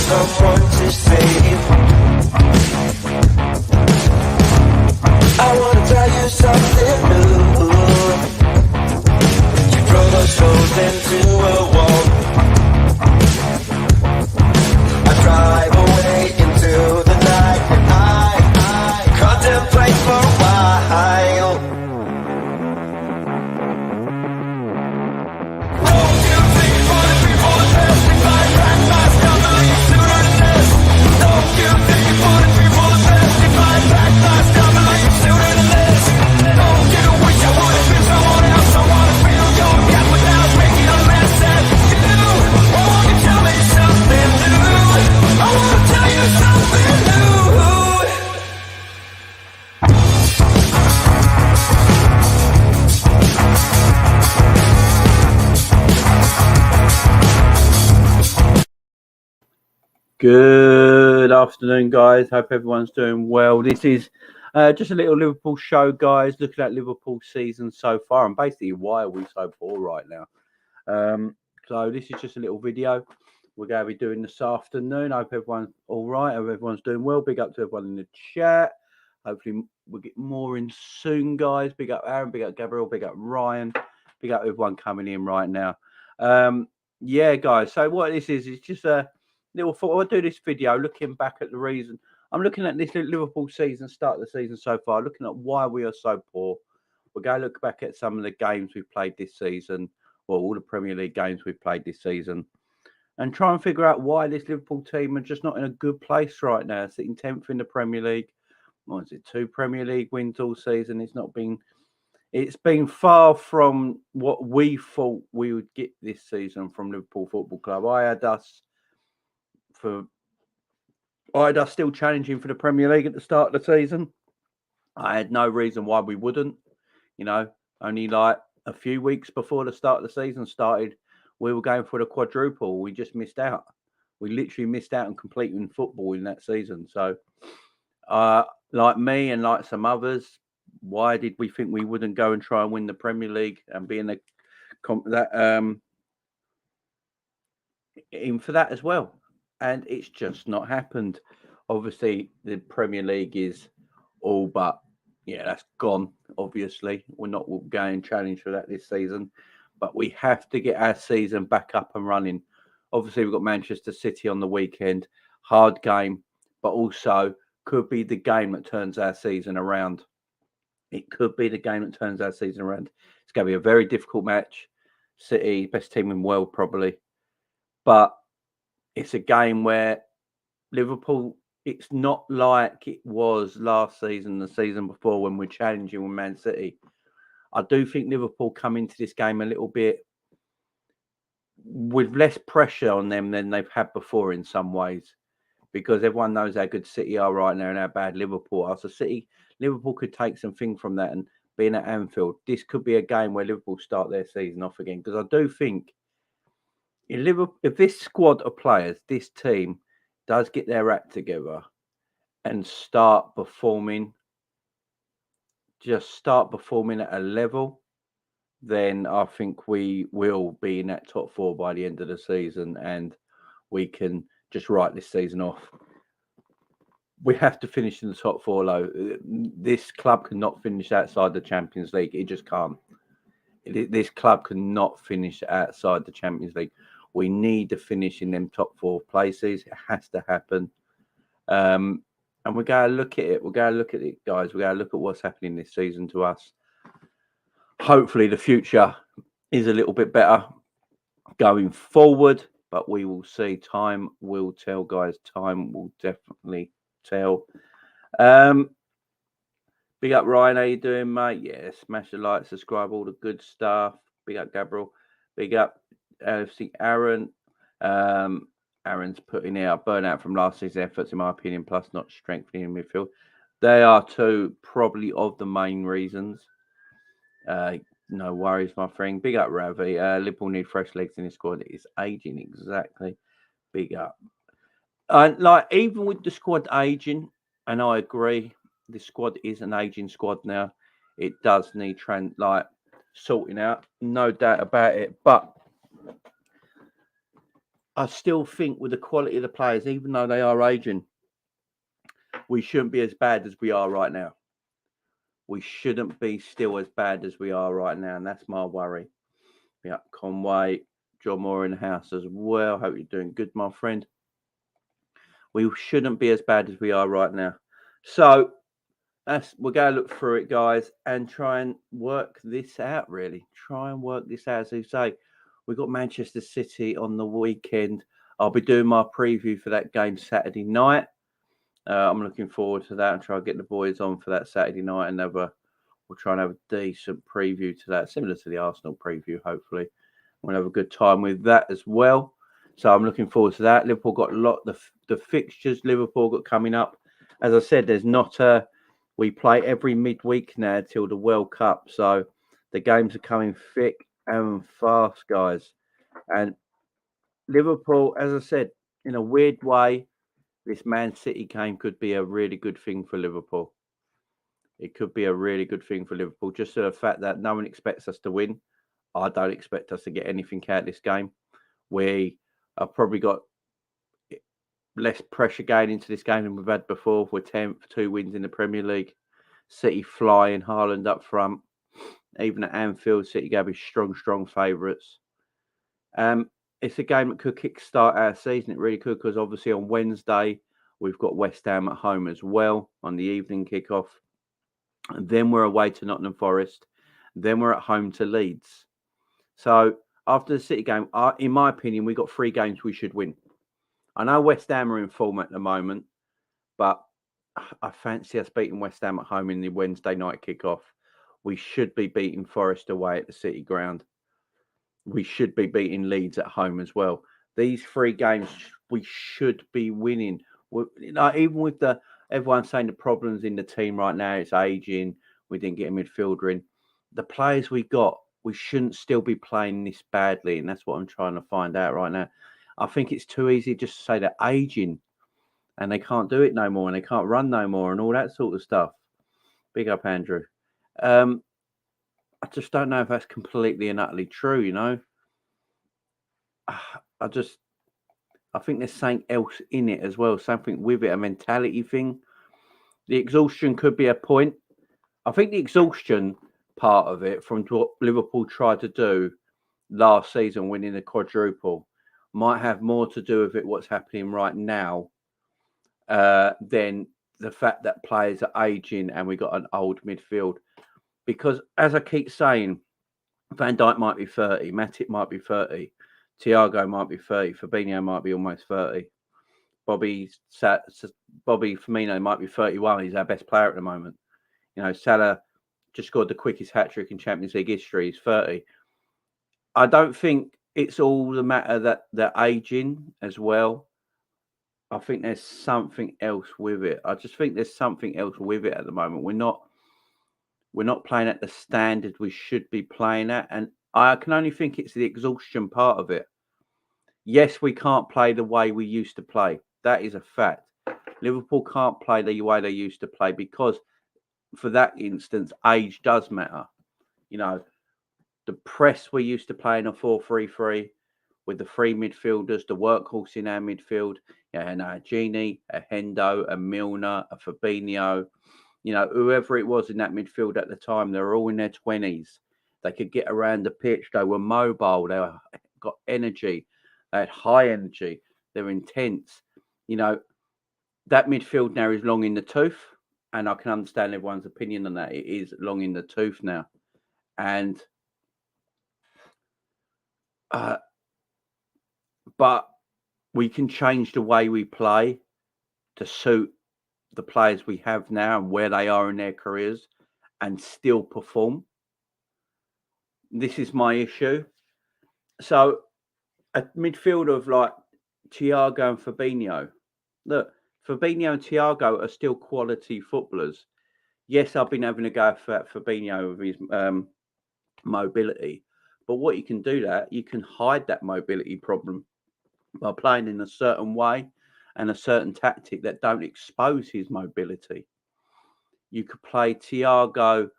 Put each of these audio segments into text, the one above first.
someone to save. I wanna tell you something new. You drove us both into a wall. I drive away into the night, and I contemplate for a while. Good afternoon, guys. Hope everyone's doing well. This is just a little Liverpool show, guys, looking at Liverpool season so far and basically why are we so poor right now. So this is just a little video we're going to be doing this afternoon. Hope everyone's all right. Hope everyone's doing well. Big up to everyone in the chat. Hopefully we'll get more in soon, guys. Big up Aaron, big up Gabriel, big up Ryan, big up everyone coming in right now. Yeah, guys. So what this is just a little thought. I'll do this video looking back at the reason. I'm looking at this Liverpool season, start of the season so far, looking at why we are so poor. We're going to look back at some of the games we've played this season, or all the Premier League games we've played this season, and try and figure out why this Liverpool team are just not in a good place right now. Sitting 10th in the Premier League. What is it? 2 Premier League wins all season. It's been far from what we thought we would get this season from Liverpool Football Club. I had us still challenging for the Premier League at the start of the season. I had no reason why we wouldn't. Only like a few weeks before the start of the season started, we were going for the quadruple. We just missed out. We literally missed out on completing football in that season. So, like me and like some others, why did we think we wouldn't go and try and win the Premier League and be in for that as well? And it's just not happened. Obviously, the Premier League is all but, that's gone, obviously. We're not going and challenge for that this season. But we have to get our season back up and running. Obviously, we've got Manchester City on the weekend. Hard game, but also could be the game that turns our season around. It could be the game that turns our season around. It's going to be a very difficult match. City, best team in the world, probably. But it's a game where Liverpool, it's not like it was last season, the season before when we're challenging with Man City. I do think Liverpool come into this game a little bit with less pressure on them than they've had before in some ways, because everyone knows how good City are right now and how bad Liverpool are. So Liverpool could take something from that, and being at Anfield, this could be a game where Liverpool start their season off again, because I do think if this squad of players, this team, does get their act together and start performing at a level, then I think we will be in that top 4 by the end of the season, and we can just write this season off. We have to finish in the top 4, though. This club cannot finish outside the Champions League. It just can't. This club cannot finish outside the Champions League. We need to finish in them top 4 places. It has to happen. And we're going to look at it. We're going to look at it, guys. We're going to look at what's happening this season to us. Hopefully, the future is a little bit better going forward, but we will see. Time will tell, guys. Time will definitely tell. Big up, Ryan. How you doing, mate? Yeah, smash the like, subscribe, all the good stuff. Big up, Gabriel. Big up, Aaron. Aaron's putting out burnout from last season's efforts, in my opinion, plus not strengthening midfield. They are 2 probably of the main reasons. No worries, my friend. Big up, Ravi. Liverpool need fresh legs in his squad. It's aging, exactly. Big up. Even with the squad aging, and I agree, the squad is an aging squad now. It does need sorting out, no doubt about it. But I still think with the quality of the players, even though they are aging, we shouldn't be as bad as we are right now. We shouldn't be still as bad as we are right now, and that's my worry. Yeah, Conway, John Moore in the house as well. Hope you're doing good, my friend. We shouldn't be as bad as we are right now. So we're going to look through it, guys, and try and work this out, really. Try and work this out. As you say, we've got Manchester City on the weekend. I'll be doing my preview for that game Saturday night. I'm looking forward to that and try and get the boys on for that Saturday night, and we'll try and have a decent preview to that, similar to the Arsenal preview, hopefully. We'll have a good time with that as well. So I'm looking forward to that. Liverpool got the fixtures Liverpool got coming up. As I said, there's not we play every midweek now till the World Cup. So the games are coming thick and fast, guys. And Liverpool, as I said, in a weird way, this Man City game could be a really good thing for Liverpool. It could be a really good thing for Liverpool, just to the fact that no one expects us to win. I don't expect us to get anything out of this game. We have probably got less pressure going into this game than we've had before. We're 10th, 2 wins in the Premier League. City flying, Haaland up front. Even at Anfield, City going to be strong favourites. It's a game that could kickstart our season. It really could, because obviously on Wednesday, we've got West Ham at home as well on the evening kickoff. And then we're away to Nottingham Forest. Then we're at home to Leeds. So after the City game, in my opinion, we've got 3 games we should win. I know West Ham are in form at the moment, but I fancy us beating West Ham at home in the Wednesday night kickoff. We should be beating Forest away at the City ground. We should be beating Leeds at home as well. These 3 games we should be winning. Even with everyone saying the problems in the team right now, it's aging. We didn't get a midfielder in. The players we got, we shouldn't still be playing this badly, and that's what I'm trying to find out right now. I think it's too easy just to say they're aging and they can't do it no more and they can't run no more and all that sort of stuff. Big up, Andrew. I just don't know if that's completely and utterly true, you know. I think there's something else in it as well, something with it, a mentality thing. The exhaustion could be a point. I think the exhaustion part of it, from what Liverpool tried to do last season, winning the quadruple, might have more to do with it, what's happening right now, than the fact that players are aging and we got an old midfield. Because as I keep saying, Van Dijk might be 30, Matip might be 30, Thiago might be 30, Fabinho might be almost 30. Bobby Firmino might be 31. He's our best player at the moment. You know, Salah just scored the quickest hat-trick in Champions League history. He's 30. I don't think it's all the matter that they're aging as well. I think there's something else with it. I just think there's something else with it at the moment. We're not playing at the standard we should be playing at. And I can only think it's the exhaustion part of it. Yes, we can't play the way we used to play. That is a fact. Liverpool can't play the way they used to play because, for that instance, age does matter. You know, the press we used to play in a 4-3-3 with the 3 midfielders, the workhorse in our midfield, a Gini, a Hendo, a Milner, a Fabinho, you know, whoever it was in that midfield at the time, they were all in their 20s. They could get around the pitch. They were mobile. They got energy. They had high energy. They're intense. You know, that midfield now is long in the tooth. And I can understand everyone's opinion on that. It is long in the tooth now. And, but we can change the way we play to suit the players we have now and where they are in their careers and still perform. This is my issue. So a midfield of like Thiago and Fabinho. Look, Fabinho and Thiago are still quality footballers. Yes, I've been having a go at Fabinho with his mobility. But what you can do you can hide that mobility problem by playing in a certain way and a certain tactic that don't expose his mobility. You could play Thiago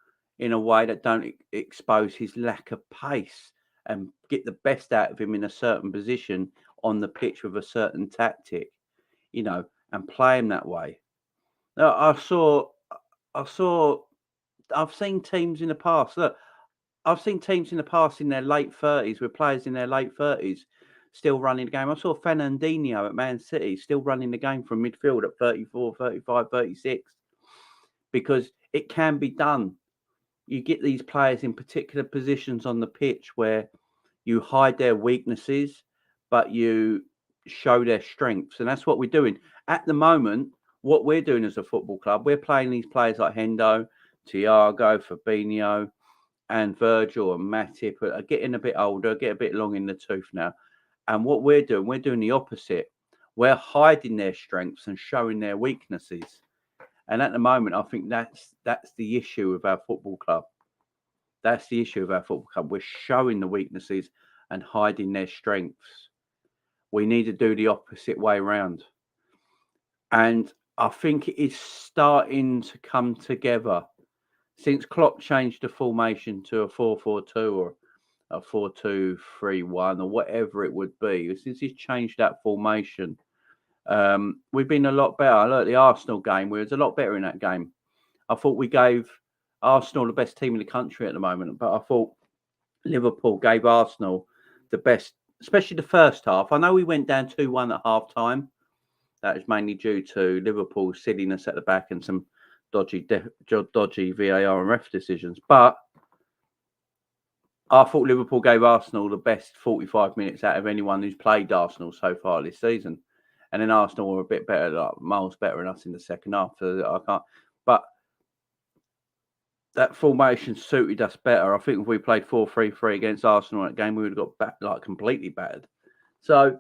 in a way that don't expose his lack of pace and get the best out of him in a certain position on the pitch with a certain tactic, you know, and play them that way. Now, I've seen teams in the past. Look, I've seen teams in the past in their late 30s with players in their late 30s still running the game. I saw Fernandinho at Man City still running the game from midfield at 34, 35, 36 because it can be done. You get these players in particular positions on the pitch where you hide their weaknesses, but you show their strengths. And that's what we're doing. At the moment, what we're doing as a football club, we're playing these players like Hendo, Thiago, Fabinho, and Virgil and Matip are getting a bit older, get a bit long in the tooth now. And what we're doing the opposite. We're hiding their strengths and showing their weaknesses. And at the moment, I think that's the issue with our football club. That's the issue of our football club. We're showing the weaknesses and hiding their strengths. We need to do the opposite way around. And I think it is starting to come together. Since Klopp changed the formation to a 4-4-2 or a 4-2-3-1 or whatever it would be, since he's changed that formation, we've been a lot better. Look, the Arsenal game, we was a lot better in that game. I thought we gave Arsenal the best team in the country at the moment, but I thought Liverpool gave Arsenal the best, especially the first half. I know we went down 2-1 at half time. That was mainly due to Liverpool's silliness at the back and some dodgy VAR and ref decisions. But I thought Liverpool gave Arsenal the best 45 minutes out of anyone who's played Arsenal so far this season. And then Arsenal were a bit better, like miles better than us in the second half. So I can't. But that formation suited us better. I think if we played 4-3-3 against Arsenal in that game, we would have got completely battered. So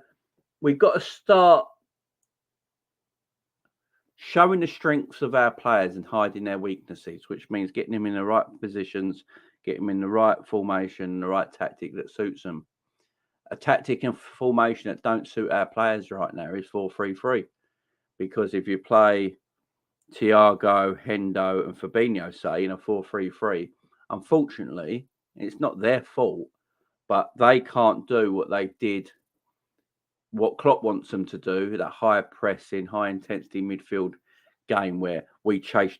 we've got to start showing the strengths of our players and hiding their weaknesses, which means getting them in the right positions, getting them in the right formation, the right tactic that suits them. A tactic and formation that don't suit our players right now is 4-3-3. Because if you play Thiago, Hendo and Fabinho, say, in a 4-3-3, unfortunately, it's not their fault, but they can't do what they did, what Klopp wants them to do, that high pressing, high intensity midfield game where we chase,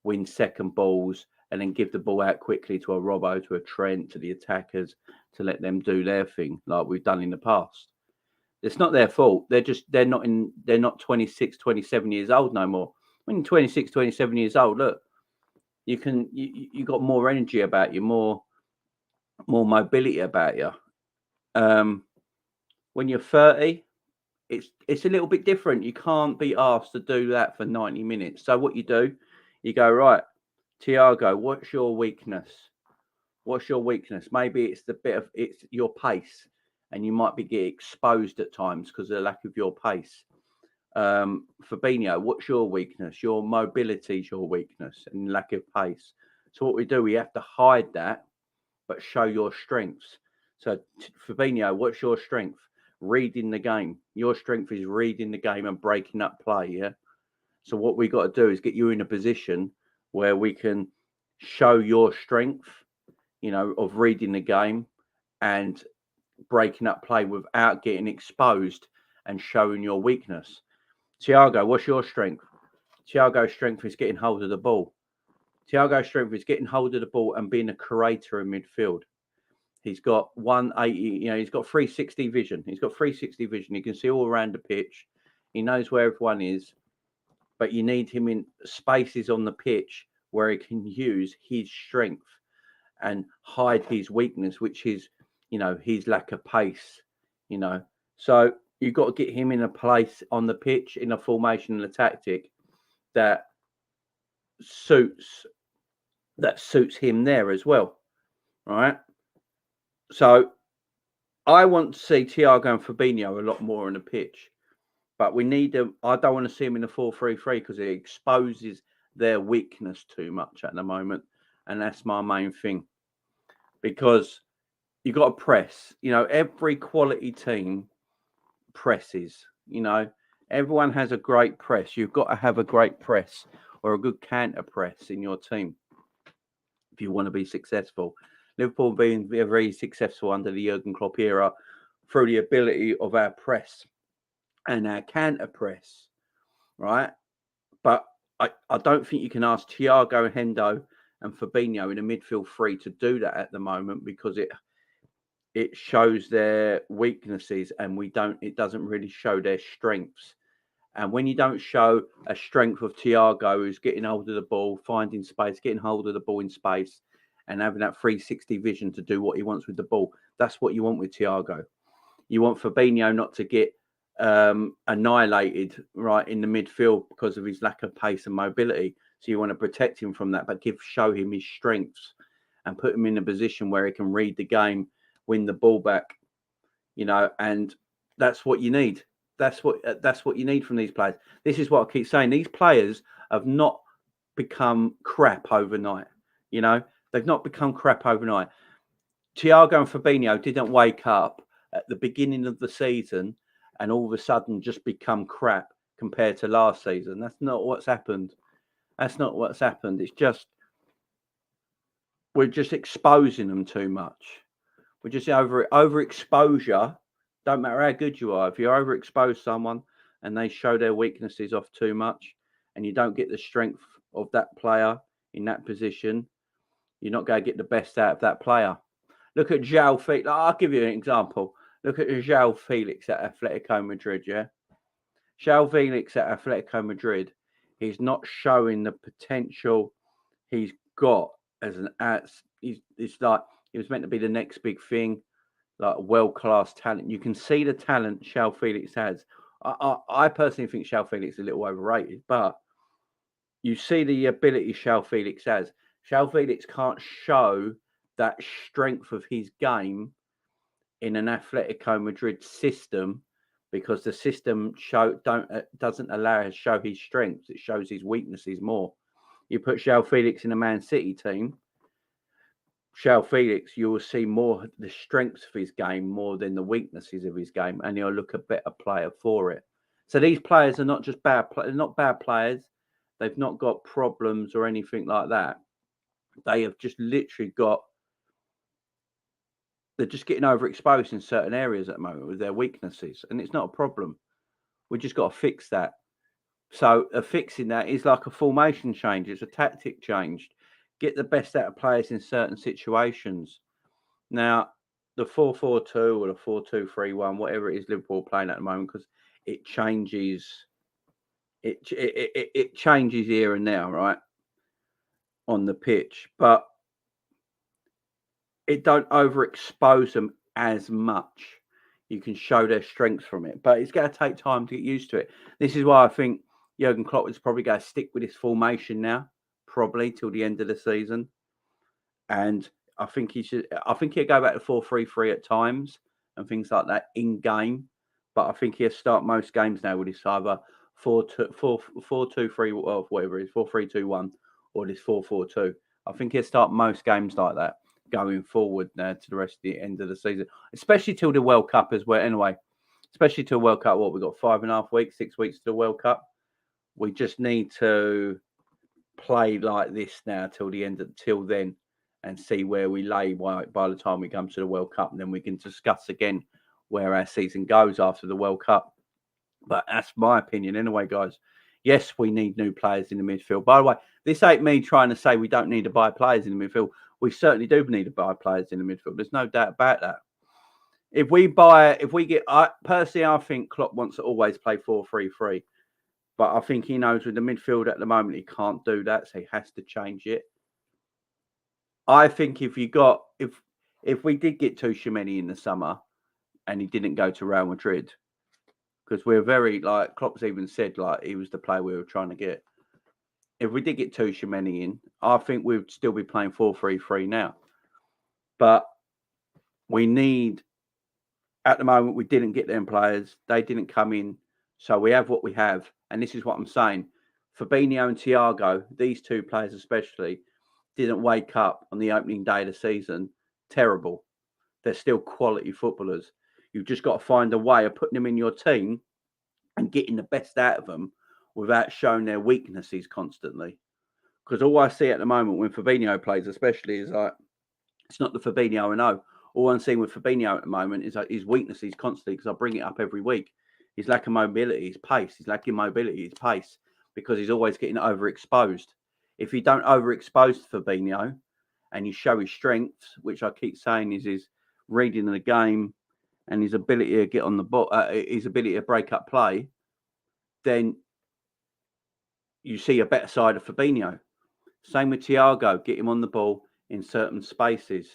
win second balls, and then give the ball out quickly to a Robbo, to a Trent, to the attackers, to let them do their thing like we've done in the past. It's not their fault. They're not 26, 27 years old no more. When you're 26, 27 years old, look, you got more energy about you, more mobility about you. When you're 30, it's a little bit different. You can't be asked to do that for 90 minutes. So what you do, you go, right, Thiago, what's your weakness? What's your weakness? Maybe it's your pace, and you might get exposed at times because of the lack of your pace. Fabinho, what's your weakness? Your mobility is your weakness and lack of pace. So what we do, we have to hide that, but show your strengths. So Fabinho, what's your strength? Reading the game. Your strength is reading the game and breaking up play, yeah? So what we got to do is get you in a position where we can show your strength, of reading the game and breaking up play without getting exposed and showing your weakness. Thiago, what's your strength? Thiago's strength is getting hold of the ball. Thiago's strength is getting hold of the ball and being a creator in midfield. He's got 180, he's got 360 vision. He can see all around the pitch. He knows where everyone is, but you need him in spaces on the pitch where he can use his strength and hide his weakness, which is, his lack of pace, So you've got to get him in a place on the pitch, in a formation and a tactic that suits him there as well, right? So I want to see Thiago and Fabinho a lot more on the pitch, but we need them. I don't want to see them in a 4-3-3 because it exposes their weakness too much at the moment, and that's my main thing. Because you got to press. Every quality team presses. Everyone has a great press. You've got to have a great press or a good counter press in your team if you want to be successful. Liverpool have been very successful under the Jurgen Klopp era through the ability of our press and our counter press, right? But I don't think you can ask Thiago, Hendo and Fabinho in a midfield three to do that at the moment, because it shows their weaknesses, and it doesn't really show their strengths. And when you don't show a strength of Thiago, who's getting hold of the ball, finding space, getting hold of the ball in space, and having that 360 vision to do what he wants with the ball, that's what you want with Thiago. You want Fabinho not to get annihilated right in the midfield because of his lack of pace and mobility. So you want to protect him from that, but show him his strengths and put him in a position where he can read the game, win the ball back, and that's what you need. That's what you need from these players. This is what I keep saying. These players have not become crap overnight. They've not become crap overnight. Thiago and Fabinho didn't wake up at the beginning of the season and all of a sudden just become crap compared to last season. That's not what's happened. That's not what's happened. It's just we're just exposing them too much. We're just overexposure. Don't matter how good you are. If you overexpose someone and they show their weaknesses off too much and you don't get the strength of that player in that position, you're not going to get the best out of that player. Look at João Felix. I'll give you an example. Look at João Felix at Atletico Madrid, yeah? João Felix at Atletico Madrid, he's not showing the potential he's got it's like he was meant to be the next big thing, like a world-class talent. You can see the talent João Felix has. I personally think João Felix is a little overrated, but you see the ability João Felix has. João Felix can't show that strength of his game in an Atletico Madrid system because the system doesn't allow him to show his strengths. It shows his weaknesses more. You put João Felix in a Man City team, João Felix, you will see more the strengths of his game more than the weaknesses of his game, and he'll look a better player for it. So these players are not just they're not bad players. They've not got problems or anything like that. They have just literally they're just getting overexposed in certain areas at the moment with their weaknesses, and it's not a problem. We just got to fix that. So fixing that is like a formation change. It's a tactic change. Get the best out of players in certain situations. Now, the 4-4-2 or the 4-2-3-1, whatever it is Liverpool playing at the moment, because it changes. It changes here and there, right, on the pitch, but it don't overexpose them as much. You can show their strengths from it, but it's going to take time to get used to it. This is why I think Jurgen Klopp is probably going to stick with this formation now, probably till the end of the season. And I think he'll go back to 4-3-3 at times and things like that in game. But I think he'll start most games now with this either 4-2-3, or whatever it is, 4-3-2-1, or this 4-4-2. I think he'll start most games like that going forward now to the rest of the end of the season, especially till the World Cup as well. Anyway, especially till World Cup, we've got 5.5 weeks, 6 weeks to the World Cup. We just need to play like this now till then, and see where we lay by the time we come to the World Cup, and then we can discuss again where our season goes after the World Cup. But that's my opinion anyway, guys. Yes, we need new players in the midfield. By the way, this ain't me trying to say we don't need to buy players in the midfield. We certainly do need to buy players in the midfield. There's no doubt about that. Personally, I think Klopp wants to always play 4-3-3. But I think he knows with the midfield at the moment, he can't do that. So he has to change it. I think if we did get Tchouaméni in the summer and he didn't go to Real Madrid, because we're very, like, Klopp's even said, like, he was the player we were trying to get. If we did get Tchouaméni in, I think we'd still be playing 4-3-3 now. But at the moment, we didn't get them players. They didn't come in. So we have what we have. And this is what I'm saying. Fabinho and Thiago, these two players especially, didn't wake up on the opening day of the season terrible. They're still quality footballers. You've just got to find a way of putting them in your team and getting the best out of them without showing their weaknesses constantly. Because all I see at the moment when Fabinho plays especially is like, it's not the Fabinho I know. All I'm seeing with Fabinho at the moment is his weaknesses constantly, because I bring it up every week. His lack of mobility, his pace. He's lacking mobility, his pace, because he's always getting overexposed. If you don't overexpose Fabinho and you show his strengths, which I keep saying is his reading of the game and his ability to get on the ball, his ability to break up play, then you see a better side of Fabinho. Same with Thiago. Get him on the ball in certain spaces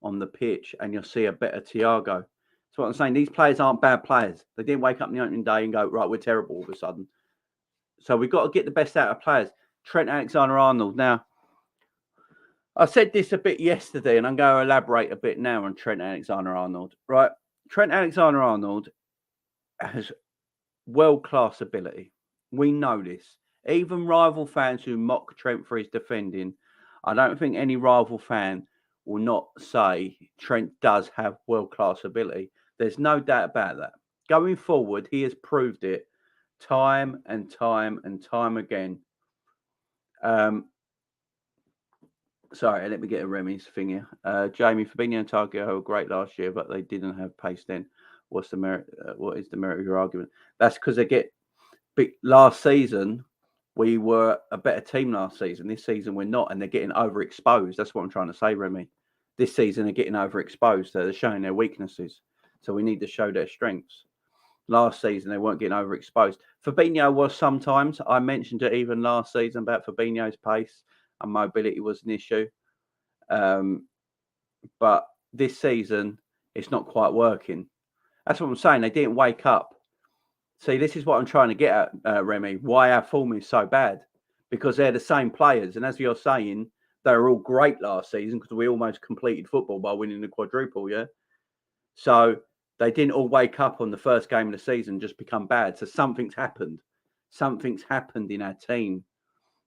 on the pitch, and you'll see a better Thiago. That's what I'm saying. These players aren't bad players. They didn't wake up in the opening day and go, right, we're terrible all of a sudden. So we've got to get the best out of players. Trent Alexander-Arnold. Now, I said this a bit yesterday, and I'm going to elaborate a bit now on Trent Alexander-Arnold. Right? Trent Alexander-Arnold has world-class ability. We know this. Even rival fans who mock Trent for his defending, I don't think any rival fan will not say Trent does have world-class ability. There's no doubt about that. Going forward, he has proved it time and time and time again. Sorry, let me get a Remy's thing here. Jamie, Fabinho and Target were great last year, but they didn't have pace then. What's the merit? What is the merit of your argument? That's because they get big. Last season, we were a better team last season. This season, we're not, and they're getting overexposed. That's what I'm trying to say, Remy. This season, they're getting overexposed. They're showing their weaknesses. So we need to show their strengths. Last season, they weren't getting overexposed. Fabinho was sometimes. I mentioned it even last season about Fabinho's pace and mobility was an issue. But this season, it's not quite working. That's what I'm saying. They didn't wake up. See, this is what I'm trying to get at, Remy. Why our form is so bad. Because they're the same players. And as you're saying, they were all great last season because we almost completed football by winning the quadruple, yeah? So they didn't all wake up on the first game of the season and just become bad. So something's happened. Something's happened in our team.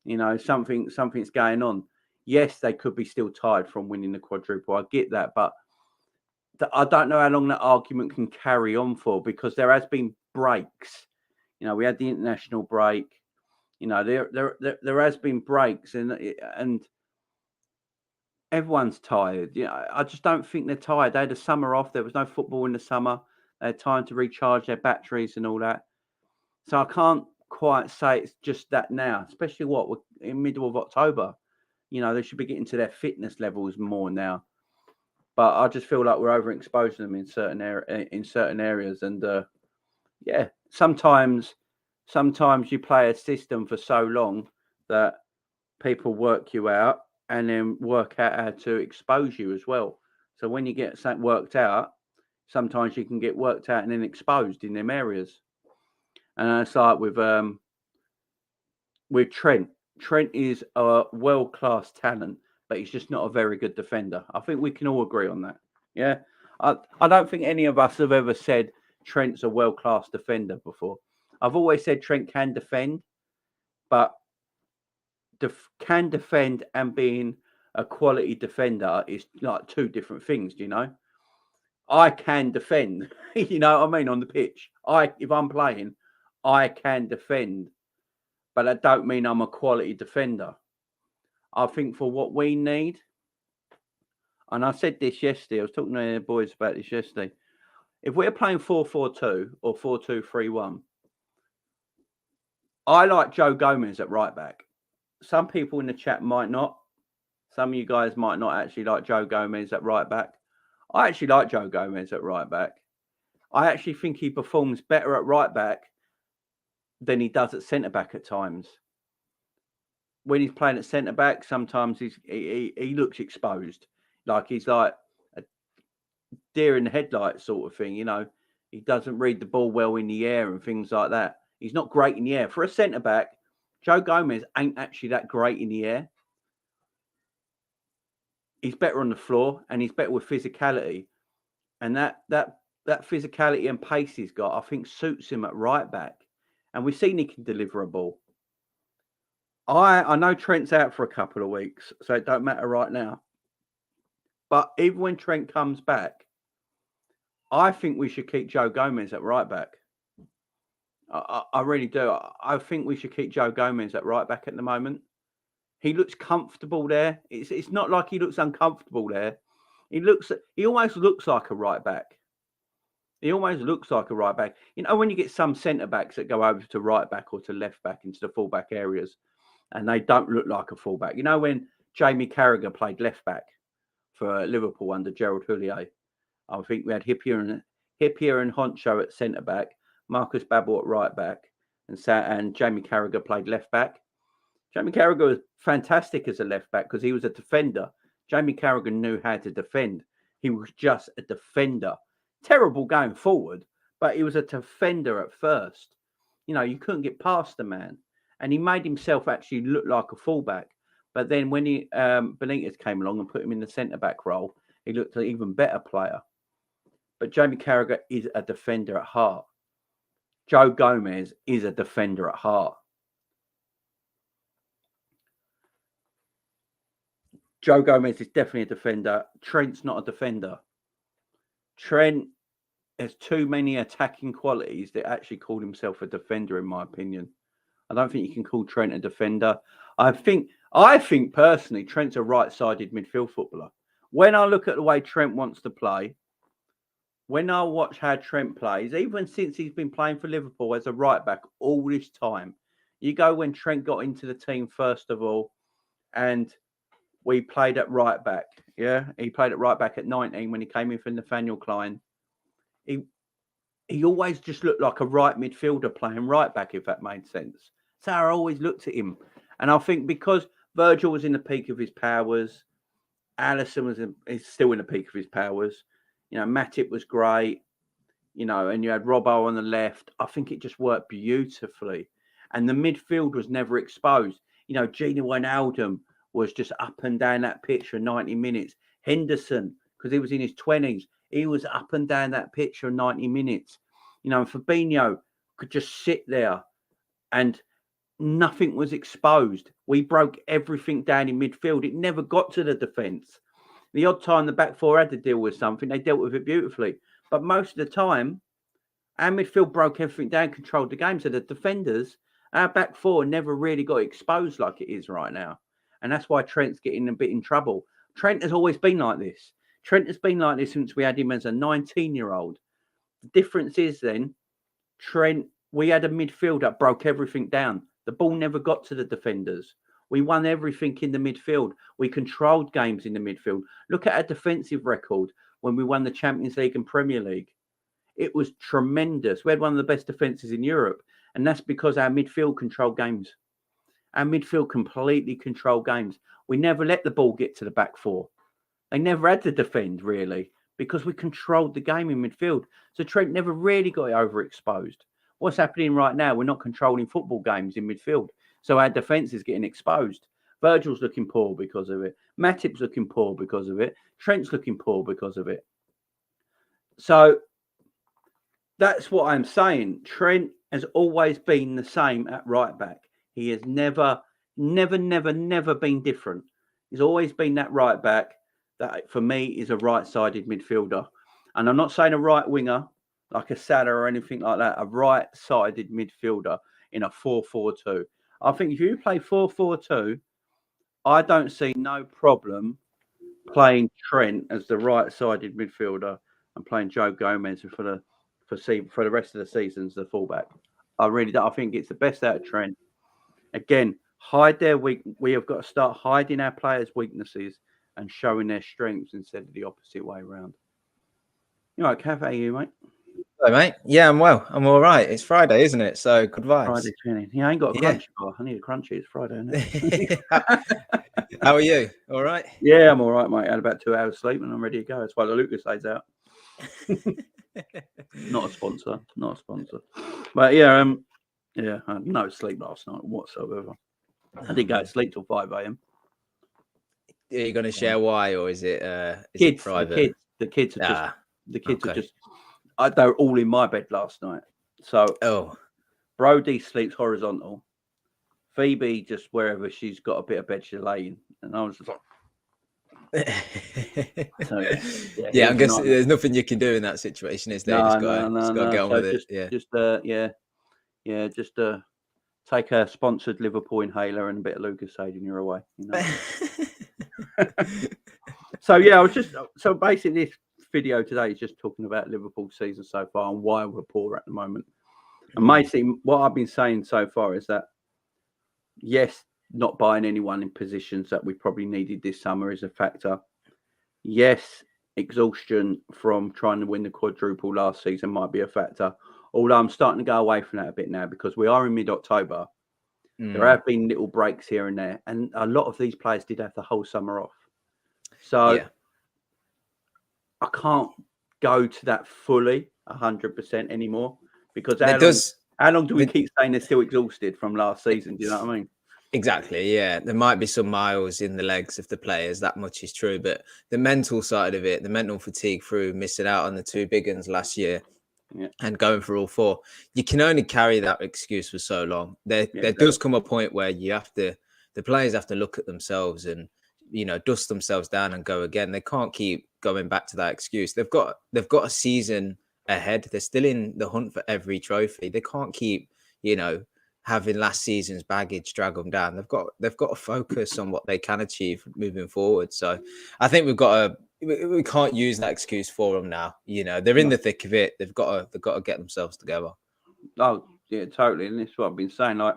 You know, something's going on. Yes, they could be still tired from winning the quadruple. I get that, but I don't know how long that argument can carry on for, because there has been breaks. You know, we had the international break. You know, there has been breaks, and everyone's tired. You know, I just don't think they're tired. They had a summer off. There was no football in the summer. They had time to recharge their batteries and all that. So I can't quite say it's just that now, especially we're in middle of October. You know, they should be getting to their fitness levels more now. But I just feel like we're overexposing them in certain areas, and yeah, sometimes you play a system for so long that people work you out and then work out how to expose you as well. So when you get something worked out, sometimes you can get worked out and then exposed in them areas. And it's like with Trent. Trent is a world-class talent, but he's just not a very good defender. I think we can all agree on that. Yeah. I don't think any of us have ever said Trent's a world-class defender before. I've always said Trent can defend, but can defend and being a quality defender is like two different things, do you know? I can defend, you know what I mean, on the pitch. If I'm playing, I can defend, but that don't mean I'm a quality defender. I think for what we need, and I said this yesterday, I was talking to the boys about this yesterday. If we're playing 4-4-2 or 4-2-3-1, I like Joe Gomez at right back. Some people in the chat might not. Some of you guys might not actually like Joe Gomez at right back. I actually like Joe Gomez at right back. I actually think he performs better at right back than he does at centre back at times. When he's playing at centre back, sometimes he looks exposed, like he's like a deer in the headlights sort of thing. You know, he doesn't read the ball well in the air and things like that. He's not great in the air. For a centre back, Joe Gomez ain't actually that great in the air. He's better on the floor and he's better with physicality, and that physicality and pace he's got, I think, suits him at right back. And we've seen he can deliver a ball. I know Trent's out for a couple of weeks, so it don't matter right now. But even when Trent comes back, I think we should keep Joe Gomez at right back. I really do. I think we should keep Joe Gomez at right back at the moment. He looks comfortable there. It's not like he looks uncomfortable there. He almost looks like a right back. He almost looks like a right back. You know, when you get some centre backs that go over to right back or to left back into the full back areas, and they don't look like a full back. You know, when Jamie Carragher played left back for Liverpool under Gerald Houllier, I think we had Hippier and Honcho at centre back, Marcus Babbel at right back, and Jamie Carragher played left back. Jamie Carragher was fantastic as a left back because he was a defender. Jamie Carragher knew how to defend. He was just a defender. Terrible going forward, but he was a defender at first. You know, you couldn't get past the man. And he made himself actually look like a fullback. But then when Benitez came along and put him in the centre-back role, he looked an even better player. But Jamie Carragher is a defender at heart. Joe Gomez is a defender at heart. Joe Gomez is definitely a defender. Trent's not a defender. Trent has too many attacking qualities that actually call himself a defender, in my opinion. I don't think you can call Trent a defender. I think personally, Trent's a right-sided midfield footballer. When I look at the way Trent wants to play, when I watch how Trent plays, even since he's been playing for Liverpool as a right-back all this time, you go when Trent got into the team first of all, and we played at right back. Yeah, he played at right back at 19 when he came in for Nathaniel Klein. He always just looked like a right midfielder playing right back, if that made sense. So I always looked at him. And I think because Virgil was in the peak of his powers, Alisson is still in the peak of his powers. You know, Matip was great. You know, and you had Robbo on the left. I think it just worked beautifully. And the midfield was never exposed. You know, Gino Wijnaldum was just up and down that pitch for 90 minutes. Henderson, because he was in his 20s, he was up and down that pitch for 90 minutes. You know, and Fabinho could just sit there and nothing was exposed. We broke everything down in midfield. It never got to the defence. The odd time the back four had to deal with something, they dealt with it beautifully. But most of the time, our midfield broke everything down, controlled the game. So the defenders, our back four never really got exposed like it is right now. And that's why Trent's getting a bit in trouble. Trent has always been like this. Trent has been like this since we had him as a 19-year-old. The difference is then, Trent, we had a midfield that broke everything down. The ball never got to the defenders. We won everything in the midfield. We controlled games in the midfield. Look at our defensive record when we won the Champions League and Premier League. It was tremendous. We had one of the best defences in Europe. And that's because our midfield controlled games. Our midfield completely controlled games. We never let the ball get to the back four. They never had to defend, really, because we controlled the game in midfield. So Trent never really got overexposed. What's happening right now? We're not controlling football games in midfield. So our defence is getting exposed. Virgil's looking poor because of it. Matip's looking poor because of it. Trent's looking poor because of it. So that's what I'm saying. Trent has always been the same at right back. He has never been different. He's always been that right back that, for me, is a right-sided midfielder. And I'm not saying a right winger, like a Salah or anything like that, a right-sided midfielder in a 4-4-2. I think if you play 4-4-2, I don't see no problem playing Trent as the right-sided midfielder and playing Joe Gomez for the rest of the season as the fullback. I really don't. I think it's the best out of Trent. Again, hide their weak. We have got to start hiding our players' weaknesses and showing their strengths instead of the opposite way around. You all right, Cav? How are you, mate? Hello, mate. Yeah, I'm well. I'm all right. It's Friday, isn't it? So good vibes. Friday training. Yeah, I ain't got a crunchy bar. I need a crunchy. It's Friday, isn't it? How are you? All right? Yeah, I'm all right, mate. I had about 2 hours sleep and I'm ready to go. That's why the Lucas lays out. Not a sponsor. But yeah, I had no sleep last night whatsoever. I didn't go to sleep till 5 a.m. Are you going to share why, or is it kids? It private? The kids are just. They're all in my bed last night. So, Brody sleeps horizontal. Phoebe just wherever she's got a bit of bed she's laying, and I was just like. So, I'm guessing there's nothing you can do in that situation, is there? No, Just got to get on with it. Just take a sponsored Liverpool inhaler and a bit of Lucas Aid and you're away. You know? So yeah, I was just so basically this video today is just talking about Liverpool's season so far and why we're poor at the moment. And basically, what I've been saying so far is that yes, not buying anyone in positions that we probably needed this summer is a factor. Yes, exhaustion from trying to win the quadruple last season might be a factor. Although I'm starting to go away from that a bit now because we are in mid-October. There have been little breaks here and there, and a lot of these players did have the whole summer off. So I can't go to that fully 100% anymore because how long do we keep saying they're still exhausted from last season? Do you know what I mean? Exactly. Yeah. There might be some miles in the legs of the players. That much is true. But the mental side of it, the mental fatigue through missing out on the two big ones last year and going for all four, you can only carry that excuse for so long. There does come a point where the players have to look at themselves and, dust themselves down and go again. They can't keep going back to that excuse. They've got a season ahead. They're still in the hunt for every trophy. They can't keep, having last season's baggage drag them down. They've got to focus on what they can achieve moving forward. So I think we can't use that excuse for them now. They're in the thick of it. They've got to get themselves together. Oh yeah, totally. And this is what I've been saying. Like,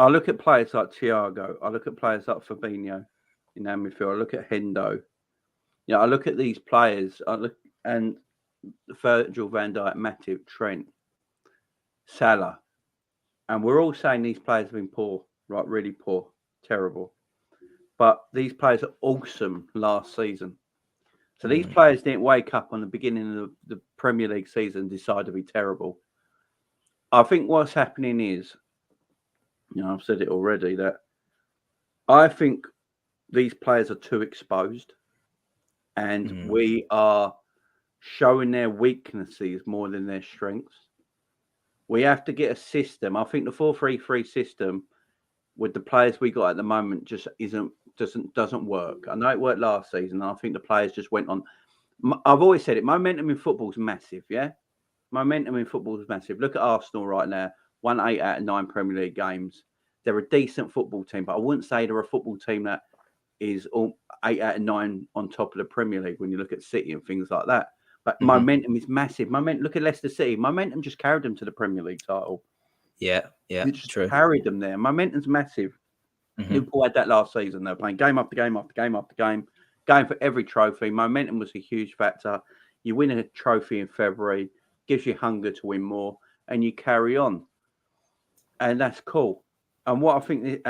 I look at players like Thiago. I look at players like Fabinho in our midfield. I look at Hendo. I look at these players. And Virgil van Dijk, Matip, Trent, Salah, and we're all saying these players have been poor, right? Really poor, terrible. But these players are awesome last season. So these players didn't wake up on the beginning of the Premier League season and decide to be terrible. I think what's happening is, I've said it already, that I think these players are too exposed and we are showing their weaknesses more than their strengths. We have to get a system. I think the 4-3-3 system with the players we got at the moment just doesn't work. I know it worked last season, and I think the players just went on. I've always said it. Momentum in football is massive. Yeah, momentum in football is massive. Look at Arsenal right now. Won 8 out of 9 Premier League games. They're a decent football team, but I wouldn't say they're a football team that is all 8 out of 9 on top of the Premier League when you look at City and things like that. But momentum is massive. Look at Leicester City. Momentum just carried them to the Premier League title. Yeah, it just carried them there. Momentum's massive. Liverpool had that last season. They were playing game after game after game after game, going for every trophy. Momentum was a huge factor. You win a trophy in February, gives you hunger to win more, and you carry on. And that's cool. And what I think,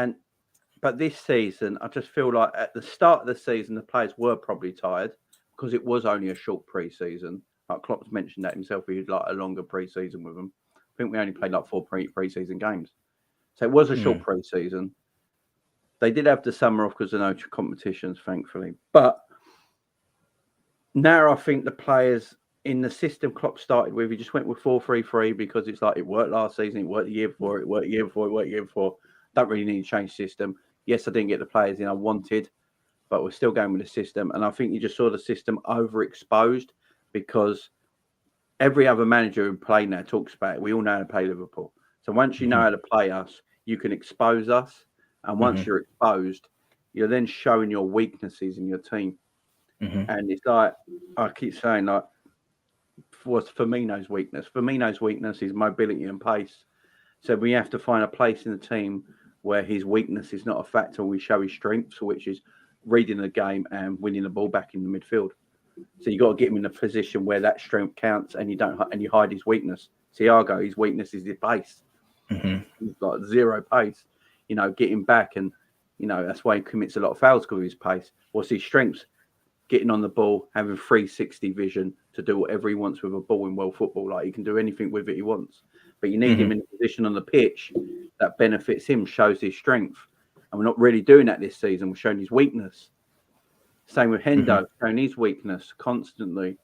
but this season, I just feel like at the start of the season, the players were probably tired because it was only a short pre-season. Like Klopp's mentioned that himself, he had like a longer pre-season with them. I think we only played like 4 pre-season games. So it was a short pre-season. They did have the summer off because of no competitions, thankfully. But now I think the players in the system Klopp started with, he just went with 4-3-3 because it's like it worked last season, it worked the year before, it worked the year before, it worked the year before. Don't really need to change system. Yes, I didn't get the players in I wanted, but we're still going with the system. And I think you just saw the system overexposed because every other manager who played now talks about it. We all know how to play Liverpool. So once you know how to play us, you can expose us. And once you're exposed, you're then showing your weaknesses in your team. And it's like, I keep saying, like, what's Firmino's weakness? Firmino's weakness is mobility and pace. So we have to find a place in the team where his weakness is not a factor. We show his strengths, which is reading the game and winning the ball back in the midfield. So you got to get him in a position where that strength counts, and you hide his weakness. Thiago, his weakness is his pace. He's got 0 pace. Get him back, and that's why he commits a lot of fouls because of his pace. What's his strengths? Getting on the ball, having 360 vision to do whatever he wants with a ball in world football. Like, he can do anything with it he wants. But you need him in a position on the pitch that benefits him, shows his strength. And we're not really doing that this season. We're showing his weakness. Same with Hendo, showing his weakness constantly.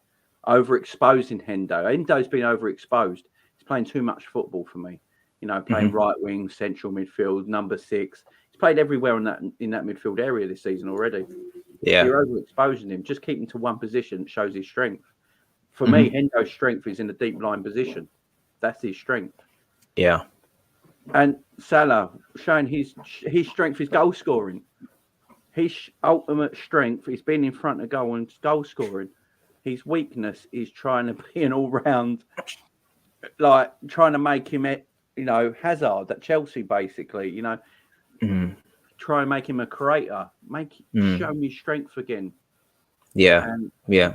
Overexposing Hendo. Hendo's been overexposed. He's playing too much football for me. Playing right wing, central midfield, number 6. He's played everywhere in that midfield area this season already. Yeah. You're overexposing him. Just keep him to one position shows his strength. For me, Hendo's strength is in the deep line position. That's his strength. Yeah. And Salah showing his strength is goal scoring. his ultimate strength is being in front of goal and goal scoring. His weakness is trying to be an all-round, like trying to make him, Hazard at Chelsea, basically. Try and make him a creator. Show me strength again. Yeah, and yeah.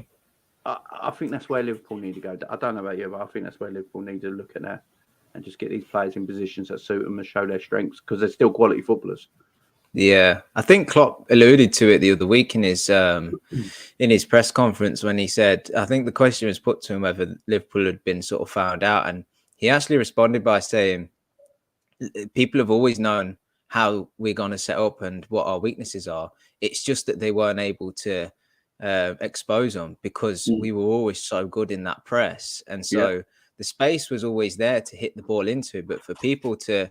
I think that's where Liverpool need to go. I don't know about you, but I think that's where Liverpool need to look at that and just get these players in positions that suit them and show their strengths, because they're still quality footballers. Yeah, I think Klopp alluded to it the other week in his press conference when he said, I think the question was put to him whether Liverpool had been sort of found out, and he actually responded by saying, people have always known how we're going to set up and what our weaknesses are. It's just that they weren't able to expose them because we were always so good in that press, and so the space was always there to hit the ball into. But for people to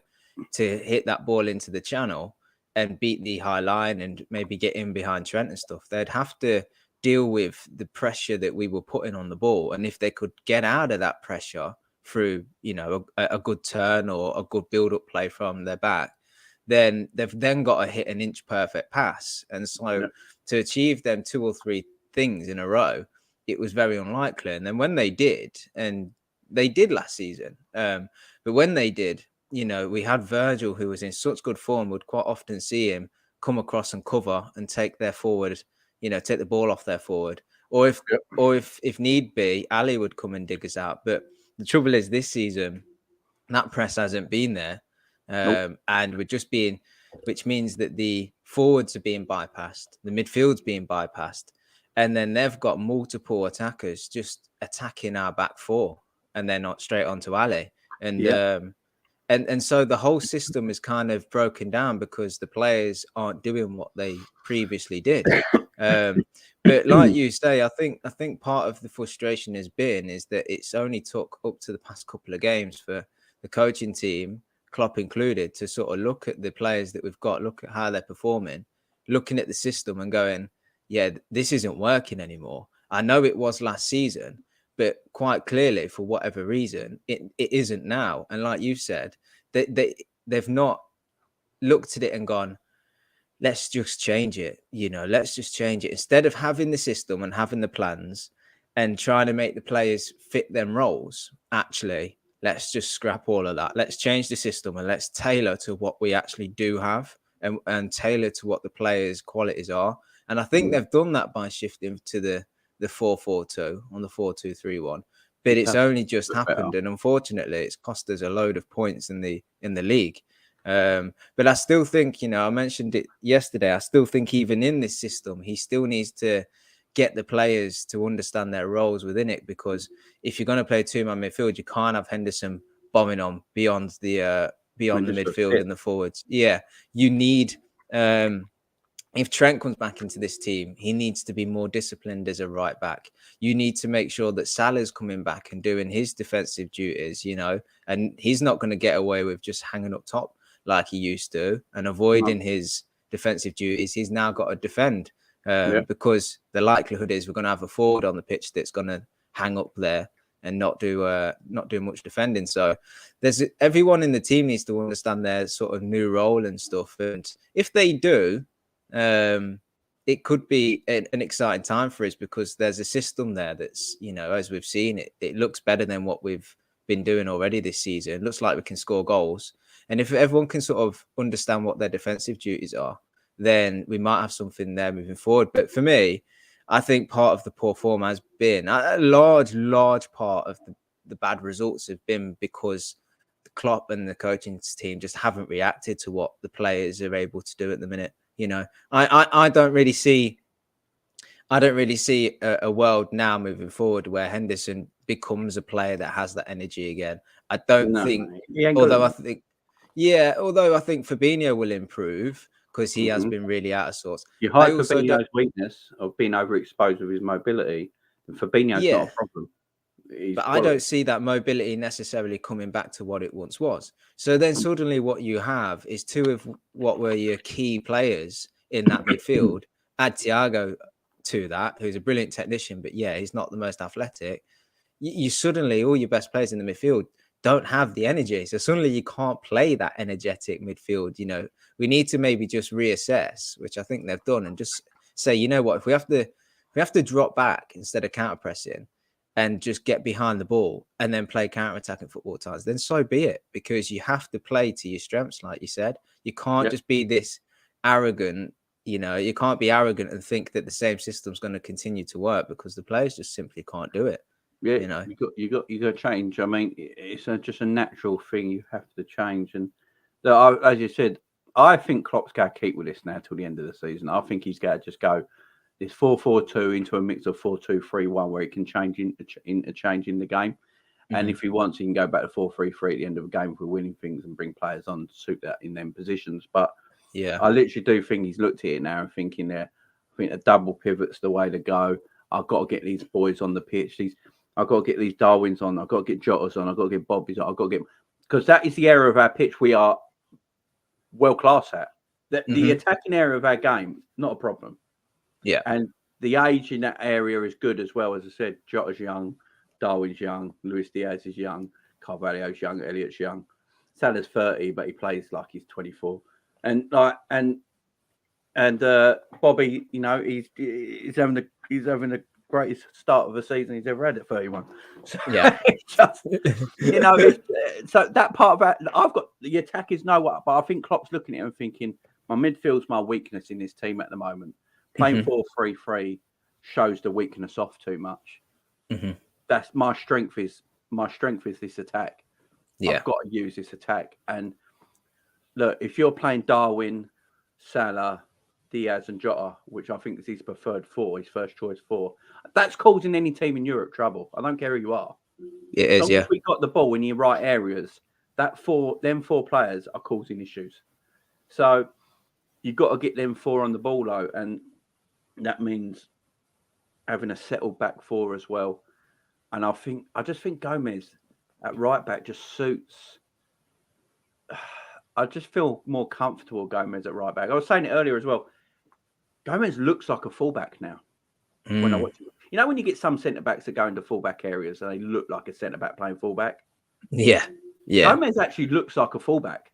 hit that ball into the channel and beat the high line and maybe get in behind Trent and stuff, they'd have to deal with the pressure that we were putting on the ball. And if they could get out of that pressure through, a good turn or a good build-up play from their back, then they've then got to hit an inch perfect pass. And so to achieve them 2 or 3 things in a row, it was very unlikely. And then when they did, and they did last season, but when they did, we had Virgil, who was in such good form, would quite often see him come across and cover and take their forward, take the ball off their forward. Or if need be, Ali would come and dig us out. But the trouble is this season, that press hasn't been there. And we're just being, which means that the forwards are being bypassed, the midfield's being bypassed, and then they've got multiple attackers just attacking our back four, and they're not straight onto Ali. And so the whole system is kind of broken down because the players aren't doing what they previously did. But like you say, I think part of the frustration is that it's only took up to the past couple of games for the coaching team, Klopp included, to sort of look at the players that we've got, look at how they're performing, looking at the system and going, yeah, this isn't working anymore. I know it was last season, but quite clearly, for whatever reason, it isn't now. And like you said, they've not looked at it and gone, let's just change it. Let's just change it. Instead of having the system and having the plans and trying to make the players fit them roles, actually, let's just scrap all of that. Let's change the system and let's tailor to what we actually do have and tailor to what the players' qualities are. And I think they've done that by shifting to the 4-4-2 on the 4-2-3-1. But it's only just happened, and unfortunately, it's cost us a load of points in the league. But I still think, I mentioned it yesterday. I still think even in this system, he still needs to get the players to understand their roles within it. Because if you're going to play 2-man midfield, you can't have Henderson bombing on beyond the midfield and the forwards. Yeah, you need. If Trent comes back into this team, he needs to be more disciplined as a right back. You need to make sure that Salah's coming back and doing his defensive duties, and he's not going to get away with just hanging up top like he used to and avoiding his defensive duties. He's now got to defend because the likelihood is we're going to have a forward on the pitch that's going to hang up there and not do much defending. So everyone in the team needs to understand their sort of new role and stuff. And if they do, it could be an exciting time for us because there's a system there that's, as we've seen, it looks better than what we've been doing already this season. It looks like we can score goals. And if everyone can sort of understand what their defensive duties are, then we might have something there moving forward. But for me, I think part of the poor form has been a large part of the bad results have been because the Klopp and the coaching team just haven't reacted to what the players are able to do at the minute. I don't really see a world now moving forward where Henderson becomes a player that has that energy again. I don't think, although I think Fabinho will improve because he has been really out of sorts. You hide Fabinho's weakness of being overexposed with his mobility, and Fabinho's not a problem. But I don't see that mobility necessarily coming back to what it once was. So then suddenly what you have is 2 of what were your key players in that midfield. Add Thiago to that, who's a brilliant technician, but he's not the most athletic. You suddenly, all your best players in the midfield don't have the energy. So suddenly you can't play that energetic midfield. We need to maybe just reassess, which I think they've done, and just say, you know what, if we have to drop back instead of counter pressing and just get behind the ball and then play counter-attacking football at times, then so be it, because you have to play to your strengths, like you said. You can't just be this arrogant, you can't be arrogant and think that the same system's going to continue to work, because the players just simply can't do it. Yeah, you got to change. I mean, it's just a natural thing. You have to change, and as you said, I think Klopp's got to keep with this now till the end of the season. I think he's got to just go this 4-4-2 into a mix of 4-2-3-1, where he can change into changing the game. And if he wants, he can go back to 4-3-3 at the end of a game for winning things and bring players on to suit that in them positions. But I literally do think he's looked at it now and thinking I think a double pivot's the way to go. I've got to get these boys on the pitch. I've got to get these Darwins on. I've got to get Jotas on. I've got to get Bobbies on. I've got to get, because that is the area of our pitch we are world class at. The attacking area of our game, not a problem. Yeah. And the age in that area is good as well. As I said, Jota's young, Darwin's young, Luis Diaz is young, Carvalho's young, Elliott's young. Salah's 30, but he plays like he's 24. And Bobby, he's having the greatest start of the season he's ever had at 31. So so that part of that, I've got the attack is nowhere, but I think Klopp's looking at it and thinking, my midfield's my weakness in this team at the moment. Playing 4-3-3 shows the weakness off too much. That's my strength is this attack. I've got to use this attack. And look, if you're playing Darwin, Salah, Diaz and Jota, which I think is his preferred four, his first choice four, that's causing any team in Europe trouble. I don't care who you are. It is, As we got the ball in your right areas, them four players are causing issues. So you've got to get them four on the ball though, and that means having a settled back four as well. And I just think Gomez at right back just suits. I just feel more comfortable Gomez at right back. I was saying it earlier as well. Gomez looks like a fullback now. When I watch it. When you get some centre backs that go into fullback areas and they look like a centre back playing fullback. Yeah. Gomez actually looks like a fullback.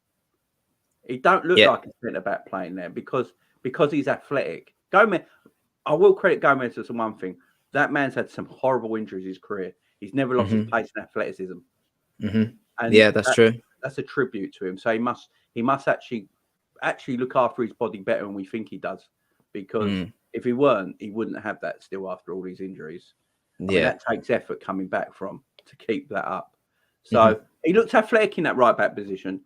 He don't look like a centre back playing there because he's athletic. Gomez, I will credit Gomez for one thing. That man's had some horrible injuries in his career. He's never lost his pace and athleticism. And that's true. That's a tribute to him. So he must actually look after his body better than we think he does. Because if he weren't, he wouldn't have that still after all these injuries. I mean, that takes effort coming back to keep that up. So he looks athletic in that right back position.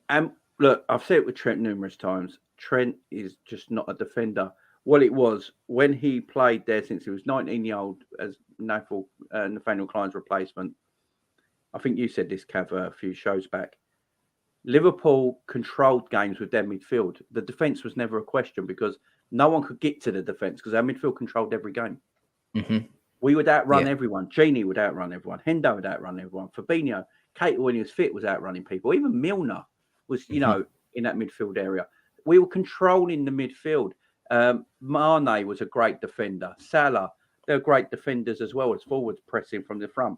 And look, I've said it with Trent numerous times. Trent is just not a defender. Well, it was when he played there since he was 19-year-old as Nathaniel Klein's replacement. I think you said this, Cav, a few shows back. Liverpool controlled games with their midfield. The defence was never a question because no one could get to the defence because our midfield controlled every game. We would outrun everyone. Genie would outrun everyone. Hendo would outrun everyone. Fabinho, Keita, when he was fit, was outrunning people. Even Milner was, in that midfield area. We were controlling the midfield. Mane was a great defender. Salah, they're great defenders as well as forwards pressing from the front.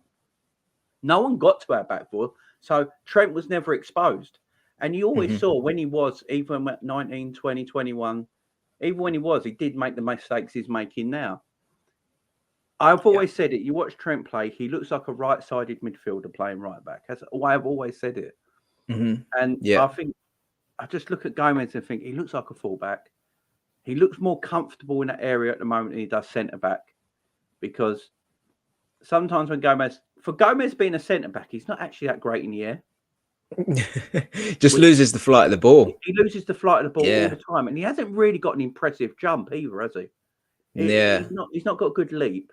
No one got to our back four, so Trent was never exposed. And you always saw when he was, even at 19, 20, 21, even when he did make the mistakes he's making now. I've always said it. You watch Trent play, he looks like a right-sided midfielder playing right back. That's why I've always said it. And I think I just look at Gomez and think he looks like a fullback. He looks more comfortable in that area at the moment than he does centre back, because sometimes when Gomez being a centre back, he's not actually that great in the air. Loses the flight of the ball. He loses the flight of the ball all the time, and he hasn't really got an impressive jump either, has he? He's not got a good leap.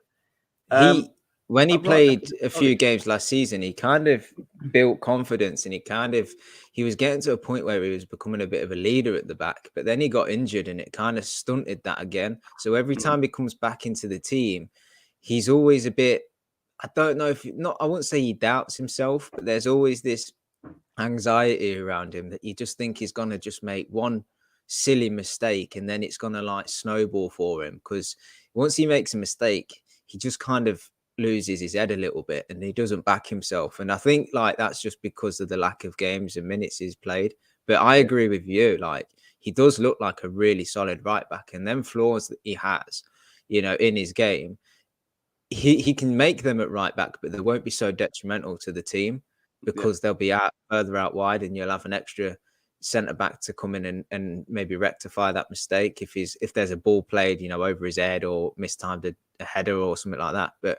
When he played a few games last season, he kind of built confidence, and he was getting to a point where he was becoming a bit of a leader at the back. But then he got injured, and it kind of stunted that again. So every time he comes back into the team, he's always a bit. I don't know I wouldn't say he doubts himself, but there's always this anxiety around him that you just think he's gonna just make one silly mistake, and then it's gonna like snowball for him, because once he makes a mistake, he just kind of loses his head a little bit and he doesn't back himself. And I think like that's just because of the lack of games and minutes he's played. But I agree with you. Like he does look like a really solid right back, and them flaws that he has, in his game, he can make them at right back, but they won't be so detrimental to the team because they'll be further out wide, and you'll have an extra centre back to come in and maybe rectify that mistake if there's a ball played, over his head or mistimed a header or something like that. But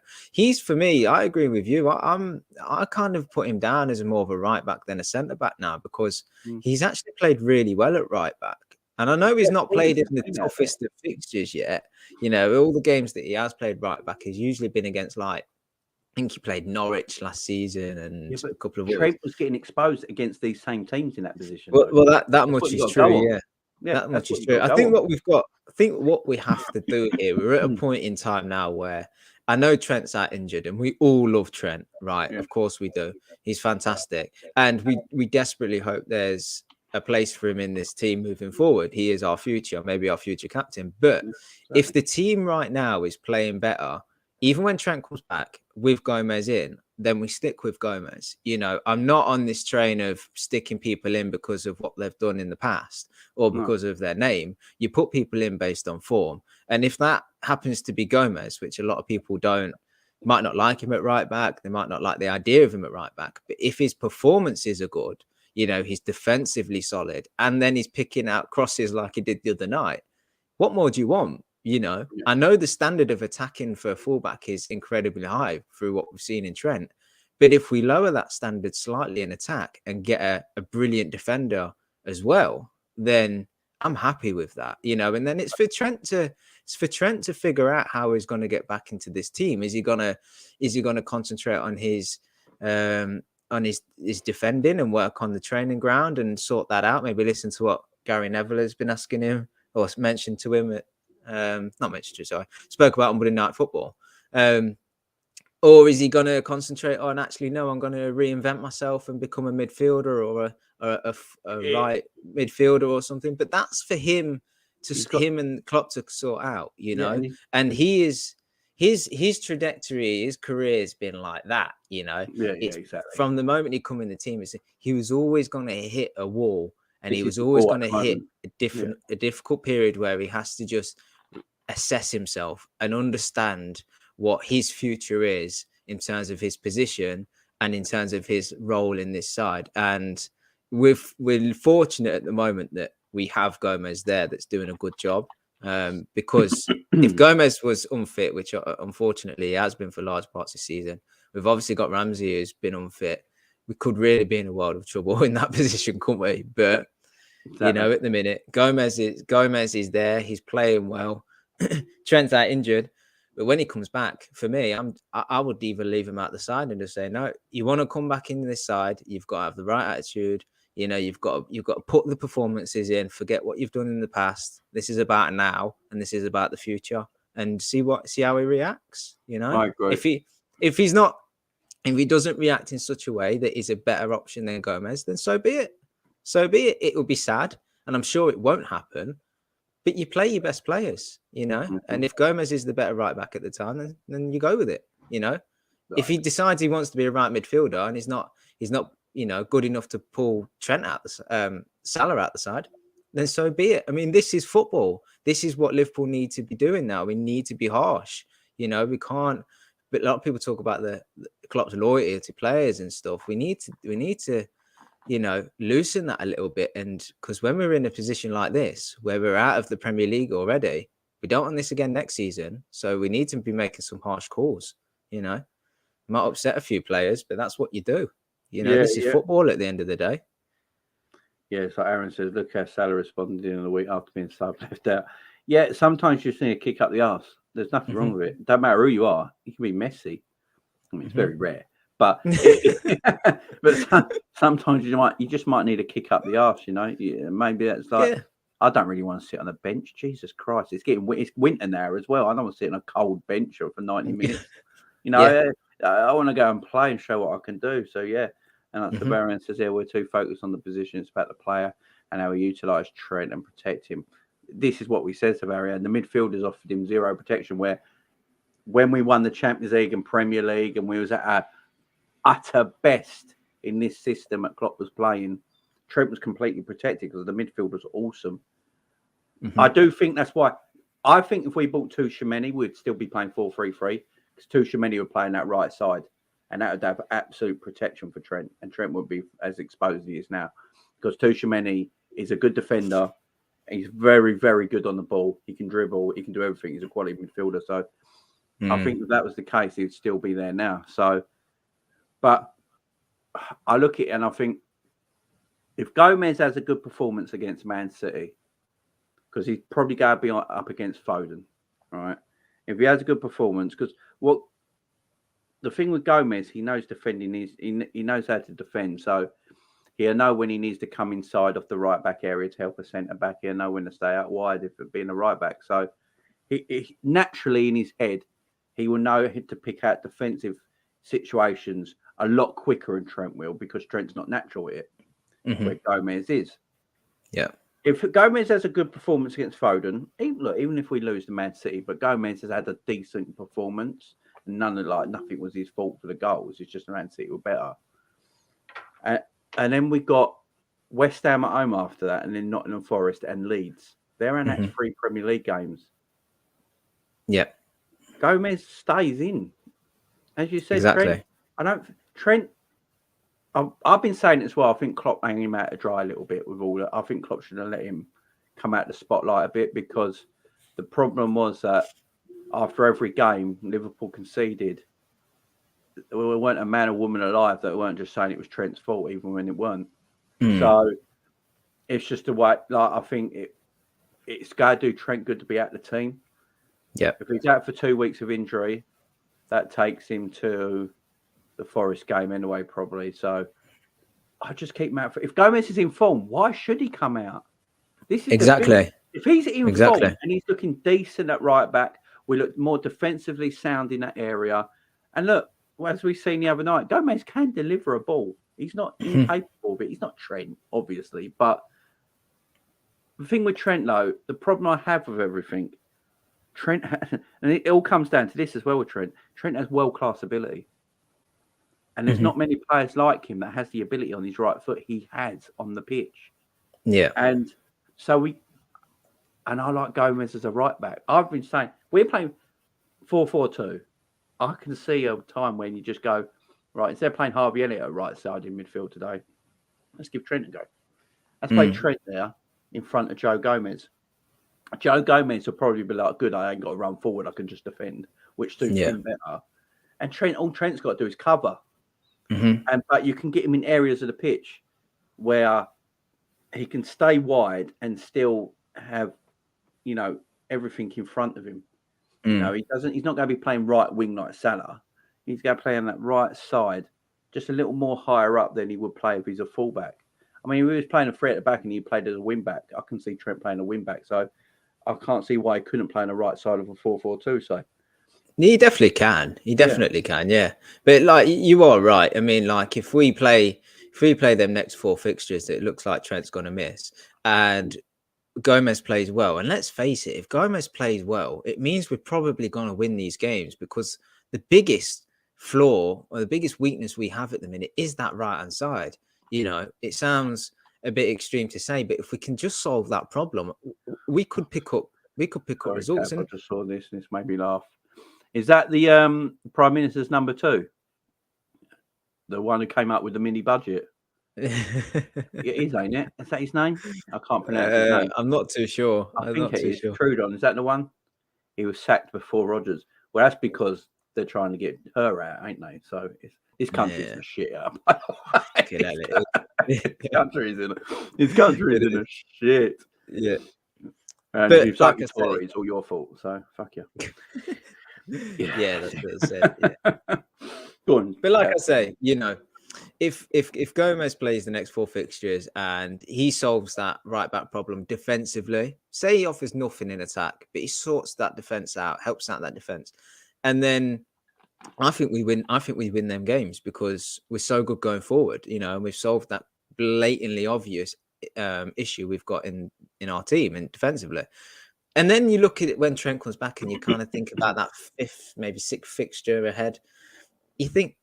for me, I agree with you. I kind of put him down as more of a right back than a centre back now, because he's actually played really well at right back. And I know he's not played in the toughest of fixtures yet. All the games that he has played right back has usually been against, like, I think he played Norwich last season and a couple of Trent was getting exposed against these same teams in that position. Well, that much is true. Yeah, that much is true. I think what we have to do here, we're at a point in time now where I know Trent's out injured, and we all love Trent, right? Yeah. Of course we do. He's fantastic, and we desperately hope there's a place for him in this team moving forward. He is our future, maybe our future captain. But if the team right now is playing better, even when Trent comes back with Gomez in, then we stick with Gomez. I'm not on this train of sticking people in because of what they've done in the past or because of their name. You put people in based on form. And if that happens to be Gomez, which a lot of people might not like him at right back, they might not like the idea of him at right back. But if his performances are good, he's defensively solid, and then he's picking out crosses like he did the other night, what more do you want? I know the standard of attacking for a fullback is incredibly high through what we've seen in Trent. But if we lower that standard slightly in attack and get a brilliant defender as well, then I'm happy with that, and then it's for Trent to figure out how he's going to get back into this team. Is he gonna concentrate on his defending and work on the training ground and sort that out? Maybe listen to what Gary Neville has been asking him or mentioned to him spoke about on Monday Night Football. Or is he going to concentrate on actually, no, I'm going to reinvent myself and become a midfielder or a right midfielder or something? But that's for him him and Klopp to sort out, and he is his trajectory, his career has been like that, exactly. From the moment he come in the team, he was always going to hit a wall, and he was always going to hit a difficult period where he has to just assess himself and understand what his future is in terms of his position and in terms of his role in this side. And we're fortunate at the moment that we have Gomez there that's doing a good job. Because if Gomez was unfit, which unfortunately he has been for large parts of the season, we've obviously got Ramsey who's been unfit. We could really be in a world of trouble in that position, couldn't we? But at the minute, Gomez is there. He's playing well. Trent's out injured, but when he comes back, for me, I would either leave him out the side and just say, no, you want to come back into this side, you've got to have the right attitude. You've got to put the performances in, forget what you've done in the past. This is about now, and this is about the future, and see how he reacts. I agree. If he doesn't react in such a way that is a better option than Gomez, then so be it. So be it. It will be sad, and I'm sure it won't happen. But you play your best players, and if Gomez is the better right back at the time, then you go with it, Right. If he decides he wants to be a right midfielder and he's not, good enough to pull Trent out Salah out the side, then so be it. I mean, this is football. This is what Liverpool need to be doing now. We need to be harsh. We can't. But a lot of people talk about the Klopp's loyalty to players and stuff. We need to. Loosen that a little bit. And because when we're in a position like this, where we're out of the Premier League already, we don't want this again next season. So we need to be making some harsh calls, Might upset a few players, but that's what you do. This is football at the end of the day. Yeah, so Aaron says, look how Salah responded in the week after being subbed left out. Yeah, sometimes you just need a kick up the arse. There's nothing wrong with it. Don't matter who you are. You can be messy. I mean, it's very rare. But sometimes you just might need a kick up the arse, Maybe that's like, I don't really want to sit on a bench. Jesus Christ, it's winter now as well. I don't want to sit on a cold bench for 90 minutes. I want to go and play and show what I can do. So and that's the Baron says, we're too focused on the position. It's about the player and how we utilise Trent and protect him. This is what we said to Varian. The midfielders offered him zero protection, where when we won the Champions League and Premier League, and we was at our utter best in this system that Klopp was playing, Trent was completely protected because the midfield was awesome. I do think that's why. I think if we bought Tchouaméni, we'd still be playing 4-3-3 because Tchouaméni would play on that right side, and that would have absolute protection for Trent, and Trent would be as exposed as he is now because Tchouaméni is a good defender. He's very, very good on the ball. He can dribble. He can do everything. He's a quality midfielder. So I think if that was the case, he'd still be there now. So, but I look at it and I think if Gomez has a good performance against Man City, because he's probably going to be up against Foden, right? If he has a good performance, because the thing with Gomez, he knows defending is he knows how to defend. So he'll know when he needs to come inside of the right back area to help a centre back. He'll know when to stay out wide if it being a right back. So he naturally in his head, he will know to pick out defensive situations a lot quicker than Trent will because Trent's not natural at it, where Gomez is. Yeah. If Gomez has a good performance against Foden, even if we lose to Man City, but Gomez has had a decent performance, and nothing was his fault for the goals. It's just Man City were better. And then we got West Ham at home after that, and then Nottingham Forest and Leeds. They're in that 3 Premier League games. Yeah. Gomez stays in, as you said. Exactly. Trent. I've been saying it as well. I think Klopp hanging him out to dry a little bit with all that. I think Klopp should have let him come out the spotlight a bit because the problem was that after every game, Liverpool conceded. There weren't a man or woman alive that weren't just saying it was Trent's fault, even when it weren't. So it's just a way. I think it's got to do Trent good to be out the team. Yeah. If he's out for 2 weeks of injury, that takes him to the Forest game anyway, probably. So I just keep him out. If Gomez is in form, why should he come out? This is exactly. If he's in form and he's looking decent at right back, we look more defensively sound in that area. And look, as we've seen the other night, Gomez can deliver a ball. He's not incapable, but he's not Trent, obviously. But the thing with Trent, though, the problem I have with everything, Trent, and it all comes down to this as well with Trent. Trent has world-class ability. And there's not many players like him that has the ability on his right foot he has on the pitch. Yeah. And so I like Gomez as a right back. I've been saying, we're playing 4-4-2. I can see a time when you just go, right, instead of playing Harvey Elliott at right side in midfield today, let's give Trent a go. Let's play Trent there in front of Joe Gomez. Joe Gomez will probably be like, good, I ain't got to run forward. I can just defend, which suits him better. And Trent, all Trent's got to do is cover. But you can get him in areas of the pitch where he can stay wide and still have, everything in front of him. He's not going to be playing right wing like Salah. He's going to play on that right side, just a little more higher up than he would play if he's a fullback. I mean, if he was playing a three at the back and he played as a wing back, I can see Trent playing a wing back. So I can't see why he couldn't play on the right side of a 4-4-2. So he definitely can. He definitely can. Yeah, but you are right. I mean, if we play them next 4 fixtures, it looks like Trent's going to miss, and Gomez plays well. And let's face it, if Gomez plays well, it means we're probably going to win these games because the biggest flaw or the biggest weakness we have at the minute is that right hand side. It sounds a bit extreme to say, but if we can just solve that problem, we could pick up results. I just saw this and this made me laugh. Is that the Prime Minister's number 2? The one who came up with the mini budget? It is, ain't it? Is that his name? I can't pronounce his name. I'm not too sure. I think it is. Trudon. Is that the one? He was sacked before Rodgers. Well, that's because they're trying to get her out, ain't they? So this country's in a shit up. This country's in a shit. Yeah. And if you suck Tory, it's all your fault. So fuck you. Yeah, that's what I said. Yeah. Go on. But like I say, if Gomez plays the next 4 fixtures and he solves that right back problem defensively, say he offers nothing in attack, but he sorts that defense out, helps out that defense, and then I think we win. I think we win them games because we're so good going forward, and we've solved that blatantly obvious issue we've got in our team and defensively. And then you look at it when Trent comes back and you kind of think about that fifth, maybe sixth fixture ahead. You think,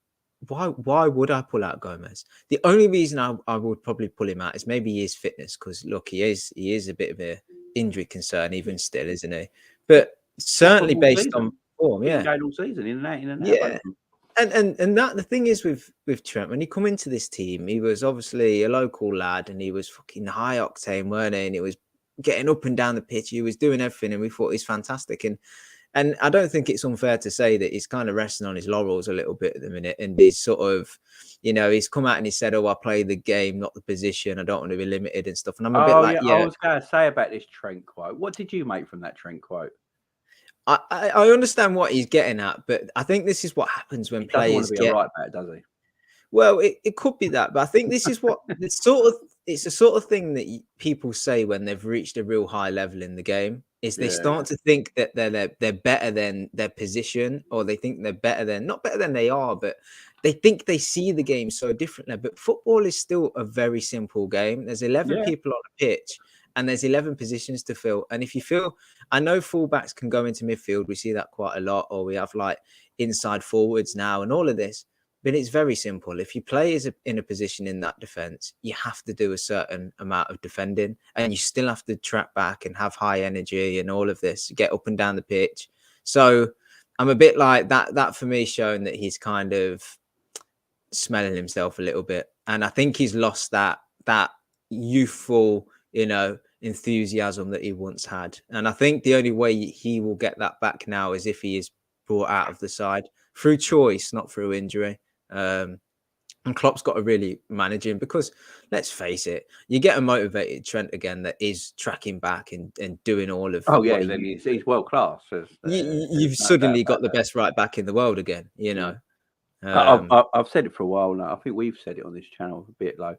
why would I pull out Gomez? The only reason I would probably pull him out is maybe his fitness, because look, he is a bit of a injury concern even still, isn't he? But certainly based on form, He's been going all season in and out. Yeah. And that the thing is with Trent, when he come into this team, he was obviously a local lad and he was fucking high octane, weren't he? And he was getting up and down the pitch, he was doing everything, and we thought he's fantastic. And I don't think it's unfair to say that he's kind of resting on his laurels a little bit at the minute. And he's sort of, he's come out and he said, "Oh, I play the game, not the position. I don't want to be limited and stuff." And I'm a bit like, I was going to say about this Trent quote. What did you make from that Trent quote? I understand what he's getting at, but I think this is what happens when players get a right back, does he? Well, it could be that, but I think this is what it's the sort of thing that people say when they've reached a real high level in the game. Is they start to think that they're better than their position, or they think they're not better than they are, but they think they see the game so differently. But football is still a very simple game. There's 11 people on the pitch, and there's 11 positions to fill. And if you feel, I know fullbacks can go into midfield. We see that quite a lot, or we have like inside forwards now and all of this. But it's very simple. If you play in a position in that defense, you have to do a certain amount of defending, and you still have to track back and have high energy and all of this, get up and down the pitch. So I'm a bit like that. That for me, showing that he's kind of smelling himself a little bit, and I think he's lost that youthful, enthusiasm that he once had. And I think the only way he will get that back now is if he is brought out of the side through choice, not through injury. And Klopp's got to really manage him, because let's face it, you get a motivated Trent again that is tracking back and doing all of. Oh yeah, then he's world class. You've suddenly got the best right back in the world again. I've said it for a while now. I think we've said it on this channel a bit. Like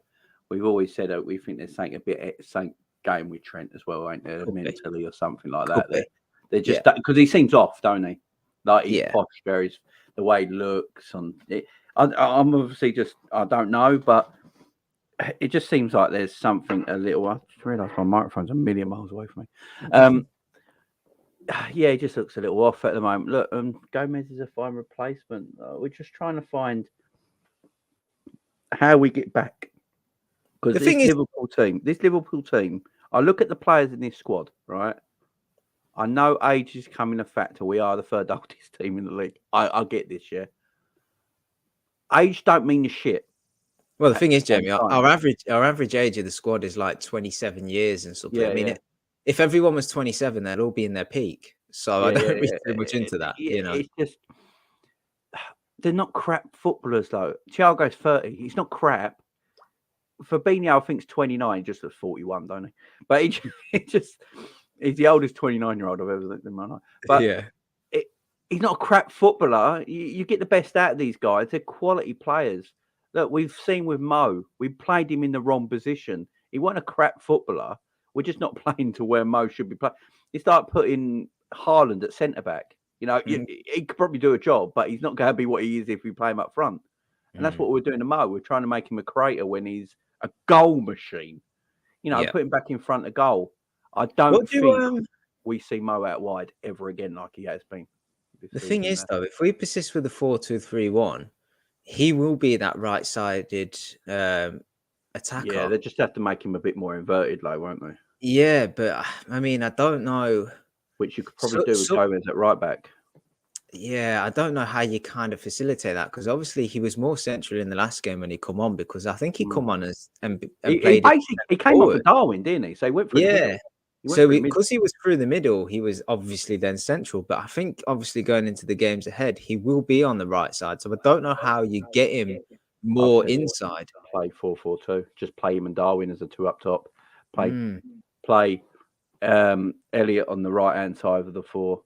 we've always said that we think there's something game with Trent as well, ain't there? Mentally or something like that. They're just because he seems off, don't he? Like he's posh, the way he looks on it. I'm obviously I don't know, but it just seems like there's something a little. I just realised my microphone's a million miles away from me. He just looks a little off at the moment. Look, Gomez is a fine replacement. We're just trying to find how we get back. Because this Liverpool team, I look at the players in this squad, right? I know age is coming a factor. We are the third oldest team in the league. I get this, yeah. Age don't mean the shit. Well, the thing is, Jamie, our average age of the squad is like 27 years and something. If everyone was 27, they'd all be in their peak. So I don't read too much into that. It's just they're not crap footballers though. Thiago's 30. He's not crap. Fabinho, I think, is 29. Just looks 41, don't he? But he's the oldest 29-year-old I've ever looked in my life. But he's not a crap footballer. You get the best out of these guys. They're quality players. Look, we've seen with Mo, we played him in the wrong position. He wasn't a crap footballer. We're just not playing to where Mo should be playing. It's like putting Haaland at centre-back. He could probably do a job, but he's not going to be what he is if we play him up front. And that's what we're doing to Mo. We're trying to make him a creator when he's a goal machine. Put him back in front of goal. I don't think we see Mo out wide ever again like he has been. The thing is, though, if we persist with the 4-2-3-1, he will be that right-sided attacker. Yeah, they just have to make him a bit more inverted, won't they? Yeah, but I mean, I don't know. Which you could probably do with Gomez at right back. Yeah, I don't know how you kind of facilitate that, because obviously he was more central in the last game when he come on, because I think he come on and played. He came on for Darwin, didn't he? So he went for the middle. So because he was through the middle, he was obviously then central. But I think obviously going into the games ahead, he will be on the right side. So I don't know how you get him more inside. Play 4-4-2. Just play him and Darwin as the two up top. Play Elliott on the right hand side of the floor.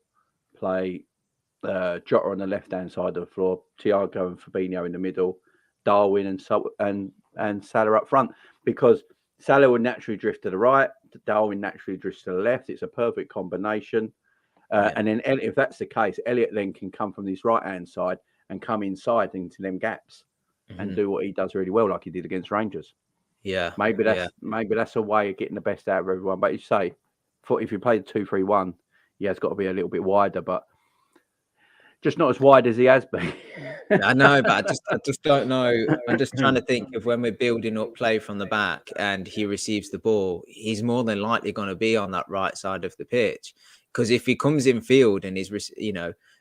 Play Jota on the left hand side of the floor. Thiago and Fabinho in the middle. Darwin and Salah up front, because Salah will naturally drift to the right. Darwin naturally drifts to the left. It's a perfect combination. And then if that's the case, Elliott then can come from this right-hand side and come inside into them gaps and do what he does really well, like he did against Rangers. Yeah. Maybe that's a way of getting the best out of everyone. But you say if you play 2-3-1, he has got to be a little bit wider, but just not as wide as he has been. I know, but I just don't know. I'm just trying to think of when we're building up play from the back and he receives the ball, he's more than likely going to be on that right side of the pitch. Because if he comes in field and he's,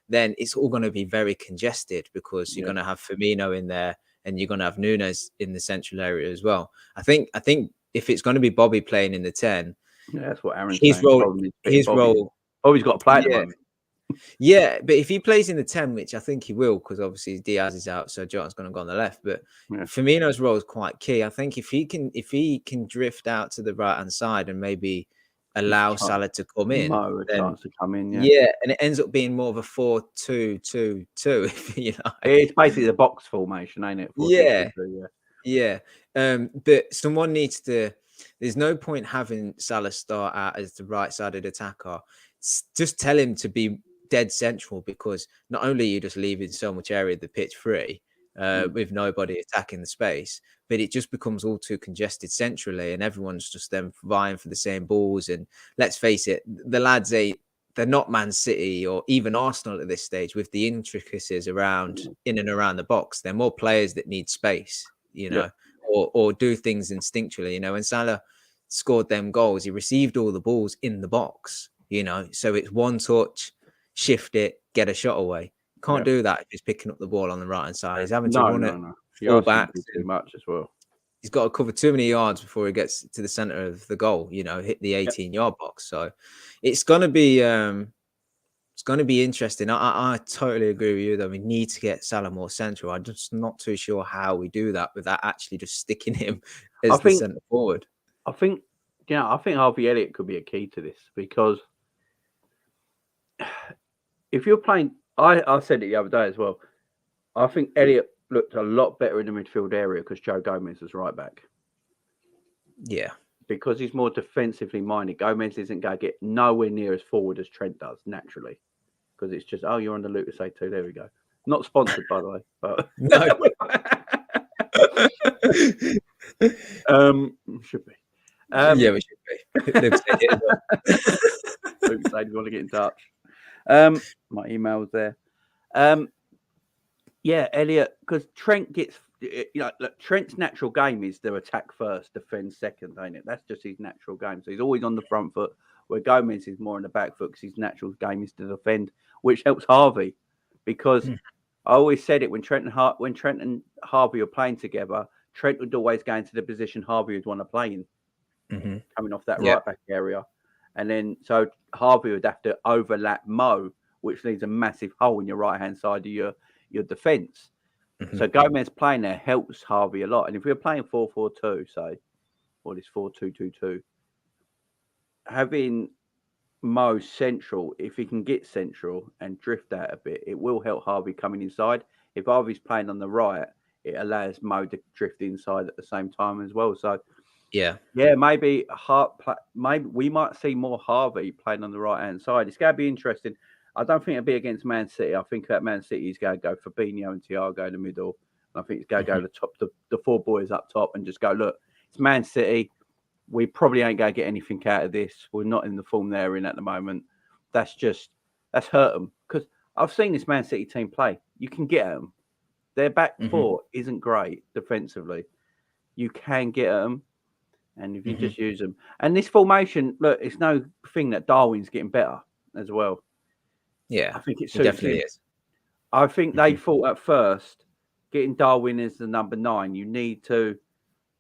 then it's all going to be very congested because you're going to have Firmino in there and you're going to have Nunez in the central area as well. I think if it's going to be Bobby playing in the 10, that's what Aaron's his saying. role. Bobby's got to play at the moment. Yeah, but if he plays in the 10, which I think he will, because obviously Diaz is out, so Jota's going to go on the left. But Firmino's role is quite key. I think if he can drift out to the right hand side and maybe allow Salah to come in, chance to come in, and it ends up being more of a 4-2-2-2. It's basically the box formation, ain't it? 4-2-2-2, yeah. But someone needs to. There's no point having Salah start out as the right-sided attacker. Just tell him to be dead central, because not only are you just leaving so much area of the pitch free with nobody attacking the space, but it just becomes all too congested centrally and everyone's just then vying for the same balls. And let's face it, the lads, they're not Man City or even Arsenal at this stage with the intricacies around in and around the box. They're more players that need space, or do things instinctually. When Salah scored them goals, he received all the balls in the box. So it's one touch, shift it, get a shot away. Can't do that if he's picking up the ball on the right hand side. He's having to run it full back too much as well. He's got to cover too many yards before he gets to the center of the goal. Hit the 18-yard box. So it's gonna be interesting. I totally agree with you though. We need to get Salah more central. I'm just not too sure how we do that without actually just sticking him as the centre forward. I think Harvey Elliott could be a key to this, because if you're playing, I said it the other day as well, I think Elliott looked a lot better in the midfield area because Joe Gomez was right back. Yeah. Because he's more defensively minded. Gomez isn't going to get nowhere near as forward as Trent does, naturally. Because it's just, you're on the Lucas A2, there we go. Not sponsored, by the way. But no. Should be. Yeah, we should be. Luke said you want to get in touch. My email's there. Elliott, because Trent gets, look, Trent's natural game is to attack first, defend second, ain't it? That's just his natural game. So he's always on the front foot, where Gomez is more on the back foot because his natural game is to defend, which helps Harvey. Because I always said it, when Trent and Harvey were playing together, Trent would always go into the position Harvey would want to play in, coming off that right back area. And then so Harvey would have to overlap Mo, which leaves a massive hole in your right-hand side of your defence. So Gomez playing there helps Harvey a lot. And if we're playing 4-4-2, say, or this 4-2-2-2, having Mo central, if he can get central and drift out a bit, it will help Harvey coming inside. If Harvey's playing on the right, it allows Mo to drift inside at the same time as well. So maybe we might see more Harvey playing on the right-hand side. It's going to be interesting. I don't think it'll be against Man City. I think that Man City is going to go Fabinho and Thiago in the middle. I think it's going to go the top, the four boys up top, and just go, look, it's Man City. We probably ain't going to get anything out of this. We're not in the form they're in at the moment. That's hurt them. Because I've seen this Man City team play. You can get at them. Their back four isn't great defensively. You can get at them. And if you just use them. And this formation, look, it's no thing that Darwin's getting better as well. Yeah, I think it definitely is. I think they thought at first, getting Darwin as the number 9, you need to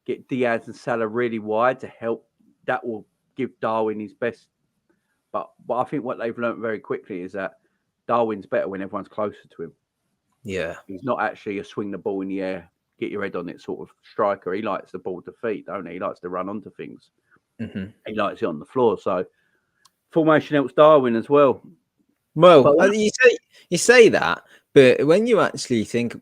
get Diaz and Salah really wide to help. That will give Darwin his best. But I think what they've learned very quickly is that Darwin's better when everyone's closer to him. Yeah. He's not actually a swing the ball in the air, get your head on it sort of striker. He likes the ball to feet, don't he? He likes to run onto things. He likes it on the floor. So formation helps Darwin as well. Well, you say that, but when you actually think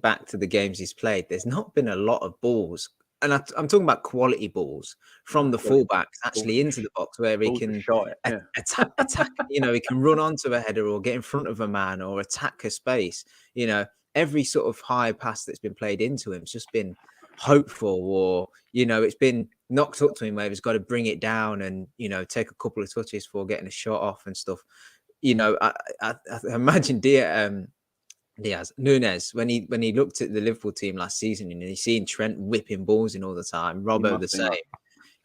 back to the games he's played, there's not been a lot of balls, and I'm talking about quality balls from the fullbacks actually into the box where he can attack. He can run onto a header or get in front of a man or attack a space. Every sort of high pass that's been played into him has just been hopeful, or it's been knocked up to him where he's got to bring it down and take a couple of touches for getting a shot off and stuff. I imagine Nunez when he looked at the Liverpool team last season and he's seen Trent whipping balls in all the time, Robbo the same.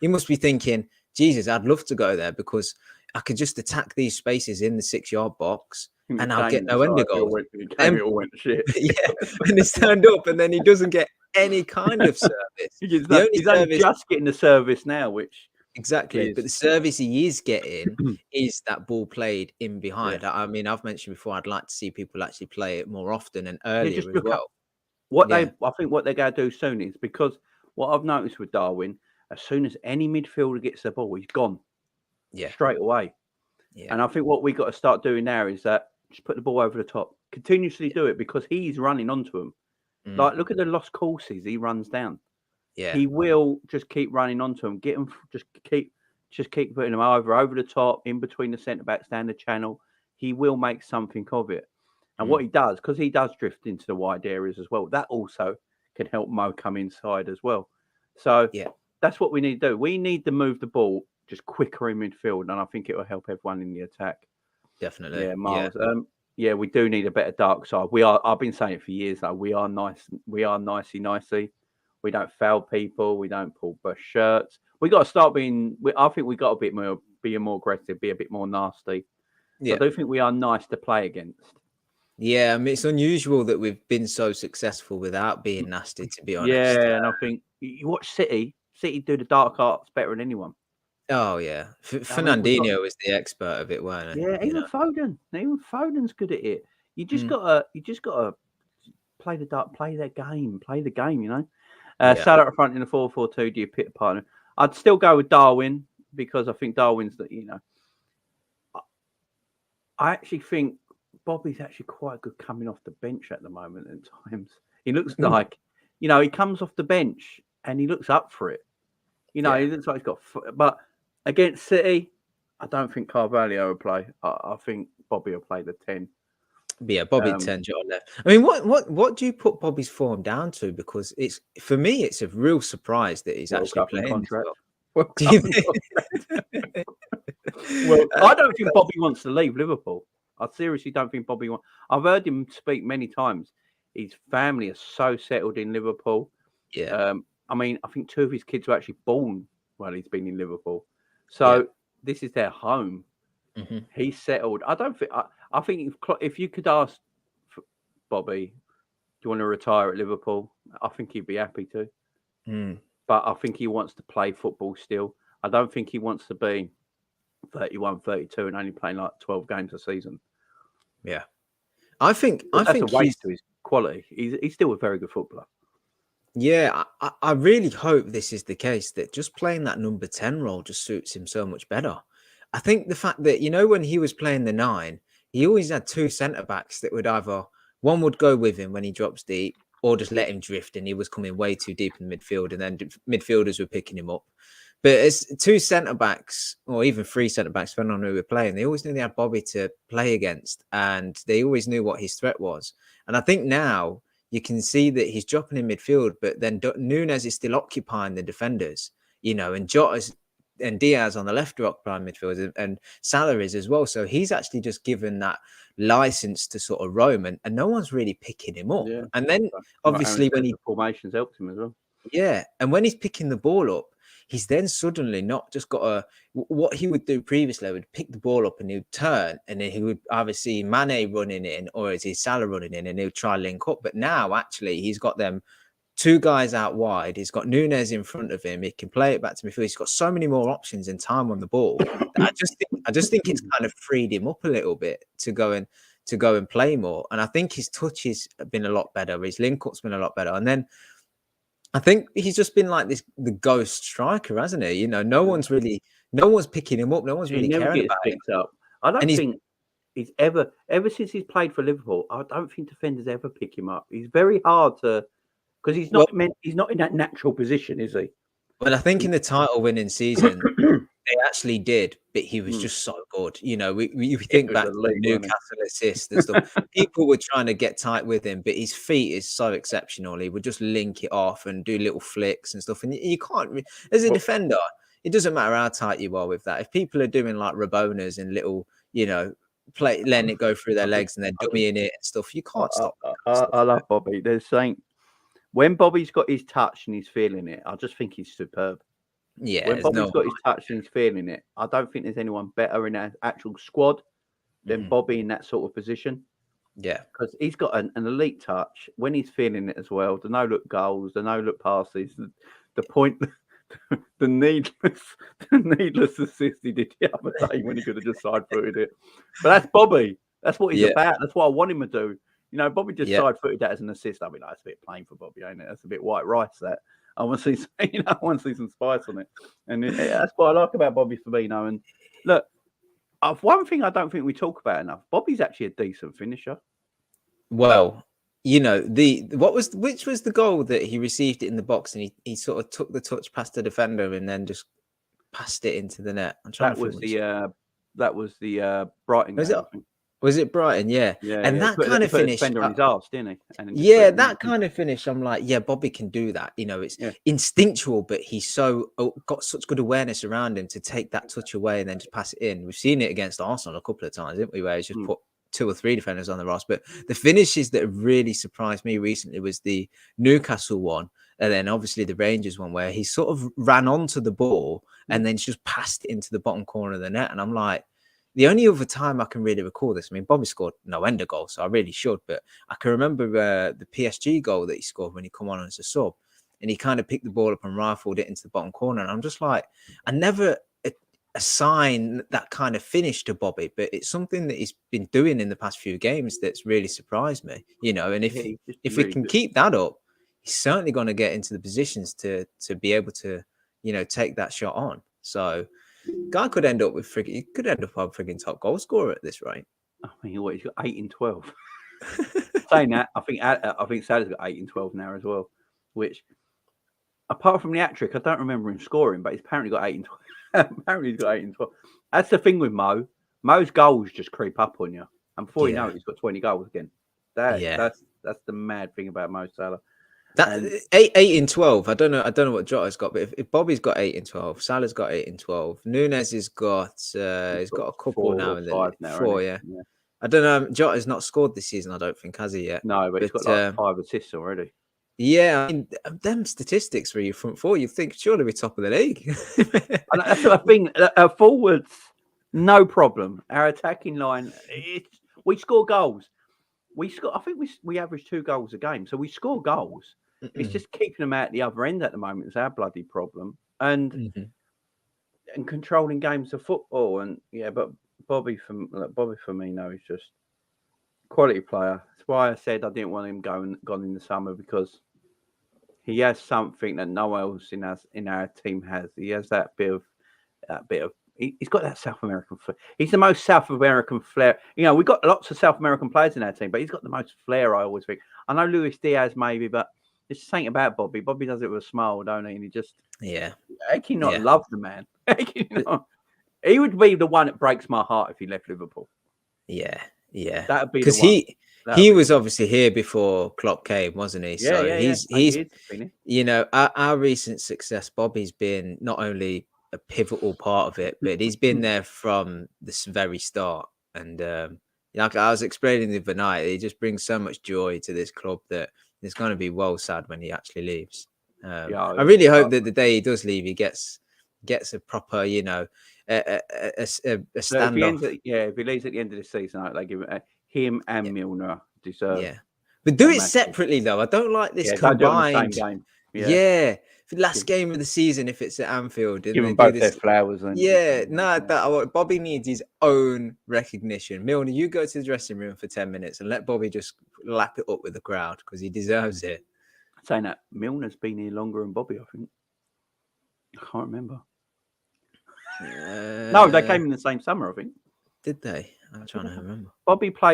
He must be thinking, Jesus, I'd love to go there because I could just attack these spaces in the 6-yard box and I'll get no end of goals. It all went shit. Yeah, and he's turned up and then he doesn't get any kind of service. He's only just getting the service now, which exactly. But the service he is getting is that ball played in behind. Yeah. I mean, I've mentioned before, I'd like to see people actually play it more often and earlier as well. I think what they're going to do soon is, because what I've noticed with Darwin, as soon as any midfielder gets the ball, he's gone. Yeah, straight away. Yeah. And I think what we got to start doing now is that just put the ball over the top, continuously do it, because he's running onto them. Like, look at the lost courses he runs down. Yeah, he will just keep running onto them, get them, just keep putting them over the top, in between the centre backs, down the channel. He will make something of it. And what he does, because he does drift into the wide areas as well, that also can help Mo come inside as well. So that's what we need to do. We need to move the ball just quicker in midfield, and I think it will help everyone in the attack. Definitely. Yeah, Miles. Yeah, we do need a better dark side. I've been saying it for years though. We are nice. We are nicey. We don't foul people. We don't pull bush shirts. We got to start being. I think we got to be more aggressive, be a bit more nasty. Yeah. So I do think we are nice to play against. Yeah, I mean, it's unusual that we've been so successful without being nasty, to be honest. Yeah, and I think you watch City do the dark arts better than anyone. Oh yeah, Fernandinho was the expert of it, weren't he? Yeah, even Foden's good at it. You just gotta play the game. You know, Salah up front in the 4-4-2. Do you pick a partner? I'd still go with Darwin, because I think Darwin's that. I actually think Bobby's actually quite good coming off the bench at the moment. At times, he looks like, he comes off the bench and he looks up for it. He looks like he's got, but against City, I don't think Carvalho will play. I think Bobby will play the 10. Yeah, Bobby 10 on left. I mean, what do you put Bobby's form down to? Because for me, it's a real surprise that he's actually playing. Contract. Well, I don't think Bobby wants to leave Liverpool. I seriously don't think Bobby wants. I've heard him speak many times. His family is so settled in Liverpool. Yeah. I mean, I think 2 of his kids were actually born while he's been in Liverpool. So this is their home. Mm-hmm. He's settled. I don't think. I think if you could ask Bobby, do you want to retire at Liverpool? I think he'd be happy to. But I think he wants to play football still. I don't think he wants to be 31, 32 and only playing like 12 games a season. Yeah. I think that's a waste to his quality. He's still a very good footballer. Yeah, I really hope this is the case, that just playing that number 10 role just suits him so much better. I think the fact that, when he was playing the 9, he always had 2 centre-backs that would either, one would go with him when he drops deep, or just let him drift and he was coming way too deep in midfield, and then midfielders were picking him up. But as 2 centre-backs, or even 3 centre-backs, depending on who we're playing, they always knew they had Bobby to play against, and they always knew what his threat was. And I think now you can see that he's dropping in midfield, but then Nunez is still occupying the defenders, and Jota and Diaz on the left are occupying midfield, and Salah is as well. So he's actually just given that license to sort of roam, and no one's really picking him up. Yeah. And then obviously when the formations helped him as well. Yeah, and when he's picking the ball up, he's then suddenly not just got what he would do previously, would pick the ball up and he would turn, and then he would either see Mane running in or is he Salah running in, and he would try to link up. But now actually he's got them 2 guys out wide. He's got Nunez in front of him. He can play it back to midfield. He's got so many more options and time on the ball. I just think it's kind of freed him up a little bit to go and play more. And I think his touch has been a lot better. His link-up's been a lot better. And then I think he's just been like the ghost striker, hasn't he? No one's picking him up. No one's really caring about him. Up. I don't think he's ever since he's played for Liverpool, I don't think defenders ever pick him up. He's very hard to, because he's not in that natural position, is he? Well, I think in the title winning season, They actually did, but he was just so good. You know, we think back to the Newcastle assist and stuff. People were trying to get tight with him, but his feet is so exceptional. He would just link it off and do little flicks and stuff. And you can't, as a defender, it doesn't matter how tight you are with that. If people are doing like Rabonas and little, you know, letting it go through their legs and then dummying it and stuff, you can't stop. I love Bobby. There's saying when Bobby's got his touch and he's feeling it, I just think he's superb. Yeah, when Bobby's got his touch and he's feeling it, I don't think there's anyone better in our actual squad than Bobby in that sort of position. Yeah, because he's got an elite touch when he's feeling it as well. The no-look goals, the no-look passes, the point, the needless assist he did the other day when he could have just side-footed it. But that's Bobby. That's what he's about. That's what I want him to do. You know, Bobby just side-footed that as an assist. I mean, that's a bit plain for Bobby, ain't it? That's a bit white rice. That I want to see. You know, I want to see some spice on it, and that's what I like about Bobby Firmino. And look, one thing I don't think we talk about enough: Bobby's actually a decent finisher. Well, you know, which was the goal that he received it in the box and he sort of took the touch past the defender and then just passed it into the net. That was the Brighton game, I think. Was it Brighton? Yeah. And that kind of finish. On his arse, didn't he? And that kind of finish. I'm like, yeah, Bobby can do that. You know, it's instinctual, but he's got such good awareness around him to take that touch away and then just pass it in. We've seen it against Arsenal a couple of times, didn't we? Where he's just put 2 or 3 defenders on the Ross. But the finishes that really surprised me recently was the Newcastle one, and then obviously the Rangers one, where he sort of ran onto the ball and then just passed it into the bottom corner of the net. And I'm like, the only other time I can really recall this, I mean, Bobby scored no end of goals, so I really should, but I can remember the PSG goal that he scored when he come on as a sub, and he kind of picked the ball up and rifled it into the bottom corner. And I'm just like, I never assign that kind of finish to Bobby, but it's something that he's been doing in the past few games that's really surprised me, you know. And if we can keep that up, he's certainly going to get into the positions to be able to, you know, take that shot on. So guy could end up with a frigging top goal scorer at this rate. I mean, he's got 8 in 12. Saying that, I think Salah's got 8 in 12 now as well. Which, apart from the hat trick, I don't remember him scoring, but he's apparently got 8 in 12. Apparently he's got 8 in 12. That's the thing with Mo. Mo's goals just creep up on you, and before you know it, he's got 20 goals again. That's the mad thing about Mo Salah. That 8 in 12. I don't know what Jota's got, but if Bobby's got 8 in 12, Salah's got 8 in 12. Nunez has got he's got a couple now and then 4. Yeah. I don't know. Jota's not scored this season, I don't think, has he yet? No, but he's got like 5 assists already. Yeah, I mean, them statistics for your front four, you think surely we're top of the league. And that's the thing. Forwards, no problem. Our attacking line, we score goals. I think we average 2 goals a game, so we score goals. It's just keeping them out the other end at the moment is our bloody problem, and controlling games of football. And but Bobby Firmino is just quality player. That's why I said I didn't want him gone in the summer, because he has something that no one else in our team has. He has that bit of. He's got that South American flair. He's the most South American flair. You know, we've got lots of South American players in our team, but he's got the most flair, I always think. I know Luis Diaz maybe, but there's something about Bobby. Bobby does it with a smile, don't he? And he just... How can you not love the man? He would be the one that breaks my heart if he left Liverpool. Yeah. That would be because he was obviously here before Klopp came, wasn't he? He's you know, our recent success, Bobby's been not only a pivotal part of it, but he's been there from this very start. And like I was explaining the other night, he just brings so much joy to this club that it's going to be well sad when he actually leaves. I really hope that the day he does leave, he gets a proper, you know, a standoff. If he leaves at the end of the season, they give him and Milner deserve. Yeah, but do it separately though. I don't like this combined. Same game. Last game of the season, if it's at Anfield, give them both their flowers. Bobby needs his own recognition. Milner, you go to the dressing room for 10 minutes and let Bobby just lap it up with the crowd, because he deserves it. Saying that, Milner's been here longer than Bobby, I think. I can't remember. No, they came in the same summer, I think. Did they? I'm trying to remember.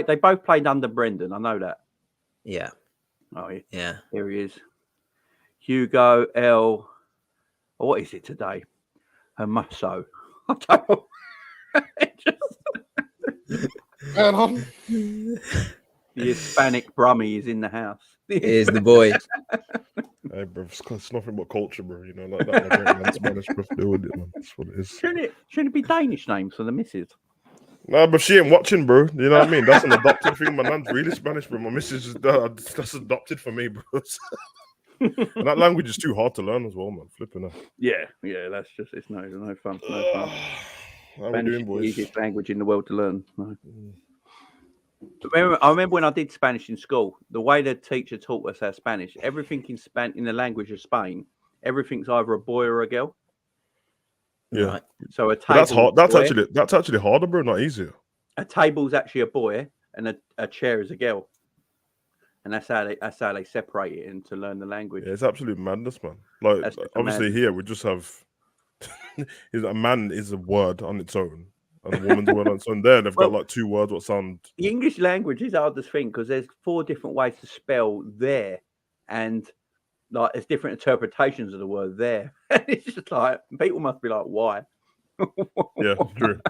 They both played under Brendan. I know that. Yeah. Oh, yeah. Here he is. Hugo L. What is it today? Hermoso. I don't know. Man, on. The Hispanic Brummy is in the house. Here's the boy. Hey, bro, it's nothing but culture, bro. You know, like that. My great man Spanish, bro. Deal with it, man. That's what it is. Shouldn't it be Danish names for the missus? Nah, but she ain't watching, bro. You know what I mean? That's an adopted thing. My nan's really Spanish, bro. My missus is that's adopted for me, bro. And that language is too hard to learn as well, man. Flipping out. Yeah, that's just it's no fun. No fun. How we Spanish doing, is the boys? easiest language in the world to learn. No. I remember when I did Spanish in school, the way the teacher taught us our Spanish, everything in the language of Spain, everything's either a boy or a girl. Yeah. Right. So a But table, that's hard. That's actually harder, bro. Not easier. a table's actually a boy, and a chair is a girl, and that's how they separate it and to learn the language. Yeah, it's absolute madness, man. Like That's just obviously madness. here we just have a man is a word on its own, and a woman's a word on its own. There they've got like two words what sound. The English language is the hardest thing because there's 4 different ways to spell there, and like there's different interpretations of the word there. It's just like people must be like, why? Yeah, true.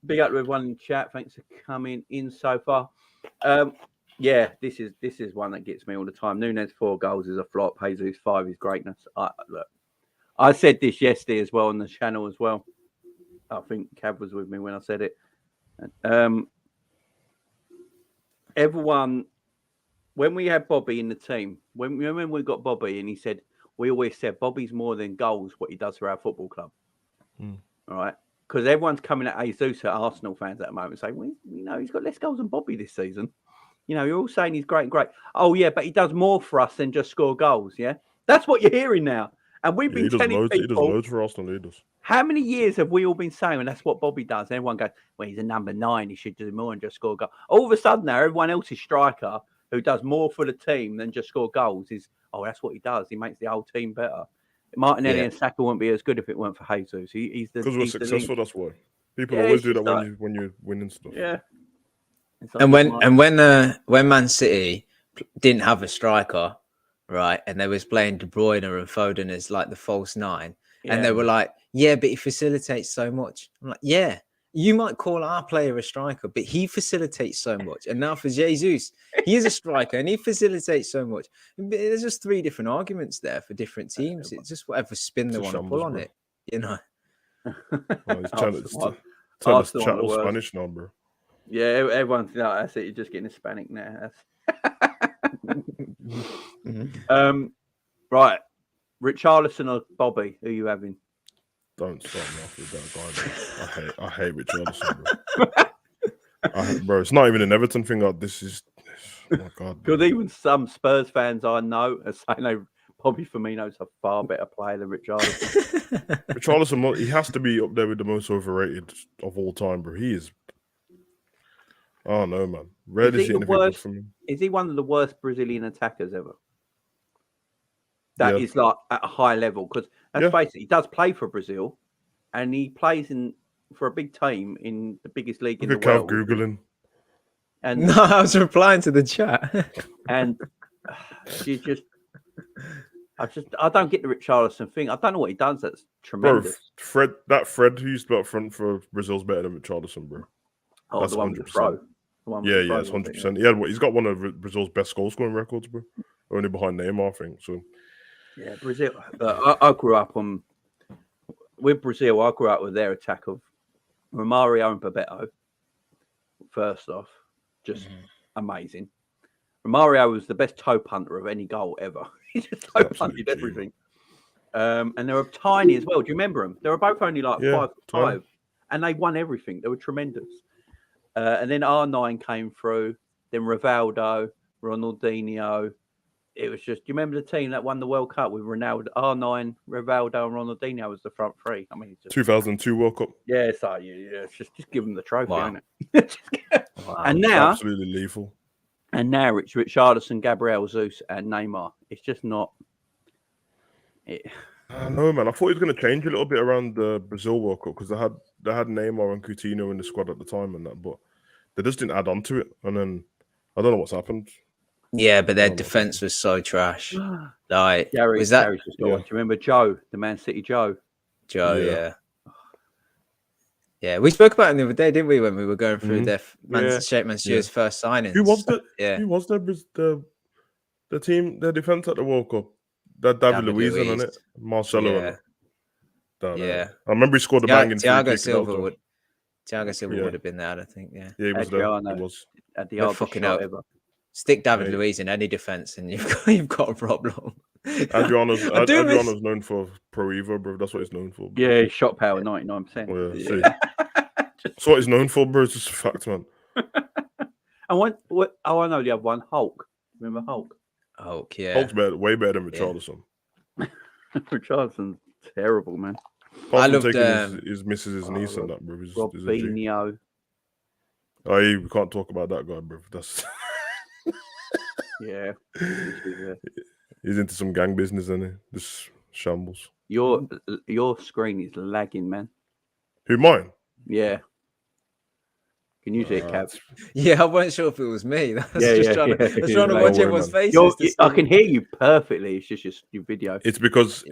Big up to everyone in chat. Thanks for coming in so far. Yeah, this is one that gets me all the time. Nunez 4 goals is a flop. Jesus 5 is greatness. Look, I said this yesterday as well on the channel as well. I think Cav was with me when I said it. Everyone, when we had Bobby in the team, when we got Bobby and he said, we always said Bobby's more than goals, what he does for our football club. All right. Because everyone's coming at Jesus at Arsenal fans at the moment saying, well, you know, he's got less goals than Bobby this season. You know, you're all saying he's great and great. Oh, yeah, but he does more for us than just score goals, yeah? That's what you're hearing now. And we've been telling people... He does loads for Arsenal leaders. How many years have we all been saying, and that's what Bobby does? And everyone goes, well, he's a number 9. He should do more than just score goals. All of a sudden now, everyone else's striker who does more for the team than just score goals is, oh, that's what he does. He makes the whole team better. Martinelli and Saka wouldn't be as good if it weren't for Jesus. Because we're successful, that's why. People always do that when you're winning stuff. Yeah. And when Man City didn't have a striker, right, and they was playing De Bruyne and Foden as like the false 9, and they were like, yeah, but he facilitates so much. I'm like, yeah, you might call our player a striker, but he facilitates so much. And now for Jesus, he is a striker and he facilitates so much. There's just 3 different arguments there for different teams. It's just whatever spin they want to pull on it, you know. He's trying to channel Spanish now, bro. Yeah, everyone's like, that's it. You're just getting Hispanic now. Right. Richarlison or Bobby? Who are you having? Don't start me off with that guy, bro. I hate Richarlison, bro. Bro, it's not even an Everton thing. Like, this is, oh my God. Because even some Spurs fans I know are saying Bobby Firmino's a far better player than Richarlison. Richarlison, he has to be up there with the most overrated of all time, bro. He is. Oh no, man. Rarely see anything from him. Is he one of the worst Brazilian attackers ever? That is like at a high level because let's face it, he does play for Brazil, and he plays for a big team in the biggest league in the world. Googling. And no, I was replying to the chat, and I don't get the Richarlison thing. I don't know what he does. That's tremendous. Bro, Fred who used to be up front for Brazil's better than Richarlison, bro. Oh, that's the one 100%. With the pro. Yeah, it's 100%. He's got one of Brazil's best goal scoring records, bro. Only behind Neymar, I think. So. Yeah, Brazil. I grew up with Brazil. I grew up with their attack of Romario and Bebeto. First off, just amazing. Romario was the best toe punter of any goal ever. He just toe punted everything. And they were tiny as well. Do you remember them? They were both only like 5'5", and they won everything. They were tremendous. And then R9 came through. Then Rivaldo, Ronaldinho. It was just, do you remember the team that won the World Cup with Ronaldo, R9, Rivaldo, and Ronaldinho was the front 3? I mean, 2002 World Cup. Yeah, so it's just give them the trophy, isn't it? Wow. And now, absolutely lethal. And now it's Richarlison, Gabriel Jesus, and Neymar. It's just not. I know, man. I thought it was going to change a little bit around the Brazil World Cup because they had Neymar and Coutinho in the squad at the time and that, but they just didn't add on to it. And then I don't know what's happened. Yeah, but their defense was so trash. Like, Gary, was that? Do you remember Joe, the Man City Joe? Joe, Yeah. Yeah, we spoke about it the other day, didn't we, when we were going through their Yeah. Sheikh Mansour's first signings? Who was the? Yeah. Who was the team, the defense at the World Cup? That David Luiz on it, Marcelo. Yeah. Yeah. I remember he scored a banging free Thiago kick. Silva would have been there, I think. Yeah. Yeah, he was there. He was. At the But hardest fucking shot hell. ever. Stick David Luiz in any defense, and you've got a problem. Adriano's known for Pro Evo, bro. That's what he's known for. Bro. Yeah, shot power 99%. Oh, yeah. See. That's what he's known for, bro. It's just a fact, man. And what? Oh, I know the other one. Hulk. Remember Hulk? Hulk, yeah. Hulk's way better than Richarlison. Richarlison's terrible, man. I Apart from loved taking his missus' niece and that, bro. He's a G. Robinho. Oh, we can't talk about that guy, bro. That's Yeah. he's into some gang business, isn't he? Just shambles. Your screen is lagging, man. Who, mine? Yeah. Can you see it, Cav? Yeah, I wasn't sure if it was me. I was trying to Don't watch worry, everyone's man. faces. I can hear you perfectly. It's just your video. It's because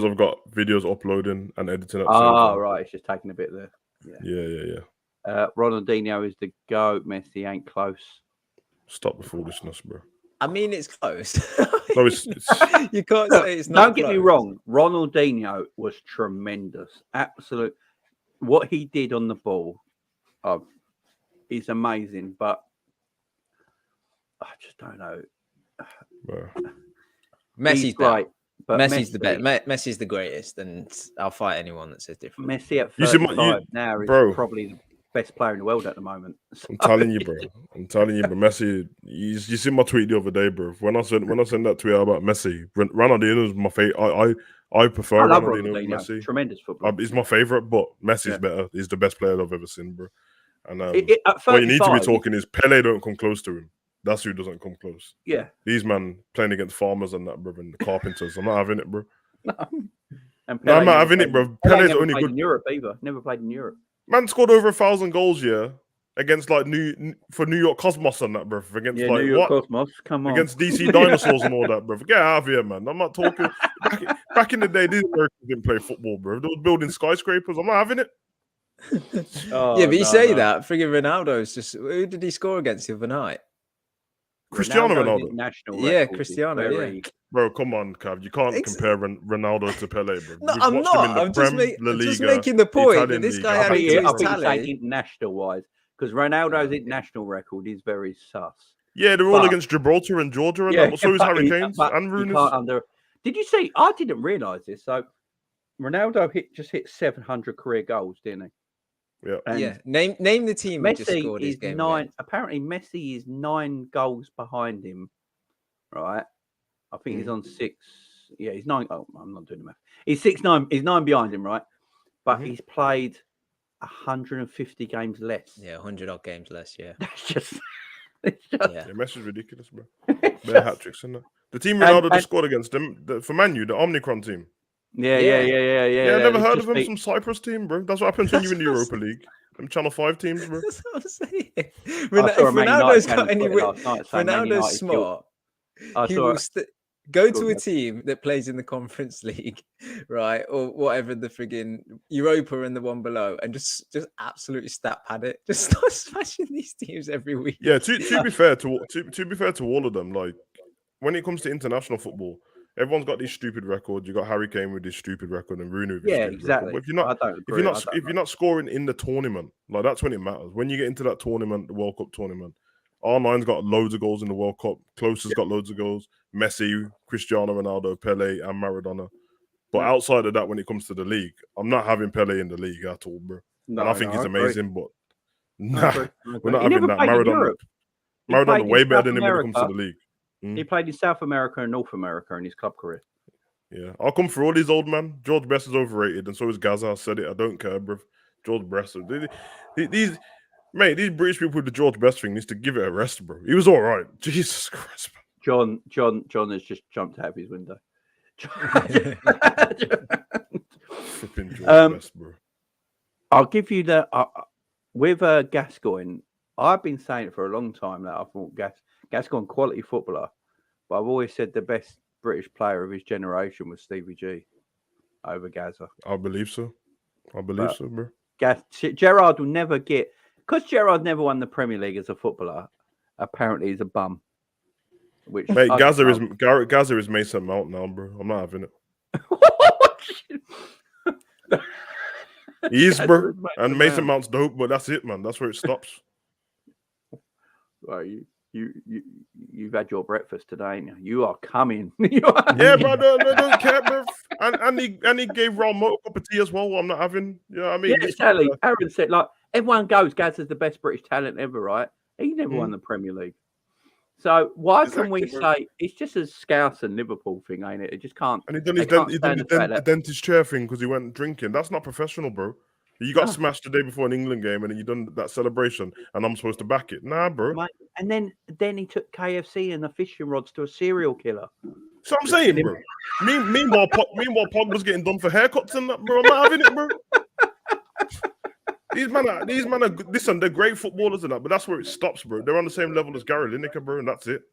I've got videos uploading and editing at the same Oh, time. right. It's just taking a bit there. Yeah. Ronaldinho is the GOAT. Messi ain't close. Stop the foolishness, bro. I mean, it's close. No, it's You can't say it's not. Don't get me wrong. Ronaldinho was tremendous. Absolute. What he did on the ball is amazing. But I just don't know. bro. Messi's great. But Messi's the best. Messi's the greatest, and I'll fight anyone that says different. Messi at You see 35 now is bro. probably the best player in the world at the moment. I'm telling you, bro. Messi. You see my tweet the other day, bro. When I sent that tweet about Messi, Ronaldinho is my favorite. I prefer I love Ronaldinho over Ronaldinho. Messi. Tremendous football. He's my favorite, but Messi's better. He's the best player I've ever seen, bro. And At what you need to be 35, talking is Pele don't come close to him. That's who doesn't come close. Yeah. These man playing against farmers and that, bro, and the carpenters. I'm not having it, bro. No. And No, I'm not having it, bro. Pele's never only played good in Europe either. Never played in Europe. Man scored over 1,000 goals, yeah, against like New York Cosmos and that, bro. Against Yeah, like New York what? Cosmos. Come on. Against DC Dinosaurs and all that, bro. Get out of here, man. I'm not talking. Back in the day, these Americans didn't play football, bro. They was building skyscrapers. I'm not having it. Yeah, but you say that. Friggin' Ronaldo's just. Who did he score against the other night? Cristiano Ronaldo. International Yeah, record is Cristiano, very- Bro, come on, Cav. You can't compare Ronaldo to Pele, bro. No, We've I'm watched him not. in the I'm Prem, just La making Liga, the point Italian that this League. guy I had think, to his I think you're tally. saying international wise because Ronaldo's international record is very sus. Yeah, they're all But- against Gibraltar and Georgia and that. So is but Harry he- Kane but and you Rooney. can't Did you see? I didn't realise this. So Ronaldo just hit 700 career goals, didn't he? Yeah. And Yeah, name the team that just Messi scored his is game. 9. Apparently, Messi is 9 goals behind him. Right? I think he's on 6. Yeah, he's 9. Oh, I'm not doing the math. He's 6-9. He's 9 behind him, right? But he's played 150 games less. Yeah, 100 odd games less. Yeah, That's just. yeah. Yeah, Messi's ridiculous, bro. They're hat tricks, isn't it? The team Ronaldo just scored against them for Man U, the Omnicron team. Yeah. Yeah, I never heard of them. them. Some Cyprus team, bro. That's what happens when you're in the Europa League. Them Channel 5 teams, bro. That's what I'm saying. I If saw a Man United Ronaldo's fan got any, on Twitter last night saying Man Ronaldo's United smart. I He saw will go Go to a ahead. team that plays in the Conference League, right, or whatever the friggin' Europa and the one below, and just absolutely stat pad it. Just start smashing these teams every week. Yeah, to be fair to all of them, like when it comes to international football, everyone's got these stupid records. You got Harry Kane with this stupid record and Rooney with this stupid exactly. record. But if you're not, I don't agree. if you're not scoring in the tournament, like that's when it matters. When you get into that tournament, the World Cup tournament, R9's got loads of goals in the World Cup. Close has got loads of goals. Messi, Cristiano Ronaldo, Pele, and Maradona. But outside of that, when it comes to the league, I'm not having Pele in the league at all, bro. And I think he's amazing, but nah, we're not having that. Maradona way better than him when it comes to the league. He played in South America and North America in his club career. Yeah, I'll come for all these old man. George Best is overrated, and so is Gaza. I said it. I don't care, bro. George Best. These British people with the George Best thing needs to give it a rest, bro. He was all right. Jesus Christ, man. John has just jumped out of his window. Flipping George Best, bro. I'll give you the with Gascoigne. I've been saying it for a long time that I thought Gascoigne quality footballer, but I've always said the best British player of his generation was Stevie G. over Gaza. I believe so. Bro. Gerrard will never get, because Gerrard never won the Premier League as a footballer. Apparently, he's a bum. Which Mate, Gaza is Mason Mount now, bro. I'm not having it. He is, bro. And Mason Mount's dope, but that's it, man. That's where it stops. Right, you've had your breakfast today. Now you are coming. Yeah, bro. Don't care, bro. And he gave Ramo a cup of tea as well. I'm not having. You know what I mean? Yeah, exactly. Aaron said, like, everyone goes, Gaza's the best British talent ever, right? He never won the Premier League. So why can we say it's just a Scouse and Liverpool thing, ain't it? It just can't. And he done the dentist chair thing because he went drinking. That's not professional, bro. You got smashed the day before an England game, and then you done that celebration, and I'm supposed to back it. Nah, bro. Mate, and then he took KFC and the fishing rods to a serial killer. So I'm saying, bro. Meanwhile, Pogba's getting done for haircuts and that, bro. I'm not having it, bro. These men are listen, they're great footballers and that, but that's where it stops, bro. They're on the same level as Gary Lineker, bro, and that's it.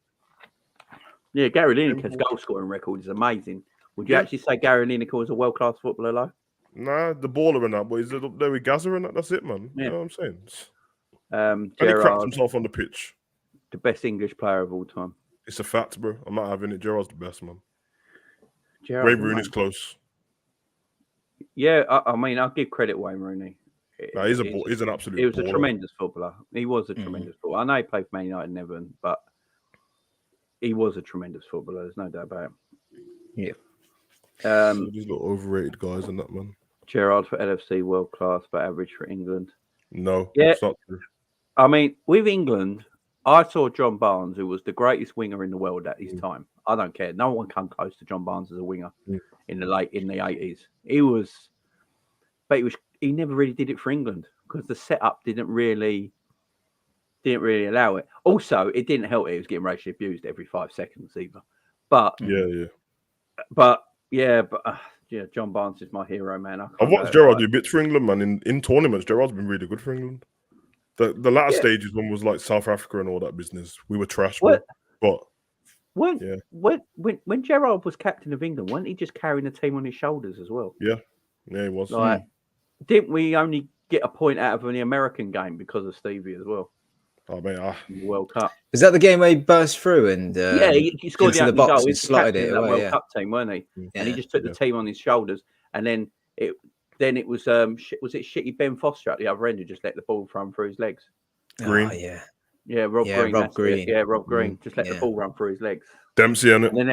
Yeah, Gary Lineker's goal scoring record is amazing. Would you actually say Gary Lineker was a world class footballer, though? Nah, the baller and that, but he's up there with Gaza and that. That's it, man. Yeah. You know what I'm saying? And he cracked himself on the pitch. The best English player of all time. It's a fact, bro. I'm not having it. Gerrard's the best, man. Wayne Rooney's close. Yeah, I mean, I'll give credit Wayne Rooney. No, he's an absolute. He was baller. A tremendous footballer. He was a tremendous footballer. I know he played for Man United and Everton, but he was a tremendous footballer. There's no doubt about it. Yeah. These little overrated guys and that, man. Gerrard for LFC, world class, but average for England. No, it's not true. I mean, with England, I saw John Barnes, who was the greatest winger in the world at his time. I don't care. No one come close to John Barnes as a winger in the 80s. He never really did it for England because the setup didn't really allow it. Also, it didn't help. He was getting racially abused every 5 seconds either. But John Barnes is my hero, man. I've watched Gerrard do bits for England, man. In tournaments, Gerrard's been really good for England. The latter stages one was like South Africa and all that business. We were trash, but when Gerrard was captain of England, wasn't he just carrying the team on his shoulders as well? Yeah, he was. Like, didn't we only get a point out of the American game because of Stevie as well? Oh man, World Cup. Is that the game where he burst through and he scored the box goal. and slotted it away? World Cup team, weren't he? And he just took the team on his shoulders, and then it was was it shitty Ben Foster at the other end who just let the ball run through his legs? Green, Rob Green. Yeah, Rob Green just let the ball run through his legs. Dempsey on it, and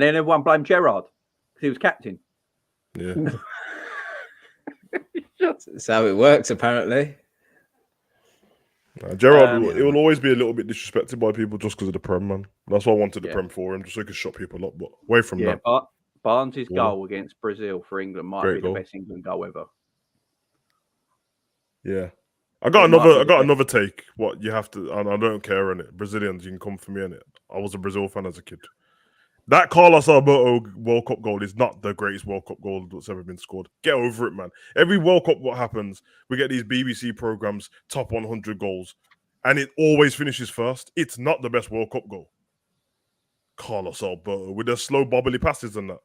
then everyone blamed Gerrard because he was captain. Yeah. That's how it works, apparently. Gerrard, it will always be a little bit disrespected by people just because of the Prem, man. That's why I wanted the Prem for him, just so he could shut people up. But away from that, Barnes' goal against Brazil for England might be the best England goal ever. Yeah, I got another take. What you have to, and I don't care in it. Brazilians, you can come for me in it. I was a Brazil fan as a kid. That Carlos Alberto World Cup goal is not the greatest World Cup goal that's ever been scored. Get over it, man. Every World Cup, what happens? We get these BBC programs, top 100 goals, and it always finishes first. It's not the best World Cup goal. Carlos Alberto with the slow bobbly passes and that.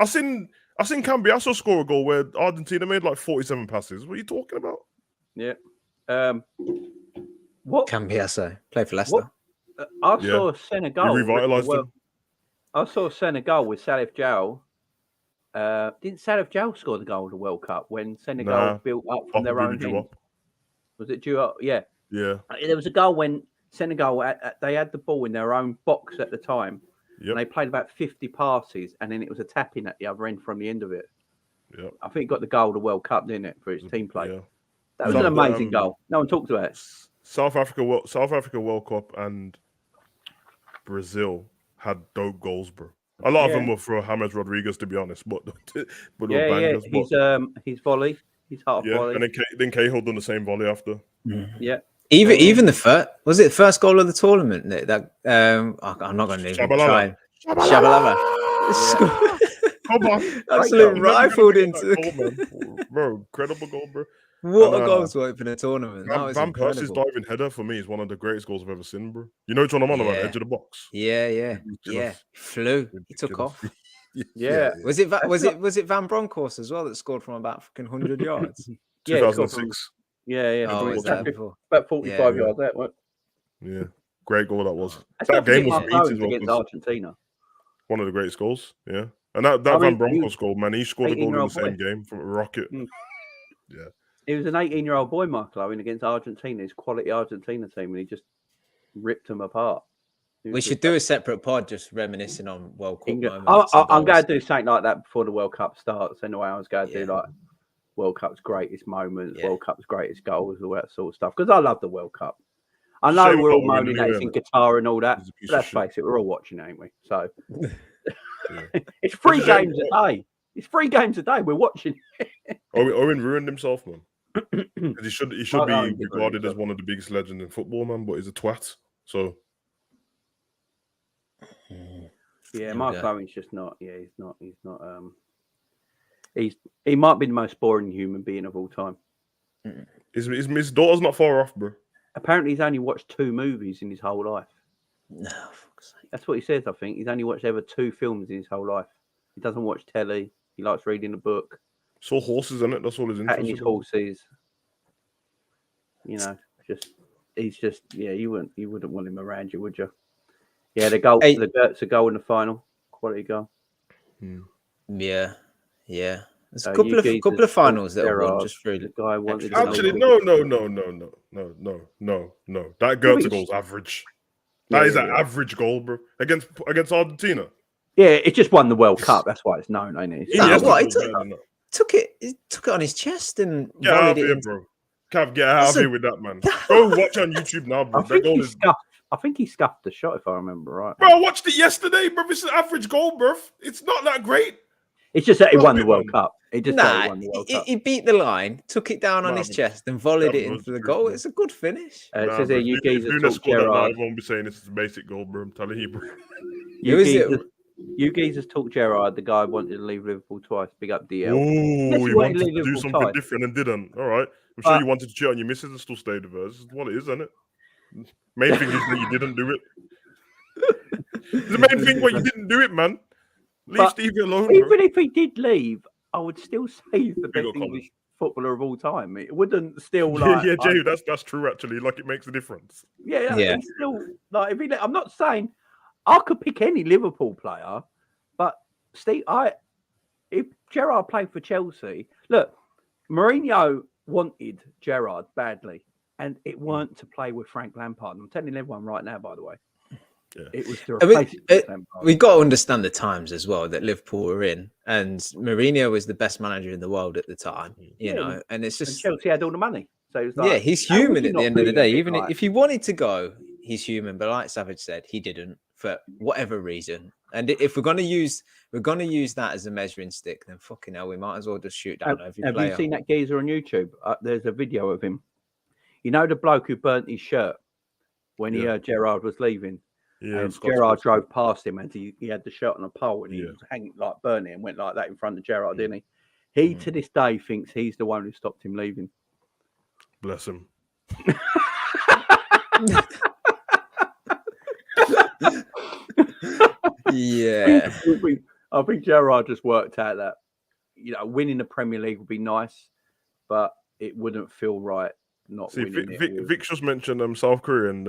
I seen Cambiasso score a goal where Argentina made like 47 passes. What are you talking about? Yeah. What? Cambiasso played for Leicester. I saw Senegal. We revitalised them. I saw Senegal with Salif Diao. Didn't Salif Diao score the goal of the World Cup when Senegal built up from their own end? Was it Diop? Yeah. Yeah. There was a goal when Senegal, they had the ball in their own box at the time. Yep. And they played about 50 passes, and then it was a tap-in at the other end from the end of it. Yep. I think he got the goal of the World Cup, didn't it, for his team play? Yeah. That was an amazing goal. No one talked about it. South Africa World Cup and Brazil had dope goals, bro. A lot of them were for James Rodriguez, to be honest, but bangers. His volley, his half volley, and then Cahill done the same volley after. Yeah. Even the first goal of the tournament that I'm not going to even try. Shabalala. Come on, absolutely rifled into bro. Incredible goal, bro. What a goal to open a tournament. Van Pearce's diving header for me is one of the greatest goals I've ever seen, bro. You know which one I'm on about? Edge of the box. Yeah. Flew. He took off. Yeah. Was it Van Bronckhorst as well that scored from about fucking 100 yards? Yeah, he scored 2006. Yeah. Oh, was that before? About 45 Yeah. yards. That one. Yeah, great goal that was. Let's That not game forget was Mark meaty Owens as well. against 'Cause Argentina. one of the greatest goals. Yeah, and that I Van mean, Bronckhorst goal, man, he scored a goal in the 18-year-old same boy. game from a rocket. Mm. Yeah. He was an 18-year-old boy, Mark Owen, against Argentina, his quality Argentina team, and he just ripped them apart. We should do a separate pod just reminiscing on World Cup moments. I'm going to do something like that before the World Cup starts. Anyway, I was going to do like World Cup's greatest moments, World Cup's greatest goals, all that sort of stuff. Because I love the World Cup. I know Shame we're all about moaning that winning it's in anyway, Qatar and all that. It's a piece But of let's shit. face it, we're all watching, ain't we? So Yeah. it's 3 It's a shame. games a day. It's 3 games a day. We're watching. Owen ruined himself, man. 'Cause he should Mark be Owen did ruin regarded as himself. one of the biggest legends in football, man. But he's a twat. So Yeah, Mark Owen's just not. Yeah, he's not. He might be the most boring human being of all time. his daughter's not far off, bro. Apparently, he's only watched 2 movies in his whole life. No, fuck's sake. That's what he says. I think he's only watched ever 2 films in his whole life. He doesn't watch telly. He likes reading a book, Saw horses in it. That's all his patting interest. his horses. You know, he's just. Yeah, you wouldn't want him around you, would you? Yeah, the goal. Hey. The Gert's a goal in the final. Quality goal. Yeah. There's a So couple you of geezers finals that have Gerrard, won just through. the guy wanted. extra Actually, goals. no. That Goethe goal's average. That is an average goal, bro. Against Argentina. Yeah, it just won the World Cup. That's why it's known, ain't it? No, Yes, what? it was better than that. He took it on his chest and Get out volleyed of it here, into- bro. Cav, get out That's of a- here with that, man. Go watch on YouTube now, bro. I That think goal he is. scuffed. I think he scuffed the shot, if I remember right. Bro, I watched it yesterday, bro. It's an average goal, bro. It's not that great. It's just that he Stop won the it, World man. Cup. It just that he Nah, won the World he, Cup. he beat the line, took it down on Nah, his but- chest, and volleyed Yeah, it but into the it's goal. true, It's a good finish. It Nah, says bro. here, you If geezers Nunes talk scored that now, Gerrard. everyone will be saying this is a basic goal, bro. I'm telling you, bro. Who is it? You geezers talk Gerrard. The guy wanted to leave Liverpool twice. Big up DL. Oh, he he wanted wanted to to leave do Liverpool something twice. different and didn't. All right. I'm sure But- you wanted to cheat on your missus and still stayed with her. This is what it is, isn't it? Main thing is that you didn't do it. The main thing why you didn't do it, man. Leave But Stevie alone, bro. Even if he did leave, I would still say he's the Big best up, Colin. English footballer of all time. It wouldn't still like. Yeah, Jay, that's true actually. Like it makes a difference. Yeah. Yeah. He's still like. I'm not saying I could pick any Liverpool player, but Steve, if Gerrard played for Chelsea, look, Mourinho wanted Gerrard badly, and it weren't to play with Frank Lampard. I'm telling everyone right now, by the way. Yeah. It was to I mean, replace Frank Lampard. we got to understand the times as well that Liverpool were in, and Mourinho was the best manager in the world at the time. You know, and it's And just Chelsea had all the money, so it was like, yeah, he's how would human you at not the end of the feel a day. bit Even like- if he wanted to go, he's human. But like Savage said, he didn't for whatever reason. And if we're gonna use that as a measuring stick, then fucking hell, we might as well just shoot down every Have player. you seen that geezer on YouTube? There's a video of him. You know the bloke who burnt his shirt when he heard Gerrard was leaving? Yeah, and Scott Gerrard Scott. drove past him and he had the shirt on a pole and he was hanging like burning and went like that in front of Gerrard, didn't he? He to this day thinks he's the one who stopped him leaving. Bless him. Yeah. I think Gerrard just worked out that winning the Premier League would be nice, but it wouldn't feel right not See, winning it. Vic just mentioned South Korea in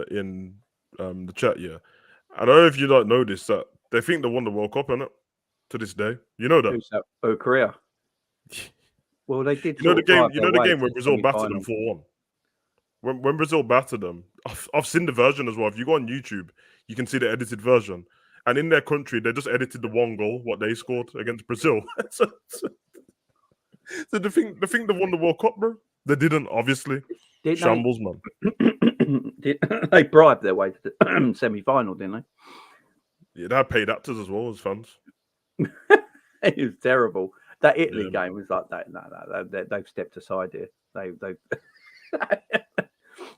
the chat. Yeah, I don't know if you don't know this that they think they won the World Cup, innit? To this day, you know that. Who's that? Oh, Korea. Well, they did. You know the sort of game. drive You their know the way game to where the Brazil battered them semi-final. 4-1. When Brazil battered them, I've seen the version as well. If you go on YouTube, you can see the edited version. And in their country, they just edited the 1 goal what they scored against Brazil. so they think they won the World Cup, bro. They didn't, obviously. Didn't Shambles, man. they bribed their way to the semi-final, didn't Yeah, they had paid actors as well as fans. they? It was terrible. That Italy Yeah. game was like that. No, they've stepped aside here. They've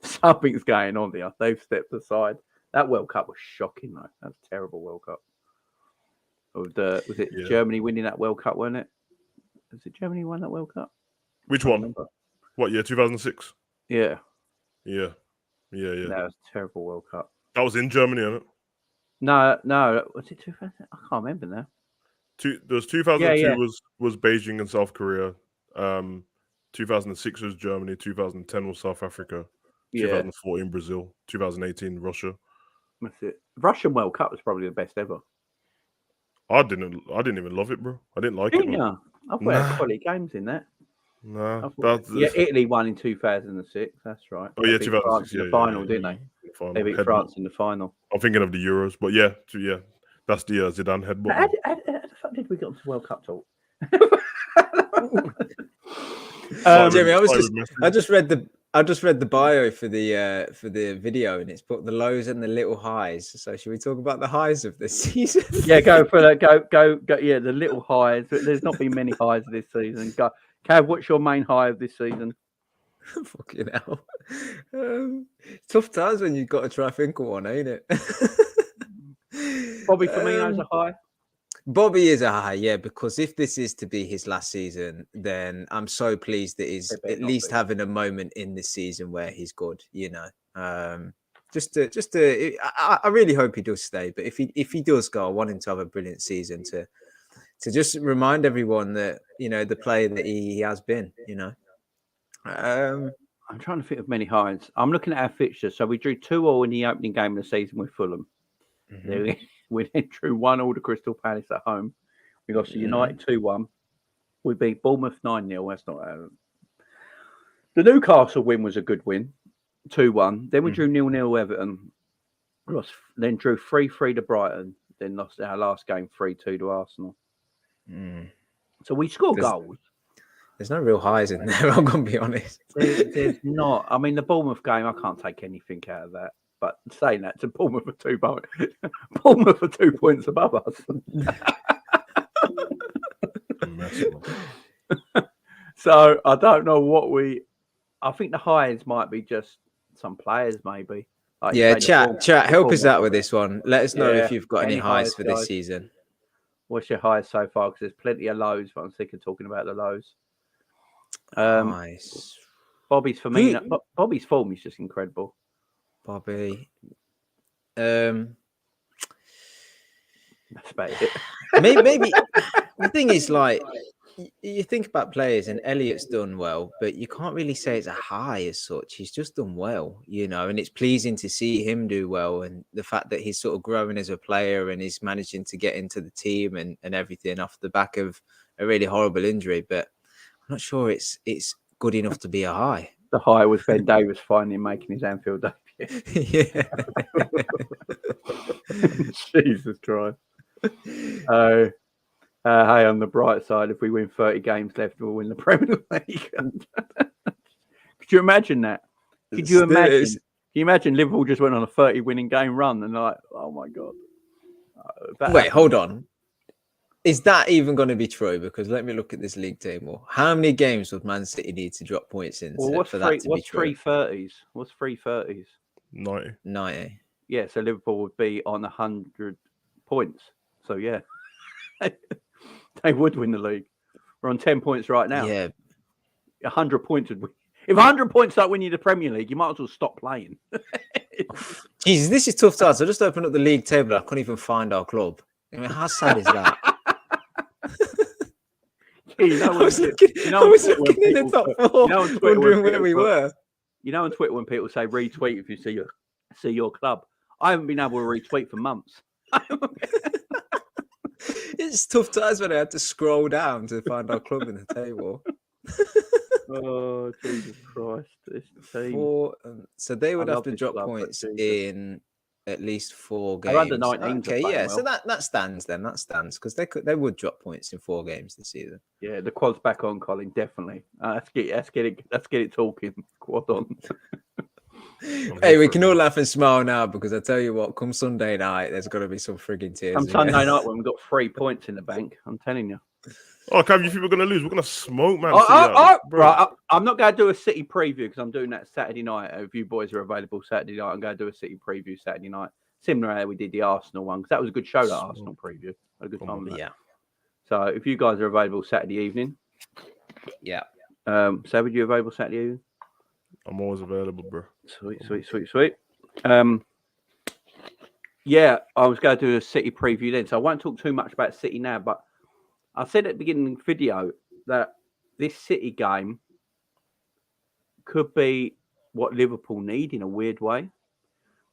something's going on here. They've stepped aside. That World Cup was shocking, though. That was a terrible World Cup. Was it Germany winning that World Cup, wasn't it? Was it Germany won that World Cup? Which I one? remember. What year? 2006. Yeah. Yeah. That was a terrible World Cup. That was in Germany, isn't it? No. Was it 2000? I can't remember now. There's 2002 Yeah. was Beijing and South Korea. 2006 was Germany. 2010 was South Africa. Yeah. 2014 Brazil. 2018 Russia. That's it. Russian World Cup was probably the best ever. I didn't even love it, bro. I didn't like Didn't it. you? I thought it had quality games in that. Nah. Yeah, Italy won in 2006. That's right. Oh yeah, They beat 2006. France in the final, didn't they? The final. They beat France in the final. I'm thinking of the Euros, but yeah, that's the Zidane headbutt. How the fuck did we get onto World Cup talk? Jimmy, I just read the bio for the video, and it's put the lows and the little highs. So should we talk about the highs of this season? Yeah, go for that. Go. Yeah, the little highs. There's not been many highs this season. Go, Cav. What's your main high of this season? Fucking hell. Tough times when you've got to try think of one, ain't it? Bobby Firmino's a high. Bobby is a high, yeah, because if this is to be his last season, then I'm so pleased that he's at least having a moment in this season where he's good, you know. I really hope he does stay, but if he does go, I want him to have a brilliant season to just remind everyone that, you know, the player that he has been, you know. I'm trying to think of many highs. I'm looking at our fixtures. So we drew 2-2 in the opening game of the season with Fulham. Mm-hmm. We then drew 1-1 to Crystal Palace at home. We lost to United 2-1. We beat Bournemouth 9-0. That's not the Newcastle win was a good win, 2-1. Then we drew 0-0 Everton. Then drew 3-3 to Brighton. Then lost our last game 3-2 to Arsenal. So we scored goals. There's no real highs in there, I'm going to be honest. There's not. I mean, the Bournemouth game, I can't take anything out of that. But saying that to Bournemouth are 2 points above us. So I don't know what I think the highs might be just some players, maybe. Like chat, help us out with this one. Let us know if you've got any highs for this season. What's your highs so far? Because there's plenty of lows, but I'm sick of talking about the lows. Nice. Bobby's form is just incredible. Bobby. That's about it. Maybe the thing is, like, you think about players, and Elliott's done well, but you can't really say it's a high as such. He's just done well, you know, and it's pleasing to see him do well, and the fact that he's sort of growing as a player and he's managing to get into the team and everything off the back of a really horrible injury. But I'm not sure it's good enough to be a high. The high was Ben Davies finally making his Anfield debut. Yeah. Jesus Christ. Hey, on the bright side, if we win 30 games left, we'll win the Premier League. Could you imagine that? Could you imagine? Can you imagine Liverpool just went on a 30 winning game run and like, oh my God. Wait, hold on. Is that even going to be true? Because let me look at this league table. How many games would Man City need to drop points in for that to be true? What's 330s? 90. Yeah, so Liverpool would be on 100 points. So yeah, they would win the league. We're on 10 points right now. Yeah, 100 points would win. If 100 points start winning the Premier League, you might as well stop playing. Jesus, this is tough times. I just opened up the league table. I couldn't even find our club. I mean, how sad is that? I was looking in the top four, wondering where we were. You know, on Twitter when people say retweet if you see your club, I haven't been able to retweet for months. It's tough times when I had to scroll down to find our club in the table. Oh, Jesus Christ! This team. So they would have to drop points in at least 4 games. Under 19. Okay, yeah. So that stands then. That stands because they would drop points in 4 games this season. Yeah, the quad's back on, Colin. Definitely. Let's get it talking. Quad on. Hey, we can all laugh and smile now because I tell you what, come Sunday night, there's got to be some frigging tears. Come Sunday night when we've got 3 points in the bank, I'm telling you. Oh, Cav, you think we're going to lose? We're going to smoke, man. Right, I'm not going to do a City preview because I'm doing that Saturday night. If you boys are available Saturday night, I'm going to do a City preview Saturday night. Similar to how we did the Arsenal one because that was a good show, that Arsenal preview. Had a good time with that. Yeah. So if you guys are available Saturday evening. Yeah. Savage, you available Saturday evening? I'm always available, bro. Sweet. Yeah, I was going to do a City preview then, so I won't talk too much about City now, but I said at the beginning of the video that this City game could be what Liverpool need in a weird way.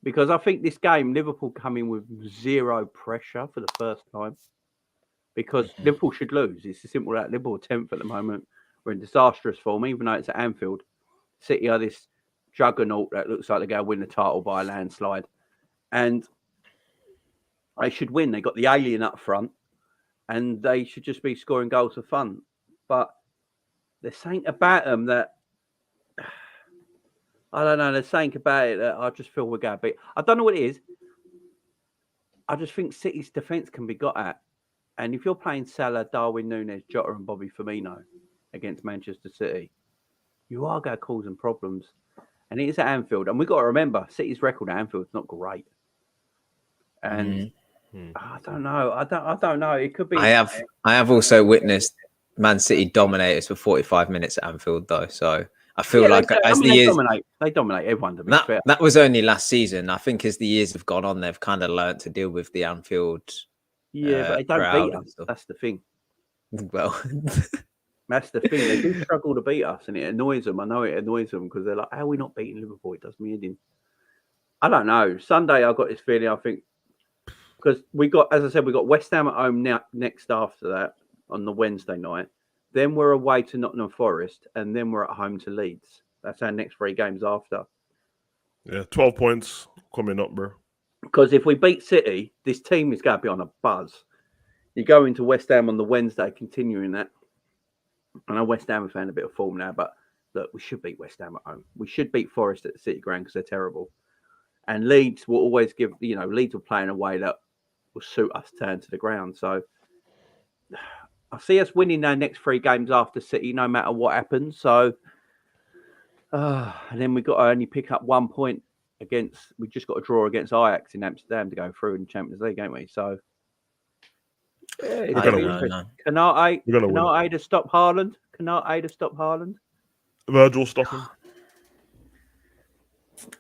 Because I think this game, Liverpool come in with zero pressure for the first time. Because Liverpool should lose. It's as simple as that. Liverpool are 10th at the moment. We're in disastrous form, even though it's at Anfield. City are this juggernaut that looks like they're going to win the title by a landslide. And they should win. They got the alien up front. And they should just be scoring goals for fun. But there's something about them that... I don't know. There's something about it that I just feel we're going to beat. I don't know what it is. I just think City's defence can be got at. And if you're playing Salah, Darwin Nunez, Jota and Bobby Firmino against Manchester City, you are going to cause them problems. And it is at Anfield. And we've got to remember, City's record at Anfield is not great. And I don't know. I don't know. It could be... I have also witnessed Man City dominators for 45 minutes at Anfield, though. So... I feel like they dominate everyone. To be fair, that was only last season. I think as the years have gone on, they've kind of learned to deal with the Anfield. Yeah, but they don't beat us. That's the thing. Well, that's the thing. They do struggle to beat us, and it annoys them. I know it annoys them because they're like, "How are we not beating Liverpool?" It does me in. I don't know. Sunday, I got this feeling. I think because we got, as I said, we got West Ham at home next after that on the Wednesday night. Then we're away to Nottingham Forest, and then we're at home to Leeds. That's our next 3 games after. Yeah, 12 points coming up, bro. Because if we beat City, this team is going to be on a buzz. You go into West Ham on the Wednesday, continuing that. I know West Ham have found a bit of form now, but look, we should beat West Ham at home. We should beat Forest at the City Ground because they're terrible. And Leeds will always give, Leeds will play in a way that will suit us turn to the ground. So... I see us winning our next 3 games after City, no matter what happens. So, and then we've got to only pick up 1 point against. We just got to draw against Ajax in Amsterdam to go through in the Champions League, ain't we? So, yeah, we're going to win. Canate to stop Haaland. Canate to stop Haaland. Virgil stop him.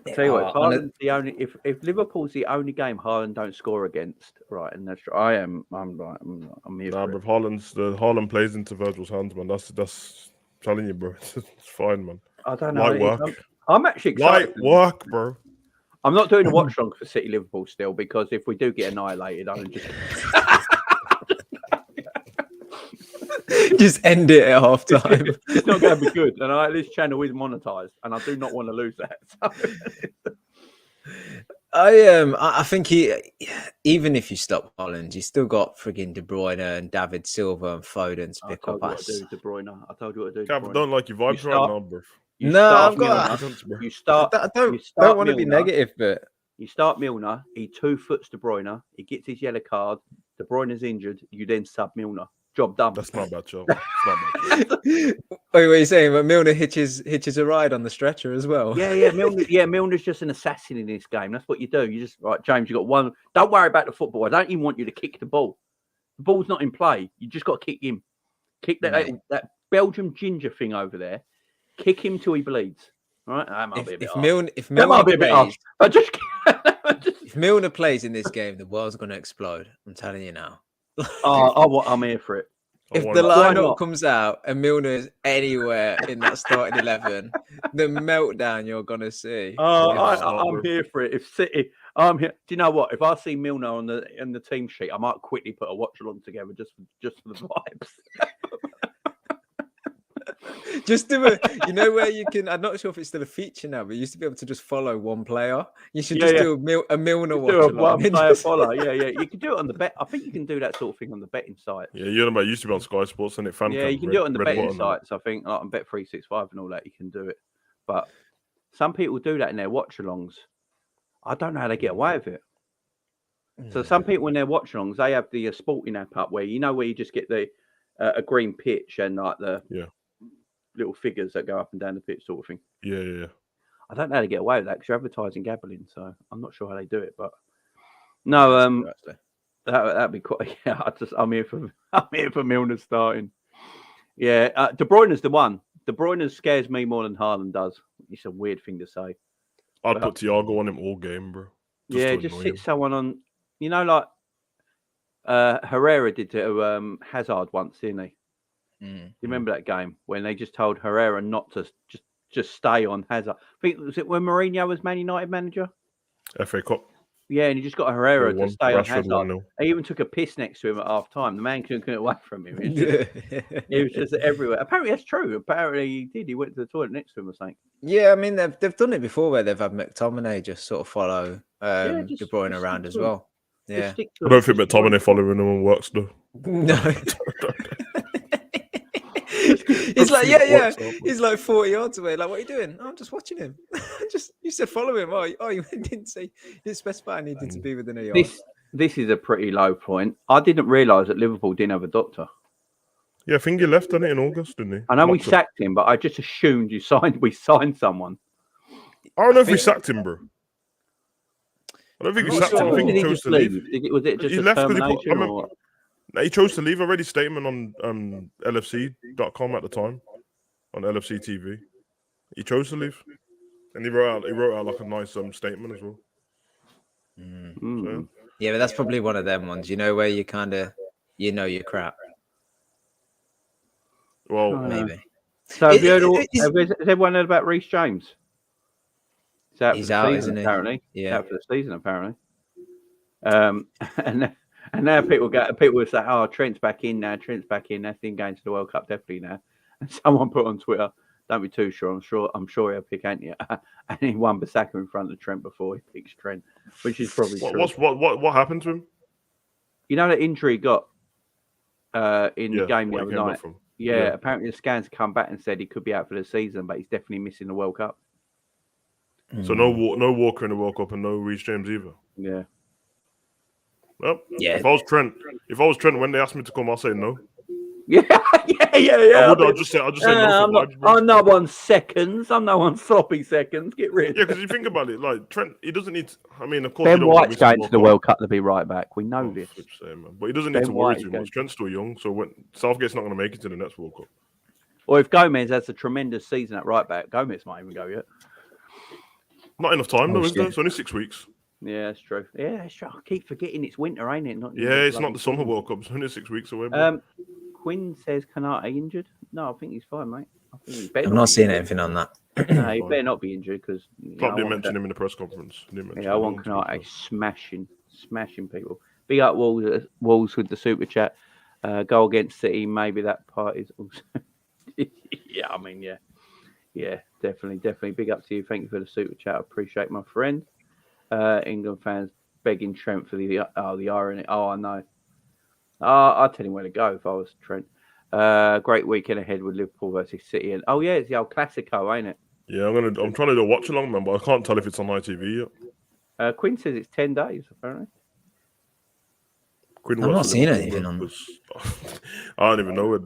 I'll tell you what, Haaland's the only. If Liverpool's the only game Haaland don't score against, right? And that's I'm here. Nah, bro. Haaland plays into Virgil's hands, man. That's telling you, bro. It's fine, man. I don't know. Light work. I'm actually excited. Light work, bro. I'm not doing a watch long for City Liverpool still because if we do get annihilated, I'm just. Just end it at half time. It's not going to be good. And this channel is monetized, and I do not want to lose that. So. I think even if you stop Holland, you still got frigging De Bruyne and David Silva and Foden to pick up us. De Bruyne. I told you what to do. Gav, don't like your vibes right now, bro. I've got. I don't want to be negative, but you start Milner. He 2-foots De Bruyne. He gets his yellow card. De Bruyne's injured. You then sub Milner. Job done. That's not bad, job. Wait, what are you saying? But Milner hitches a ride on the stretcher as well. Yeah. Milner's just an assassin in this game. That's what you do. You just right, James. You got one. Don't worry about the football. I don't even want you to kick the ball. The ball's not in play. You just got to kick him. Kick that Belgium ginger thing over there. Kick him till he bleeds. All right. That might be a bit. If Milner plays in this game, the world's going to explode. I'm telling you now. I'm here for it. If the lineup comes out and Milner is anywhere in that starting 11, the meltdown you're gonna see. I'm here for it. If City, I'm here. Do you know what? If I see Milner on the team sheet, I might quickly put a watch along together just for the vibes. Just do where you can. I'm not sure if it's still a feature now, but you used to be able to just follow one player. You should do a Milner watch. Do a one player follow. Yeah. You can do it on the bet. I think you can do that sort of thing on the betting site. Yeah, you know, it used to be on Sky Sports and it. Yeah, you can do it on the betting sites. I think like on Bet365 and all that, you can do it. But some people do that in their watch-alongs. I don't know how they get away with it. So some people in their watch-alongs, they have the sporting app up where you just get the a green pitch and like the little figures that go up and down the pitch sort of thing. Yeah. I don't know how to get away with that because you're advertising gambling, so I'm not sure how they do it. But no, that'd be quite. Yeah, I'm here for Milner starting. Yeah, De Bruyne's the one. De Bruyne scares me more than Haaland does. It's a weird thing to say. I'd put Thiago on him all game, bro. Just sit someone on. Like Herrera did to Hazard once, didn't he? You remember that game when they just told Herrera not to just stay on Hazard? I think was it when Mourinho was Man United manager? FA Cup. Yeah, and he just got Herrera to stay on Rashford Hazard. 1-0. He even took a piss next to him at half time. The man couldn't get away from him. He was just everywhere. Apparently, that's true. Apparently, he did. He went to the toilet next to him or something. Yeah, I mean they've done it before where they've had McTominay just sort of follow De Bruyne around as well. Yeah, I don't think McTominay following him on works though. No. He's like, yeah. He's like 40 yards away. Like, what are you doing? Oh, I'm just watching him. You said follow him. Oh, you didn't specify I needed to be within a yard. This is a pretty low point. I didn't realise that Liverpool didn't have a doctor. Yeah, I think he left on it in August, didn't he? I know we sacked him, but I just assumed we signed someone. I don't know if we sacked him, bro. I don't think we sacked him. I think he chose to leave. Was it just he a left because termination or what? he chose to leave. I read his statement on LFC.com at the time, on LFC TV. He chose to leave, and he wrote out like a nice statement as well. So, yeah, but that's probably one of them ones, where you kind of, you're crap. Well, maybe. So have everyone heard about Reece James? He's out, isn't he? Apparently, yeah, out for the season apparently. And now people will say, "Oh, Trent's back in now. Trent's back in. That's him going to the World Cup definitely now." And someone put on Twitter, "Don't be too sure. I'm sure he'll pick Antony." And he won Bissaka in front of Trent before he picks Trent, which is probably true. What happened to him? You know the injury he got in the game the other night. Yeah, apparently the scans come back and said he could be out for the season, but he's definitely missing the World Cup. So no Walker in the World Cup and no Reece James either. Yeah. Well, yeah. If I was Trent, when they asked me to come, I'll say no. Yeah. I'll just say no. I'm no one seconds. I'm no one sloppy seconds. Get rid. Yeah, because you think about it, like Trent, he doesn't need. I mean, of course, Ben White's going to the World Cup to be right back. We know this. But he doesn't need to worry too much. Trent's still young, so when Southgate's not going to make it to the next World Cup. Or if Gomez has a tremendous season at right back, Gomez might even go yet. Not enough time though, is there? It's only 6 weeks. Yeah, that's true. Yeah, that's true. I keep forgetting it's winter, ain't it? It's not the summer World Cup. It's only 6 weeks away. Quinn says Kanate injured. No, I think he's fine, mate. I'm not seeing anything on that. No, he better not be injured because Klopp didn't mention him in the press conference. I want Kanate smashing people. Big up Wolves with the super chat. Goal against City. Maybe that part is also. Yeah, definitely. Big up to you. Thank you for the super chat. I appreciate my friend. England fans begging Trent for the irony. Oh, I know. I'll tell him where to go if I was Trent. Great weekend ahead with Liverpool versus City. And it's the old Classico, ain't it? Yeah, I'm trying to do a watch along, man, but I can't tell if it's on ITV yet. Quinn says it's 10 days, apparently. I'm not seeing anything on this. I don't even know. It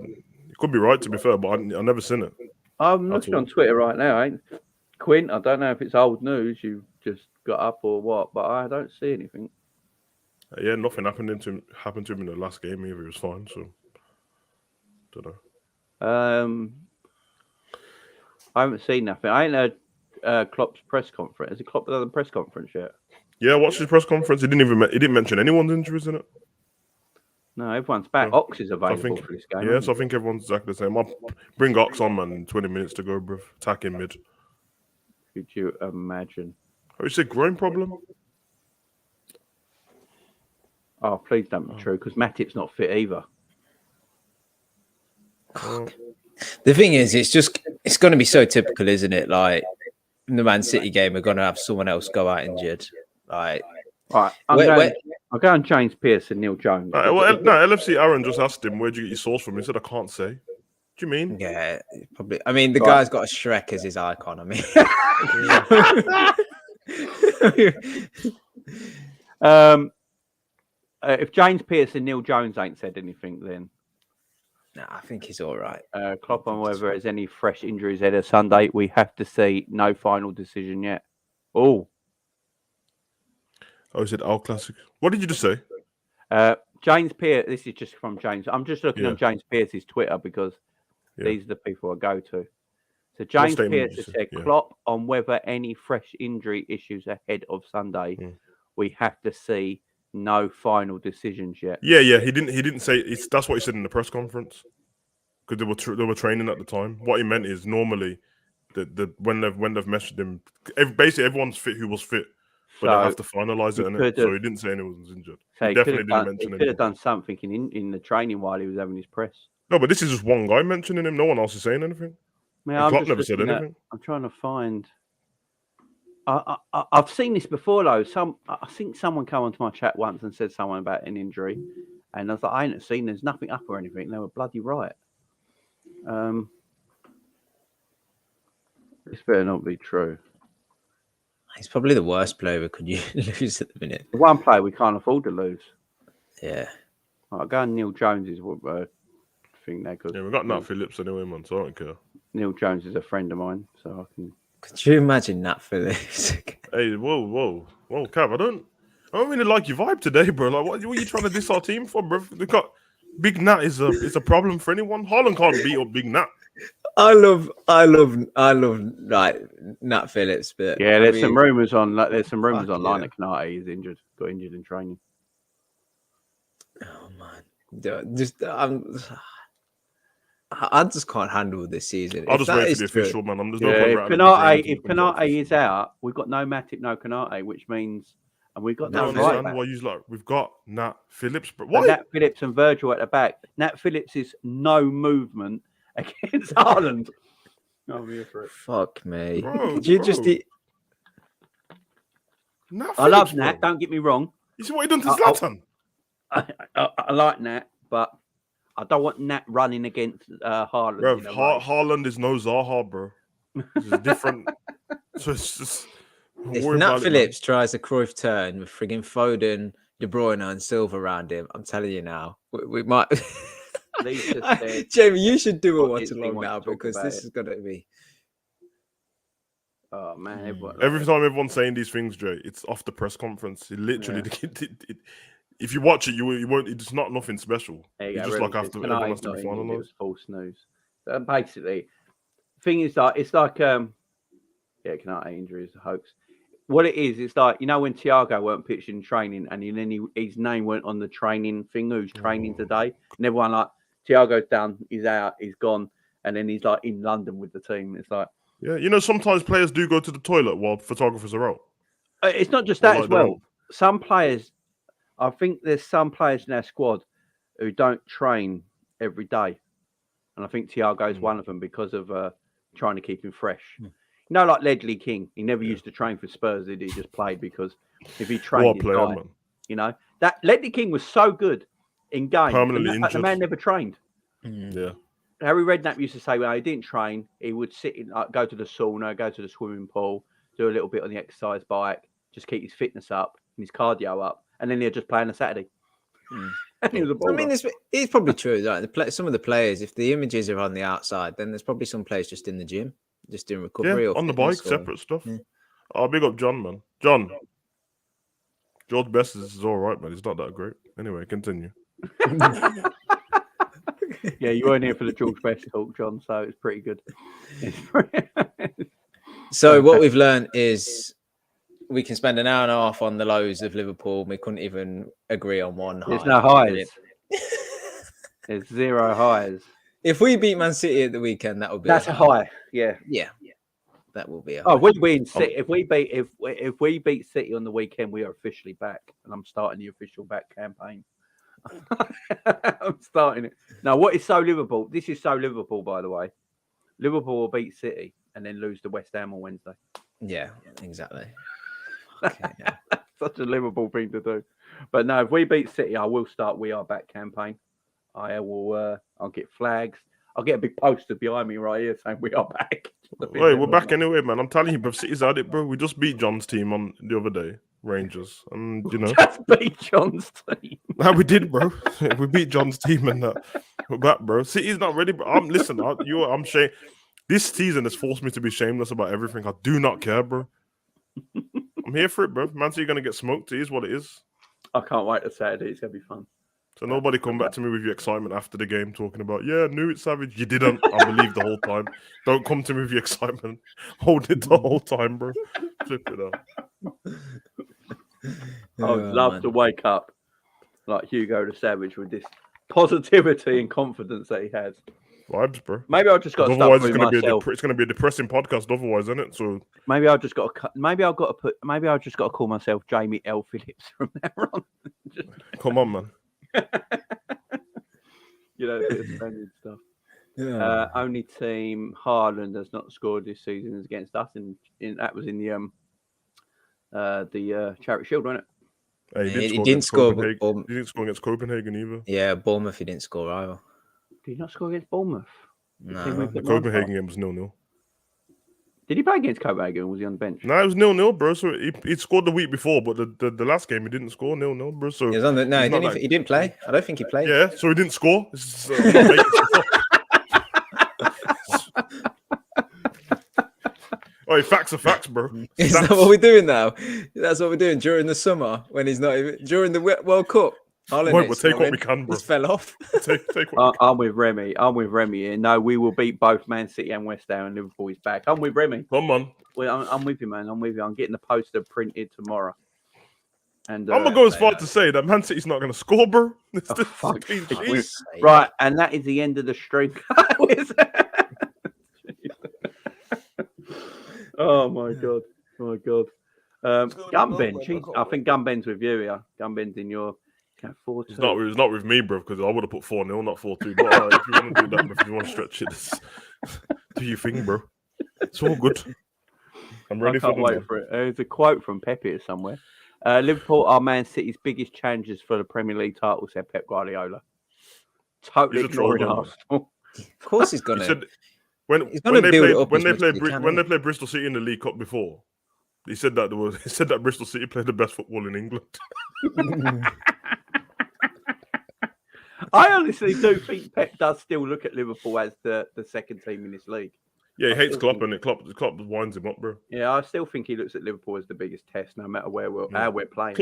could be right, to be fair, but I've never seen it. I'm looking on Twitter right now, ain't Quinn? I don't know if it's old news you just got up or what, but I don't see anything. Yeah, nothing happened to him in the last game either. He was fine, so don't know. I haven't seen nothing. I ain't heard Klopp's press conference. Has Klopp done a press conference yet? Yeah, I watched his press conference. He didn't mention anyone's injuries in it. No, everyone's back. No. Ox is available for this game. Yes, I think everyone's exactly the same. I'll bring Ox on, man, in 20 minutes to go, bruv. Attack in mid. Could you imagine? Oh, you said groin problem? Oh, please don't be true, because Matip's not fit either. The thing is, it's going to be so typical, isn't it? Like, in the Man City game, we're going to have someone else go out injured. Like, right, I'll go on James Pearce and Neil Jones. LFC Aaron just asked him, where'd you get your source from? He said, I can't say. What do you mean? Yeah, probably. I mean, the guy's got a Shrek as his icon. I mean, if James Pearce and Neil Jones ain't said anything, then I think he's all right. Klopp on whether there's any fresh injuries ahead of Sunday. We have to see. No final decision yet. Oh, he said Al Classic. What did you just say? James Pearce. This is just from James. I'm just looking on James Pearce's Twitter because these are the people I go to. So James Pearce has said Klopp on whether any fresh injury issues ahead of Sunday. We have to see. no final decisions yet. Yeah. He didn't say that's what he said in the press conference because they were training at the time. What he meant is normally when they've messaged him, basically everyone's fit who was fit, but they have to finalize it. Innit? So he didn't say anyone was injured. So he definitely didn't mention anything. He could have done something in the training while he was having his press. No, but this is just one guy mentioning him. No one else is saying anything. Klopp never said anything. I'm trying to find. I've seen this before though. I think someone came onto my chat once and said something about an injury, and I was like, I ain't seen. There's nothing up or anything. They were bloody right. This better not be true. He's probably the worst player we could lose at the minute. The one player we can't afford to lose. Yeah. I'll go on Neil Jones's thing there. Yeah, we've got Nat Phillips anyway, man, so I don't care. Neil Jones is a friend of mine, so I can... Could you imagine Nat Phillips? Hey, whoa, Cav, I don't really like your vibe today, bro. Like, what are you trying to diss our team for, bro? Big Nat is a problem for anyone. Haaland can't beat up Big Nat. I love like Nat Phillips, but yeah, there's some rumours on. Like, there's some rumours online that Kanate is injured, got injured in training. Oh man, I just can't handle this season. I'll just wait for the official, man. I'm just if Kanate is out, we've got no Matip, no Kanate, which means, and we've got no right back. We've got Nat Phillips, but why? Nat Phillips and Virgil at the back. Nat Phillips is no movement against Haaland. I'm here for it. Fuck me. Bro, just I love Nat, don't get me wrong. You see what he done to Zlatan? I like Nat, but I don't want Nat running against Haaland. Bro, Haaland is no Zaha, bro. This is different. So it's just... If Nat Phillips tries a Cruyff turn with frigging Foden, De Bruyne and Silva around him, I'm telling you now, we might... Jamie, you should do a watch along now because this is going to be... Oh, man. Every time everyone's saying these things, Jay, it's off the press conference. It literally... If you watch it, you won't. It's not nothing special. It's just like after everyone has to be finalized. It was false news. Basically, thing is that it's like Kanate injury is a hoax. What it is, it's like, you know, when Thiago weren't pitched in training, and then his name went on the training thing. Who's training today? And everyone like Thiago's done, he's out, he's gone, and then he's like in London with the team. It's like, yeah, you know, sometimes players do go to the toilet while photographers are out. It's not just that as well. Some players. I think there's some players in our squad who don't train every day. And I think Thiago's one of them because of trying to keep him fresh. You know, like Ledley King. He never used to train for Spurs, did he? He just played because if he trained, he'd die. You know, that Ledley King was so good in games. Permanently injured. The man never trained. Yeah. Harry Redknapp used to say, well, he didn't train. He would sit in, go to the sauna, go to the swimming pool, do a little bit on the exercise bike, just keep his fitness up and his cardio up. And then he'll just play on a Saturday. And he was a baller. I mean, it's probably true. Like some of the players, if the images are on the outside, then there's probably some players just in the gym, just doing recovery. Yeah, on the bike, separate stuff. Yeah. Oh, big up John, man. John. George Best is all right, man. He's not that great. Anyway, continue. Yeah, you weren't here for the George Best talk, John, so it's pretty good. So what we've learned is... we can spend an hour and a half on the lows of Liverpool. We couldn't even agree on one high. There's no highs. There's zero highs. If we beat Man City at the weekend, that would be a high. Yeah. That will be a high. Oh, we win City. If we beat City on the weekend, we are officially back, and I'm starting the official back campaign. I'm starting it now. What is so Liverpool? This is so Liverpool, by the way. Liverpool will beat City and then lose to West Ham on Wednesday. Yeah, exactly. Okay, yeah. Such a Liverpool thing to do. But no, if we beat City, I will start We Are Back campaign. I will. I'll get flags. I'll get a big poster behind me right here saying We Are Back. Wait, we're back anyway, man. I'm telling you, bro. City's at it, bro. We just beat John's team on the other day, Rangers, and you know, just beat John's team. No, we did, bro. We beat John's team, and we're back, bro. City's not ready, bro. I'm shame. This season has forced me to be shameless about everything. I do not care, bro. I'm here for it, bro. Man City gonna get smoked. It is what it is. I can't wait to Saturday. It's gonna be fun. So nobody come back to me with your excitement after the game talking about, yeah, knew it, Savage. You didn't. I believe the whole time. Don't come to me with your excitement. Hold it the whole time, bro. Flip it up. I would love to wake up like Hugo the Savage with this positivity and confidence that he has. Vibes, bro. Maybe I've just got to Otherwise, start it's gonna myself. it's gonna be a depressing podcast. Otherwise, isn't it? So maybe I've just got to. Maybe I've got to put. Maybe I've just got to call myself Jamie L. Phillips from now on. come on, man. You know, the standard stuff. Yeah. Only team Haaland has not scored this season is against us. In that was in the Charity Shield, wasn't it? Hey, he didn't score. He didn't score against Copenhagen either. Yeah, Bournemouth. He didn't score either. Did he not score against Bournemouth? No, the Copenhagen game was 0-0. Did he play against Copenhagen or was he on the bench? No, it was 0-0, bro. So he scored the week before, but the last game he didn't score 0-0, bro. So he was on the he didn't play. I don't think he played. Yeah, so he didn't score. Oh, facts are facts, bro. Is that what we're doing now? That's what we're doing during the summer when he's not even during the World Cup. We'll take what we can, bro. Just fell off. take what I'm with Remy. I'm with Remy here. No, we will beat both Man City and West Ham, and Liverpool is back. I'm with Remy. Come on. I'm with you, man. I'm with you. I'm getting the poster printed tomorrow. And I'm gonna go as far to say that Man City's not gonna score, bro. Right, and that is the end of the stream. Oh my god! Oh my god! Gunben, I think Gunben's with you here. Gunben's in your 4-2. It's not with me, bro, because I would have put 4-0, not 4-2. But if you want to do that, if you want to stretch it, do your thing, bro. It's all good. I'm ready for it. There's a quote from Pepe somewhere. Liverpool are Man City's biggest challengers for the Premier League title, said Pep Guardiola. Totally ignoring Arsenal. Of course he's going to. When they played Bristol City in the League Cup before, he said that Bristol City played the best football in England. I honestly do think Pep does still look at Liverpool as the second team in this league. Yeah, he hates Klopp, and Klopp winds him up, bro. Yeah, I still think he looks at Liverpool as the biggest test, no matter how we're playing.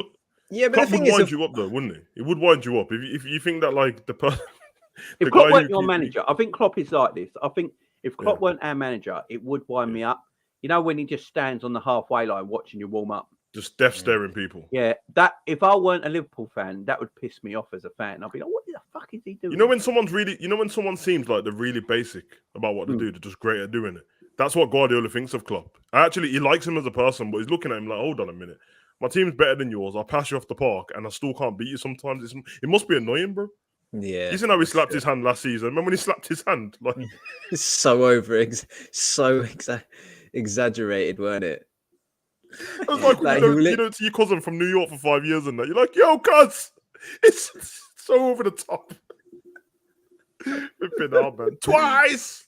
Yeah, but Klopp the thing would wind you up, though, wouldn't he? He would wind you up if you think that, like, if Klopp weren't your manager, I think Klopp is like this. I think if Klopp weren't our manager, it would wind me up. You know, when he just stands on the halfway line watching you warm up. Just death staring people. Yeah, that if I weren't a Liverpool fan, that would piss me off as a fan. I'd be like, what the fuck is he doing? You know when someone seems like they're really basic about what they do, they're just great at doing it. That's what Guardiola thinks of Klopp. He likes him as a person, but he's looking at him like, hold on a minute. My team's better than yours. I'll pass you off the park, and I still can't beat you sometimes. It must be annoying, bro. Yeah. You seen how he slapped his hand last season? Remember when he slapped his hand? Like, it's so exaggerated, weren't it? It was like you know, to your cousin from New York for 5 years and that. You're like, yo, cuz, it's so over the top. Flipping out, man. Twice.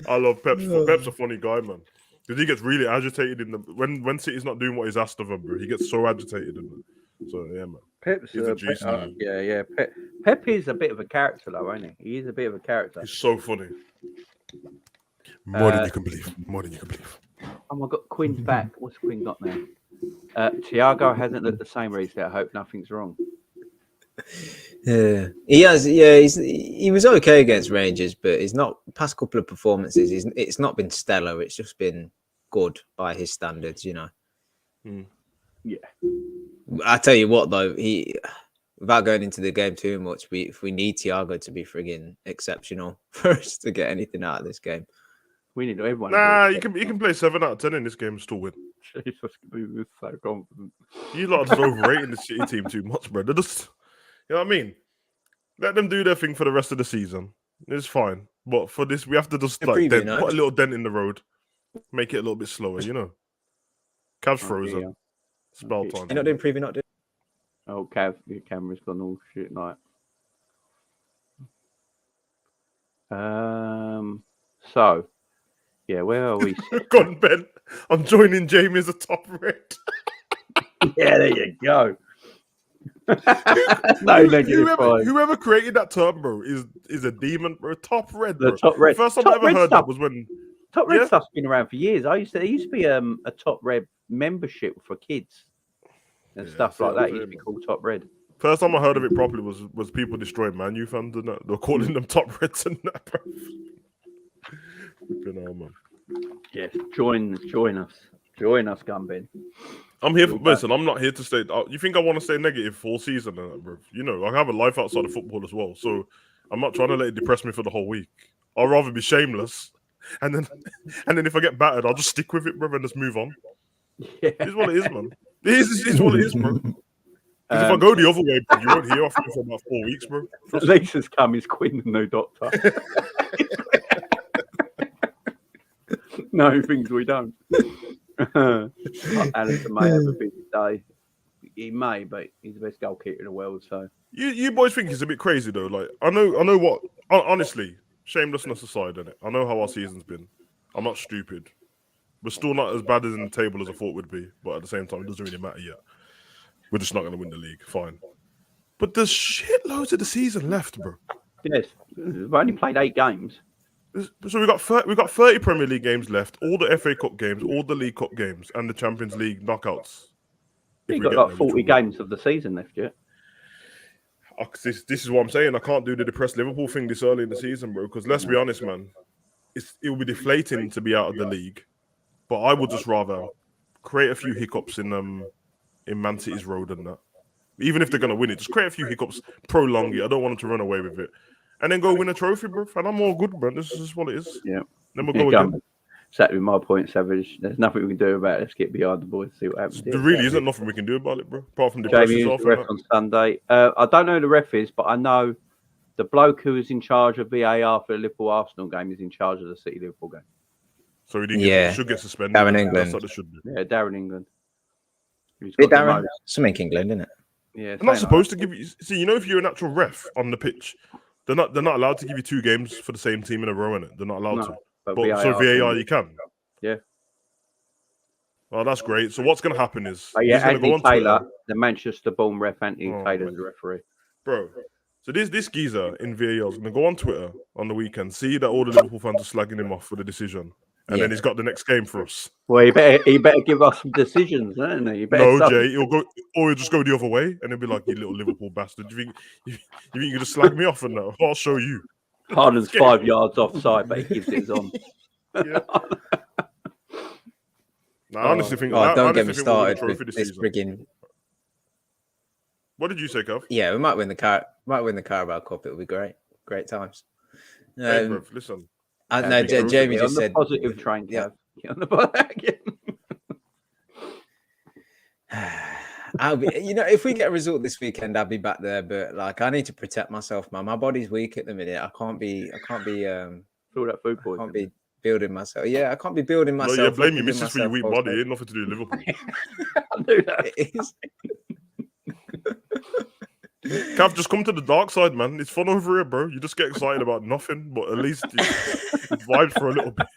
I love Pep. Pep's a funny guy, man. Because he gets really agitated when City's not doing what he's asked of him, bro. He gets so agitated in it. So yeah, man. Pep's a juicy man. Yeah. Pep is a bit of a character, though, isn't he? He is a bit of a character. He's so funny. More than you can believe. Oh my God, Quinn's back. What's Quinn got now? Thiago hasn't looked the same recently. I hope nothing's wrong. Yeah, he has. Yeah, he was okay against Rangers, but he's not. Past couple of performances, it's not been stellar. It's just been good by his standards, you know. Yeah. I tell you what, though, without going into the game too much, if we need Thiago to be frigging exceptional for us to get anything out of this game. We need everyone. Nah, you can play 7 out of 10 in this game and still win. Jesus, he was so confident. You lot are just overrating the City team too much, bro. They're just, you know what I mean? Let them do their thing for the rest of the season. It's fine. But for this, we have to just put a little dent in the road, make it a little bit slower, you know. Cav's frozen. Yeah. Spell time. You're not doing preview, not doing. Oh, Cav, your camera's gone all shit night. So, yeah, where are we? Gone, Ben. I'm joining Jamie as a top red. Yeah, there you go. No negative. Whoever created that term, bro, is a demon, bro. Top red, bro. The top red. The first time I ever heard that was when top red stuff's been around for years. There used to be a top red membership for kids and stuff like that. It used to be called top red. First time I heard of it properly was people destroying Man U fans and that. They're calling them top reds and that, bro. Man. Yes, join us. Join us, Gumbin. I'm here for listen. I'm not here to stay. You think I want to stay negative full season, bro? You know, I have a life outside of football as well, so I'm not trying to let it depress me for the whole week. I'd rather be shameless, and then if I get battered, I'll just stick with it, bro, and just move on. Yeah. It is what it is, man. This is what it is, bro. Because if I go the other way, bro, you won't hear off me for about 4 weeks, bro. Lisa's come. Is Quinn the new doctor? No, things we don't. Allison may have a busy day. He may, but he's the best goalkeeper in the world. So you boys think he's a bit crazy though. Like I know what. Honestly, shamelessness aside, innit? I know how our season's been. I'm not stupid. We're still not as bad as in the table as I thought we'd be, but at the same time, it doesn't really matter yet. We're just not going to win the league. Fine. But there's shitloads of the season left, bro. yes, we've only played 8 games. So we got 30 Premier League games left, all the FA Cup games, all the League Cup games, and the Champions League knockouts. We've got like 40 games of the season left yet. This is what I'm saying. I can't do the depressed Liverpool thing this early in the season, bro. Because let's be honest, man, it will be deflating to be out of the league. But I would just rather create a few hiccups in Man City's road and that. Even if they're going to win it, just create a few hiccups, prolong it. I don't want them to run away with it. And then go win a trophy, bro. And I'm all good, bro. This is just what it is. Yeah. Then we'll go again. Exactly my point, Savage. There's nothing we can do about it. Let's get behind the boys, see what happens. There really isn't nothing we can do about it, bro. Apart from Jamie is the ref on Sunday. I don't know who the ref is, but I know the bloke who is in charge of VAR for the Liverpool Arsenal game is in charge of the City Liverpool game. So he should get suspended. Darren England. That's what it should be. Yeah, Darren England. Darren, something England, isn't it? Yeah, they're not supposed to give you. See, you know, if you're an actual ref on the pitch, they're not allowed to give you 2 games for the same team in a row, innit? They're not allowed to. But so VAR you can. Yeah. Well, that's great. So what's going to happen is Anthony Taylor, the Manchester-born ref, Anthony Taylor's the referee, bro. So this geezer in VAR is going to go on Twitter on the weekend, see that all the Liverpool fans are slagging him off for the decision, and then he's got the next game for us. Well, he better give us some decisions, isn't he? Jay, he'll just go the other way, and he'll be like, "You little Liverpool bastard! You think you can just slag me off and now? I'll show you." Harden's 5 yards offside, but he gives it on. Yeah. No, I honestly think. Don't get me started with this frigging. What did you say, Kev? Yeah, we might win the Carabao Cup. It'll be great times. Hey, bro, listen. No, Jamie just said positive train. Yeah. On the back. I'll be. You know, if we get a result this weekend, I'll be back there. But like, I need to protect myself, man. My body's weak at the minute. I can't be. Feel that food poison. I can't be building myself. Yeah, I can't be building myself. No, blame your missus for your weak body. It ain't nothing to do with Liverpool. I knew that. It is. Cav, just come to the dark side, man. It's fun over here, bro. You just get excited about nothing, but at least it's vibe for a little bit.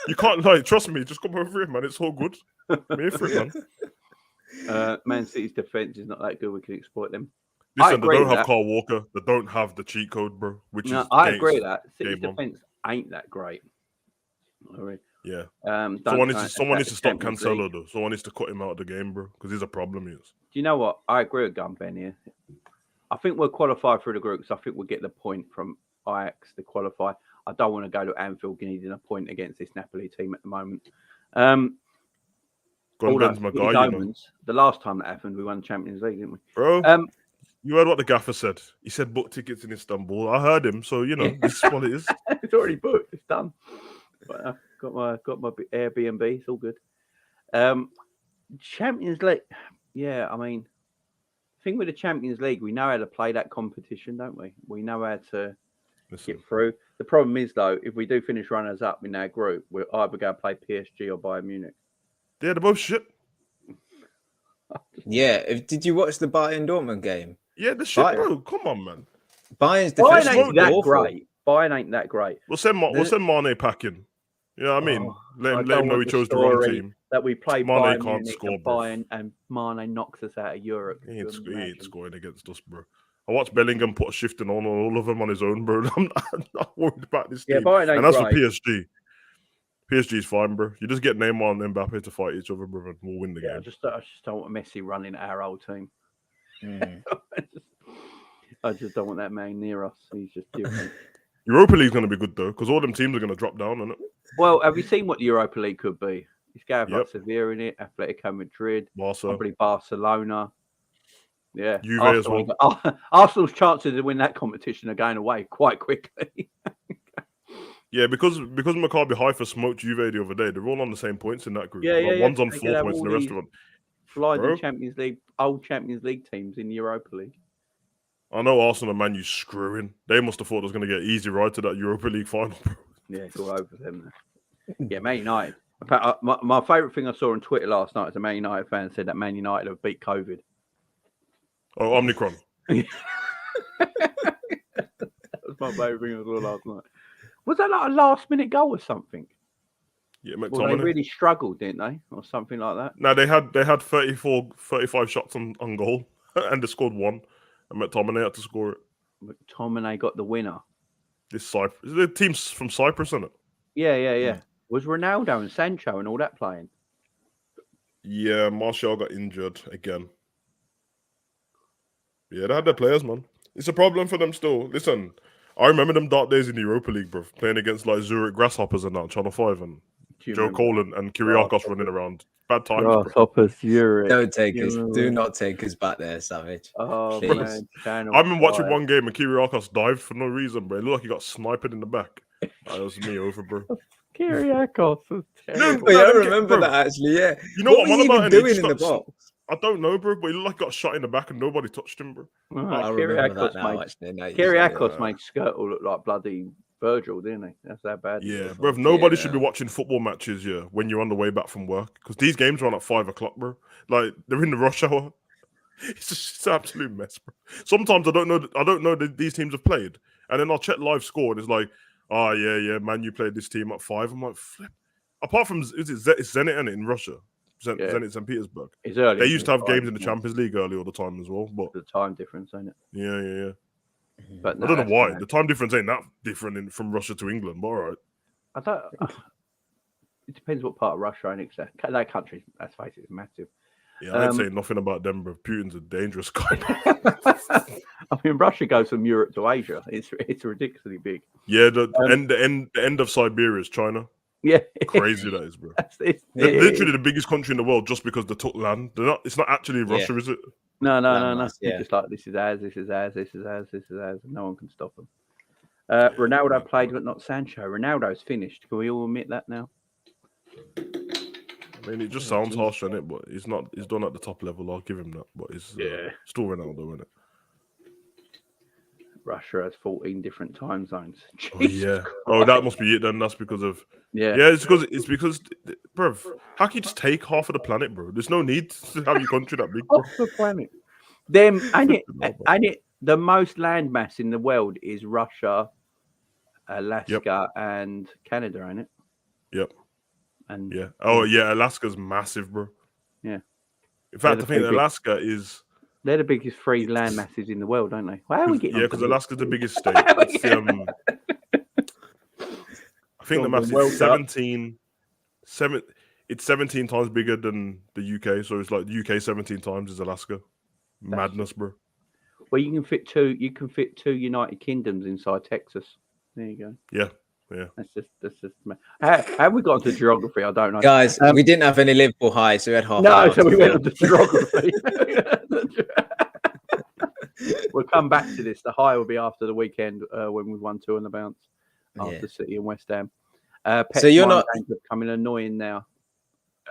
You can't lie. Trust me. Just come over here, man. It's all good. I'm here for it, man. Man City's defense is not that good. We can exploit them. Listen, they don't have Carl Walker. They don't have the cheat code, bro. I agree with that. City's defense ain't that great. Yeah. Someone needs to stop Cancelo, though. Someone needs to cut him out of the game, bro, because he's a problem. He is. Do you know what? I agree with Gunben here. I think we'll qualify through the groups. I think we'll get the point from Ajax to qualify. I don't want to go to Anfield needing a point against this Napoli team at the moment. My guy, the last time that happened, we won the Champions League, didn't we? Bro, you heard what the gaffer said. He said book tickets in Istanbul. I heard him, so this is what it is. It's already booked. It's done. But I've got my Airbnb. It's all good. Champions League. Yeah, I mean, the thing with the Champions League, we know how to play that competition, don't we? We know how to get through. The problem is, though, if we do finish runners up in our group, we're either going to play PSG or Bayern Munich. Yeah, they're both shit. Yeah, did you watch the Bayern Dortmund game? Yeah, the shit, bro. Come on, man. Bayern ain't that great. Bayern ain't that great. We'll send Mane packing. You know what I mean? Let him know he chose the wrong team. That we play Mane Bayern can't Munich score, and bro. Bayern and Mane knocks us out of Europe. He ain't scoring against us, bro. I watched Bellingham put a shifting on all of them on his own, bro. I'm not worried about this team. Bayern and that's great. for PSG. PSG's fine, bro. You just get Neymar and Mbappe to fight each other, bro, and we'll win the game. I just don't want Messi running our old team. I just don't want that man near us. He's just different. Europa League's going to be good, though, because all them teams are going to drop down, isn't it? Well, have you seen what the Europa League could be? He's going for Sevilla in it, Atletico Madrid, Barca. probably Barcelona. Yeah, Juve Arsenal, as well. Arsenal's chances to win that competition are going away quite quickly. Yeah, because Maccabi Haifa smoked Juve the other day. They're all on the same points in that group. Yeah, yeah, One's on They 4 could have points, all and the rest these of them. blinding Bro. Champions League, old Champions League teams in the Europa League. I know Arsenal and Man U screwing. They must have thought it was going to get easy right to that Europa League final, bro. Yeah, it's all over them. Yeah, Man United. My favourite thing I saw on Twitter last night as a Man United fan said that Man United have beat COVID. Oh, Omicron. That was my favourite thing I saw last night. Was that like a last-minute goal or something? Yeah, Well, McTominay. they really struggled, didn't they? Or something like that? No, they had 35 shots on goal, and they scored one. And McTominay had to score it. McTominay got the winner. The team's from Cyprus, isn't it? Yeah. Was Ronaldo and Sancho and all that playing? Yeah, Martial got injured again. Yeah, they had their players, man. It's a problem for them still. Listen, I remember them dark days in the Europa League, bro. Playing against like Zurich Grasshoppers and that on Channel 5 and Joe Cole and Kyriakos running around. Bad times, bro. Grasshoppers, Zurich. Do not take us back there, Savage. Oh, Please. man. I've been watching one game and Kyriakos dived for no reason, bro. It looked like he got sniped in the back. That was me over, bro. Kyriakos was terrible. Wait, I remember that actually, yeah. You know what was he even about doing in the box? I don't know, bro, but he looked like he got shot in the back and nobody touched him, bro. I remember that now, actually. Kyriakos made Skirtle look like bloody Virgil, didn't he? That's how bad. Yeah, bro. Nobody should be watching football matches, when you're on the way back from work, because these games are on at 5 o'clock, bro. Like they're in the rush hour. It's an absolute mess, bro. Sometimes I don't know that these teams have played, and then I'll check live score, and it's like, oh yeah, man, you played this team at 5. I'm like, flip. Apart from it's Zenit and in Russia, Zenit St. Petersburg. It's early. They used to have games in the Champions League early all the time as well, but the time difference, ain't it? Yeah. But I don't know why. The time difference ain't that different from Russia to England, but all right. I don't. It depends what part of Russia, ain't it? That country, let's face it, is massive. Yeah, I ain't saying nothing about them, bro. Putin's a dangerous guy. I mean, Russia goes from Europe to Asia. It's ridiculously big. Yeah, the end of Siberia is China. Yeah, crazy that is, bro. They're literally the biggest country in the world just because they took land. It's not actually Russia, is it? No. Yeah. Just like this is ours, this is ours, this is ours, this is ours, and no one can stop them. Ronaldo played, but not Sancho. Ronaldo's finished. Can we all admit that now? I mean, it just sounds harsh, isn't it? But he's not. He's done at the top level. I'll give him that. But it's still Ronaldo, isn't it? Russia has 14 different time zones. Oh, yeah. Oh, that must be it then. That's because of Yeah, it's because, bro. How can you just take half of the planet, bro? There's no need to have your country that big, bro. off the planet. Them and it the most land mass in the world is Russia, Alaska, and Canada, ain't it? Yep. And Yeah. Oh yeah, Alaska's massive, bro. Yeah. In fact, the I think big- Alaska is. They're the biggest free land masses in the world, aren't they? How are we getting? Yeah, because Alaska's the biggest state. It's, I think the mass is 17. It's 17 times bigger than the UK, so it's like the UK 17 times is Alaska. Madness, bro. Well, you can fit two. You can fit two United Kingdoms inside Texas. There you go. Yeah. That's just. How have we got into geography? I don't know, Guys, we didn't have any Liverpool high, so we had half. an No, hour so to we went fill. on to geography. We'll come back to this. The high will be after the weekend when we won 2 on the bounce after City and West Ham. So you're not becoming annoying now.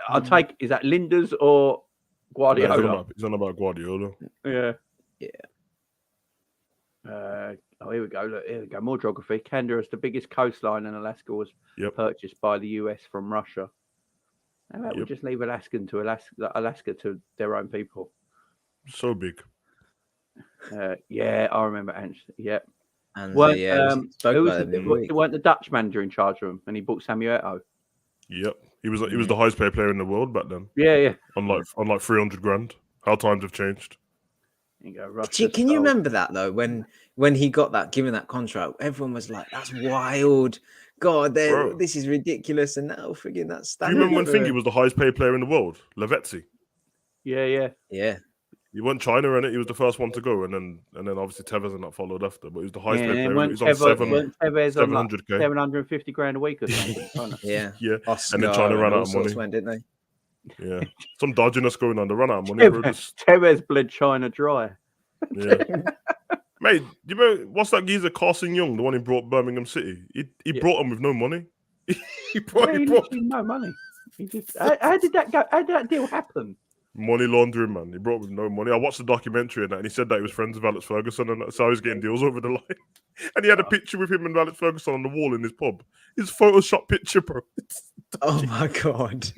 I'll take. Is that Linda's or Guardiola? He's on about Guardiola. Yeah. Here we go. Look, here we go. More geography. Canada is the biggest coastline, and Alaska was purchased by the US from Russia. How about we just leave Alaska to their own people? So big. Yeah, I remember. Yep. And Weren't the Dutch manager in charge of him, and he bought Samuel Eto'o? Yep. He was the highest paid player in the world back then. Yeah. On like 300 grand. How times have changed. You go, Russia Can you remember that though? When he got that, given that contract, everyone was like, "That's wild, God, this is ridiculous." And now, friggin' that's. Do you remember when Thingy was the highest paid player in the world? Lavezzi. Yeah. Yeah. He won China in it. He was the first one to go, and then obviously Tevez and that followed after. But he was the highest paid player. He was on Tevez on like 700k, 750 grand a week or something. Yeah, yeah. Oscar And then China ran out of money. Went, didn't they? Yeah, some dodginess going on. They ran out of money. Bro. Tevez bled China dry. Yeah. Mate, you know what's that geezer Carson Young, the one he brought Birmingham City? He brought him with no money. he brought no money. He just, how did that go? How did that deal happen? Money laundering, man. He brought with no money. I watched the documentary and he said that he was friends with Alex Ferguson, and that's how he was getting deals over the line. And he had a picture with him and Alex Ferguson on the wall in his pub. His Photoshop picture, bro. Oh my god!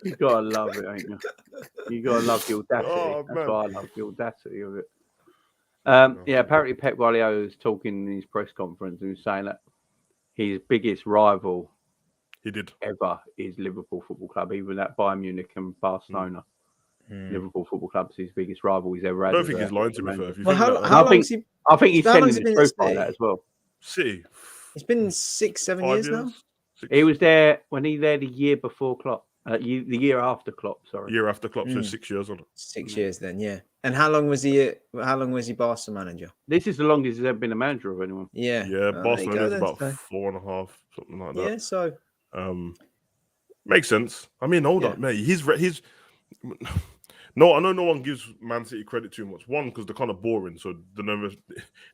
You gotta love it, ain't you? You gotta love the audacity. Oh, That's man. why I love the audacity of it. Yeah, apparently Pep Guardiola was talking in his press conference and was saying that his biggest rival ever is Liverpool Football Club, even at Bayern Munich and Barcelona. Liverpool Football Club is his biggest rival he's ever had. I don't think he's lying to me. I think he's telling the truth like that as well. City. It's been 6-7 years now. He was there when he there the year before Klopp. The year after Klopp, sorry. Year after Klopp, so 6 years on it. 6 years then, yeah. And how long was he? How long was he Barca manager? This is the longest he's ever been a manager of anyone. Yeah, Yeah, Barcelona is about 4.5, something like that. Yeah, so makes sense. I mean, hold on, mate. He's no, I know no one gives Man City credit too much. One, because they're kind of boring, so they never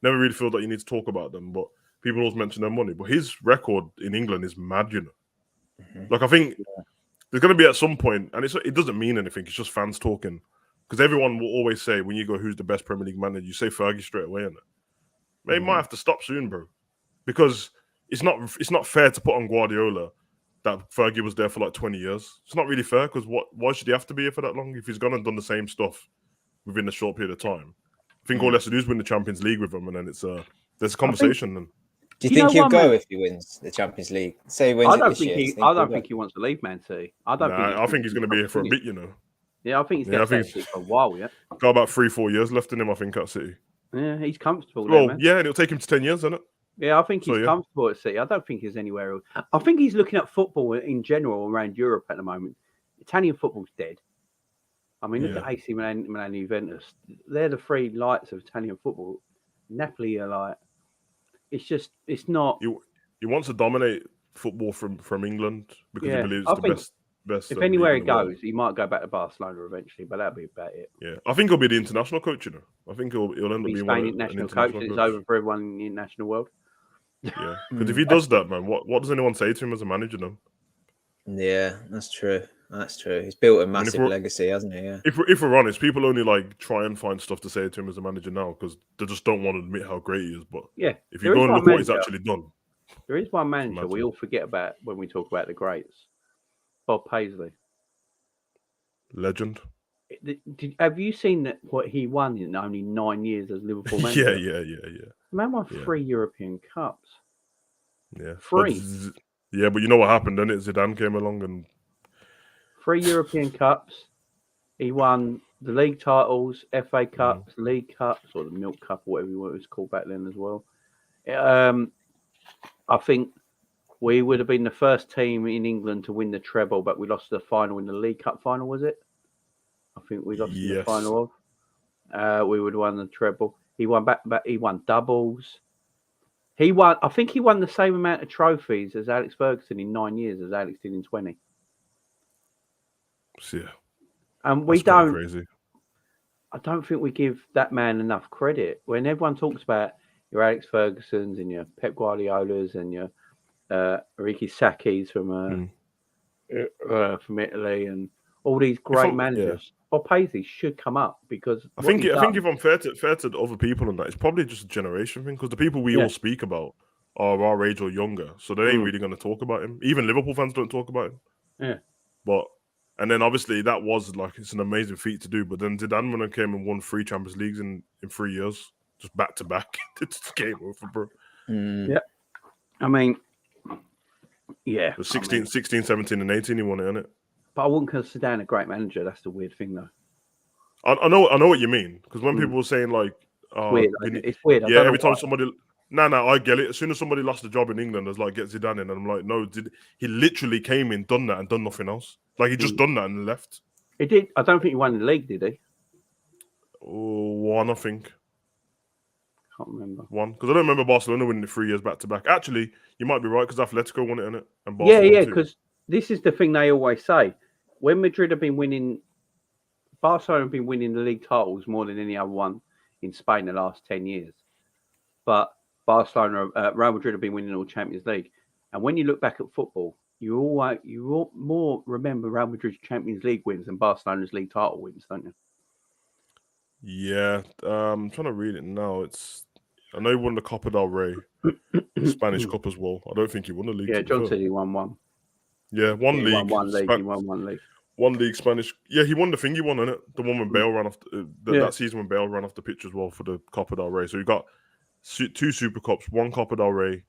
really feel that you need to talk about them. But people always mention their money. But his record in England is mad, you know. Like I think there's going to be at some point, and it doesn't mean anything. It's just fans talking, because everyone will always say when you go, "Who's the best Premier League manager?" You say Fergie straight away, innit? They might have to stop soon, bro, because it's not fair to put on Guardiola that Fergie was there for like 20 years. It's not really fair, because why should he have to be here for that long if he's gone and done the same stuff within a short period of time? I think all he has to do is win the Champions League with them, and then there's a conversation. Then do you think he'll go if he wins the Champions League? Say he wins I don't it this year. I don't think he wants to leave Man City. I think he's going to be here for a bit, you know. Yeah, I think he's going to stay for a while. Yeah, got about 3-4 years left in him, I think, at City. Yeah, he's comfortable. Well, man. yeah, and it'll take him to 10 years, isn't it? Yeah, I think he's comfortable at City. I don't think he's anywhere else. I think he's looking at football in general around Europe at the moment. Italian football's dead. I mean, look at AC Milan and Juventus. They're the three lights of Italian football. Napoli are like, it's not. He wants to dominate football from England because he believes it's the best. If anywhere he goes, he might go back to Barcelona eventually, but that'll be about it. Yeah, I think he'll be the international coach, you know. I think he'll end up being Spain international coach. It's over for everyone in the international world. Yeah, because if he does that, man, what does anyone say to him as a manager then? Yeah, that's true. That's true. He's built a massive legacy, hasn't he? Yeah. If we're honest, people only like try and find stuff to say to him as a manager now because they just don't want to admit how great he is. But if you go and look what he's actually done, there is one manager we all forget about when we talk about the greats. Bob Paisley, legend. Have you seen what he won in only 9 years as Liverpool manager? Yeah. Man won 3 European Cups. Yeah, 3. But you know what happened then? Zidane came along and 3 European Cups. He won the league titles, FA Cups, League Cups, or the Milk Cup, or whatever it was called back then as well. I think we would have been the first team in England to win the treble, but we lost the final in the League Cup final, was it? I think we lost in the final of. We would have won the treble. He won back. He won doubles. I think he won the same amount of trophies as Alex Ferguson in 9 years as Alex did in 20. Yeah. And we don't. Crazy. I don't think we give that man enough credit. When everyone talks about your Alex Fergusons and your Pep Guardiolas and your Ricky Sakis from Italy and all these great managers, Bob Paisley should come up because I think if I'm fair to other people on that, it's probably just a generation thing because the people we all speak about are our age or younger, so they ain't really going to talk about him. Even Liverpool fans don't talk about him. Yeah, and then obviously that was like it's an amazing feat to do. But then Zidane when came and won 3 Champions Leagues in 3 years, just back to back. It's game over, bro. Yeah, I mean, yeah, 16, 17, and 18 he won it, innit? But I wouldn't consider Zidane a great manager. That's the weird thing, though. I know what you mean because when people were saying like, it's weird. Yeah, every time somebody, I get it. As soon as somebody lost a job in England, there's like get Zidane in, and I'm like, no, he literally came in, done that, and done nothing else. Like he just done that and left. He did. I don't think he won the league, did he? Oh, one, I think. Can't remember. One. Because I don't remember Barcelona winning it 3 years back to back. Actually, you might be right because Atletico won it, innit? And Barcelona Yeah, too. because this is the thing they always say. When Madrid have been winning, Barcelona have been winning the league titles more than any other one in Spain the last 10 years. But Barcelona, Real Madrid have been winning all Champions League. And when you look back at football, you all more remember Real Madrid's Champions League wins than Barcelona's league title wins, don't you? Yeah. I'm trying to read it now. I know he won the Copa del Rey, the Spanish Cup as well. I don't think he won the league. Yeah, to be John fair. said he won one. Yeah, one He league. won one league. He won one league. One league Spanish. Yeah, he won the thing. He won, innit? The one when Bale ran off. That season when Bale ran off the pitch as well for the Copa del Rey. So you got 2 Super Cups, 1 Copa del Rey,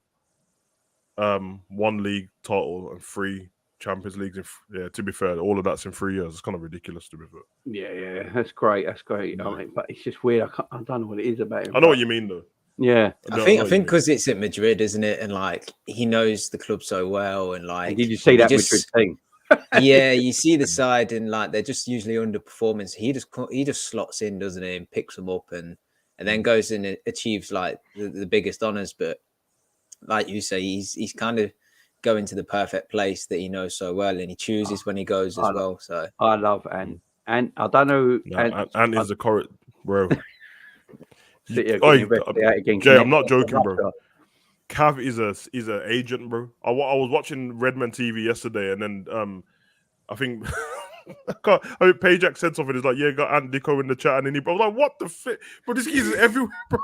1 league title, and 3 Champions Leagues. Yeah, to be fair, all of that's in 3 years. It's kind of ridiculous, to be fair. Yeah, that's great. That's great. I mean, but it's just weird. I don't know what it is about him. I know what you mean, though. Yeah, I think because it's at Madrid, isn't it? And like he knows the club so well, and like did you see that Madrid team? Yeah, you see the side, and like they're just usually underperforming. So he just slots in, doesn't he, and picks them up, and then goes and achieves like the biggest honors. But like you say, he's kind of going to the perfect place that he knows so well, and he chooses when he goes as well. So I love and I don't know. And is the correct, bro. Jay, I'm not joking, bro. Cav is a agent, bro. I was watching Redman TV yesterday, and then I think Pajak said something. It's like, yeah, got Ant Dico in the chat, and then I was like, what the fit? But this kid's everywhere, bro.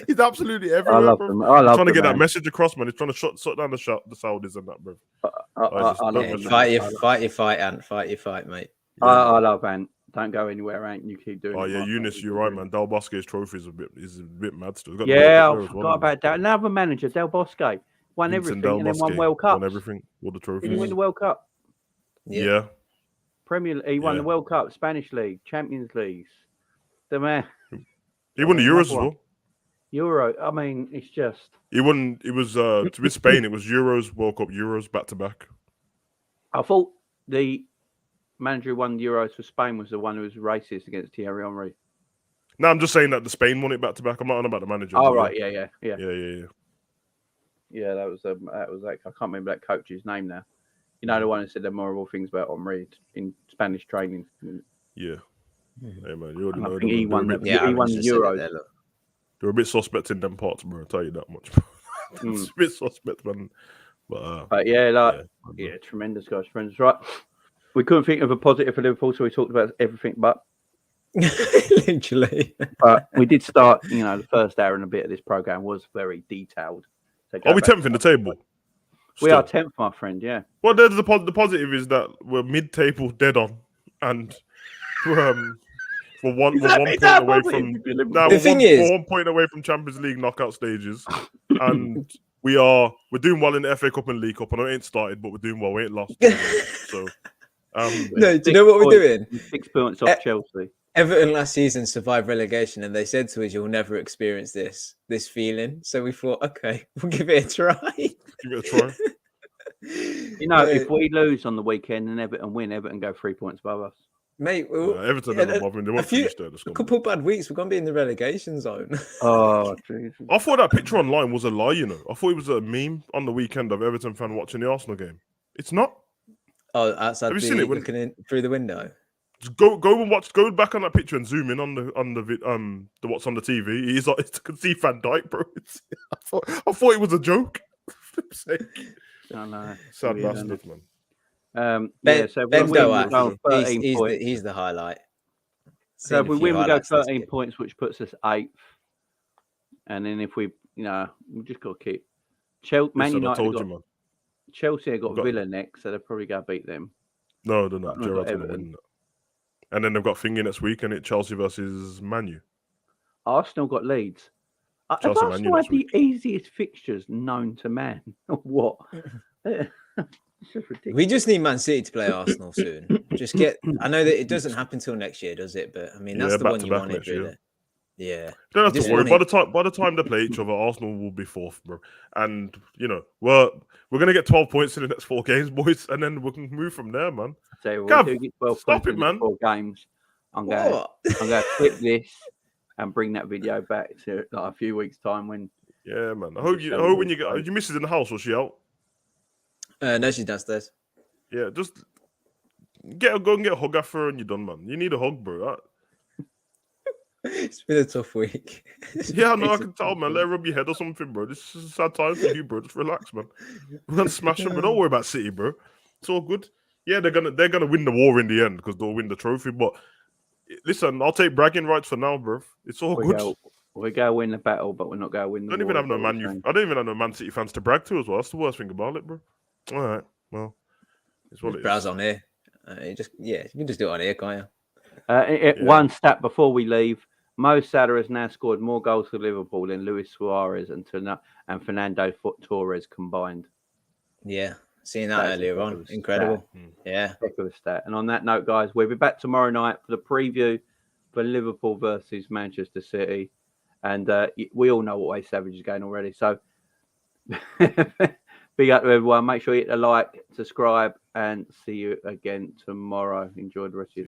He's absolutely everywhere. I love bro. him. I love He's trying to get man. that message across, man. He's trying to shut down the Saudis and that, bro. fight your fight, Ant. Fight your fight, mate. I love Ant. Don't go anywhere, Ant. You keep doing it. Oh yeah, Eunice, you're right, man. Del Bosque's trophy is a bit mad still. Yeah, I forgot about that. Another manager, Del Bosque, won everything and then won World Cup. Won everything, all the trophies. Did he win the World Cup? Yeah. Premier. He won the World Cup, Spanish League, Champions Leagues. The man. He won the Euros as well. Euro. I mean, it's just. He won. It was with Spain. It was Euros, World Cup, Euros back to back. I thought the manager who won the Euros for Spain was the one who was racist against Thierry Henry. No, I'm just saying that the Spain won it back to back. I'm not on about the manager. Oh right, yeah. Yeah, that was like I can't remember that coach's name now. You know, the one who said the horrible things about Henry in Spanish training. Yeah. Hey man, you already know. He won the Euros. They're a bit suspect in them parts, bro. I'll tell you that much. It's a bit suspect, man. But yeah, tremendous guys, tremendous. Right. We couldn't think of a positive for Liverpool, so we talked about everything but. Literally. But we did start, the first hour and a bit of this program was very detailed. So are we 10th in the table? We are 10th, my friend, yeah. Well, the positive is that we're mid-table dead on, and we're one point away from. We're 1 point away from Champions League knockout stages, and we're doing well in the FA Cup and League Cup. I know it ain't started, but we're doing well. We ain't lost. So. No, do you know what we're doing? 6 points off Chelsea. Everton last season survived relegation, and they said to us, "You'll never experience this feeling." So we thought, okay, we'll give it a try. Give it a try. If we lose on the weekend and Everton win, Everton go 3 points above us. Mate, Everton never bothered. They won't finish there. A couple of bad weeks, we're going to be in the relegation zone. Oh, Jesus. I thought that picture online was a lie. I thought it was a meme on the weekend of Everton fan watching the Arsenal game. It's not. Oh, outside. Have you seen it? Looking in through the window. Just go and watch. Go back on that picture and zoom in on the what's on the TV. He's like, you can see Van Dijk, bro. I thought it was a joke. I know. Sad bastard, man. So Ben Doak, he's the highlight. So if we win, we go 13 points, which puts us 8th. And then if we just got to keep Chelsea. Man United. Chelsea have got Villa next, so they'll probably go beat them. No, they're not. Gerrard's going to win that. And then they've got Thingy next week, and it's Chelsea versus Man U. Arsenal got Leeds. Arsenal had the easiest fixtures known to man. What? We just need Man City to play Arsenal soon. I know that it doesn't happen till next year, does it? But I mean, that's the one you wanted, really. Yeah. Don't have Just to worry. want By the time they play each other, Arsenal will be fourth, bro. And you know, we're gonna get 12 points in the next 4 games, boys, and then we can move from there, man. So we Gav, do get 12 stop points it, in the man. 4 games. I'm going to clip this and bring that video back to like a few weeks' time when. Yeah, man. I hope when you get your missus in the house, or she out? No, she's downstairs. Yeah, just go and get a hug after her and you're done, man. You need a hug, bro. It's been a tough week. Yeah, no, I can tell, man. Let her rub your head or something, bro. This is a sad time for you, bro. Just relax, man. We're gonna smash them, but don't worry about City, bro. It's all good. Yeah, they're gonna win the war in the end because they'll win the trophy. But listen, I'll take bragging rights for now, bro. It's all good. We go win the battle, but we're not going to win the I don't even have no I don't even have no Man City fans to brag to as well. That's the worst thing about it, bro. All right, well, it's what it is. Browse on here. You can just do it on here, can't you? One stat before we leave: Mo Salah has now scored more goals for Liverpool than Luis Suarez and Fernando Torres combined. Yeah, seeing that earlier on, incredible. Yeah, heck of a stat. And on that note, guys, we'll be back tomorrow night for the preview for Liverpool versus Manchester City. And we all know what way Savage is going already. So big up to everyone. Make sure you hit the like, subscribe, and see you again tomorrow. Enjoy the rest of your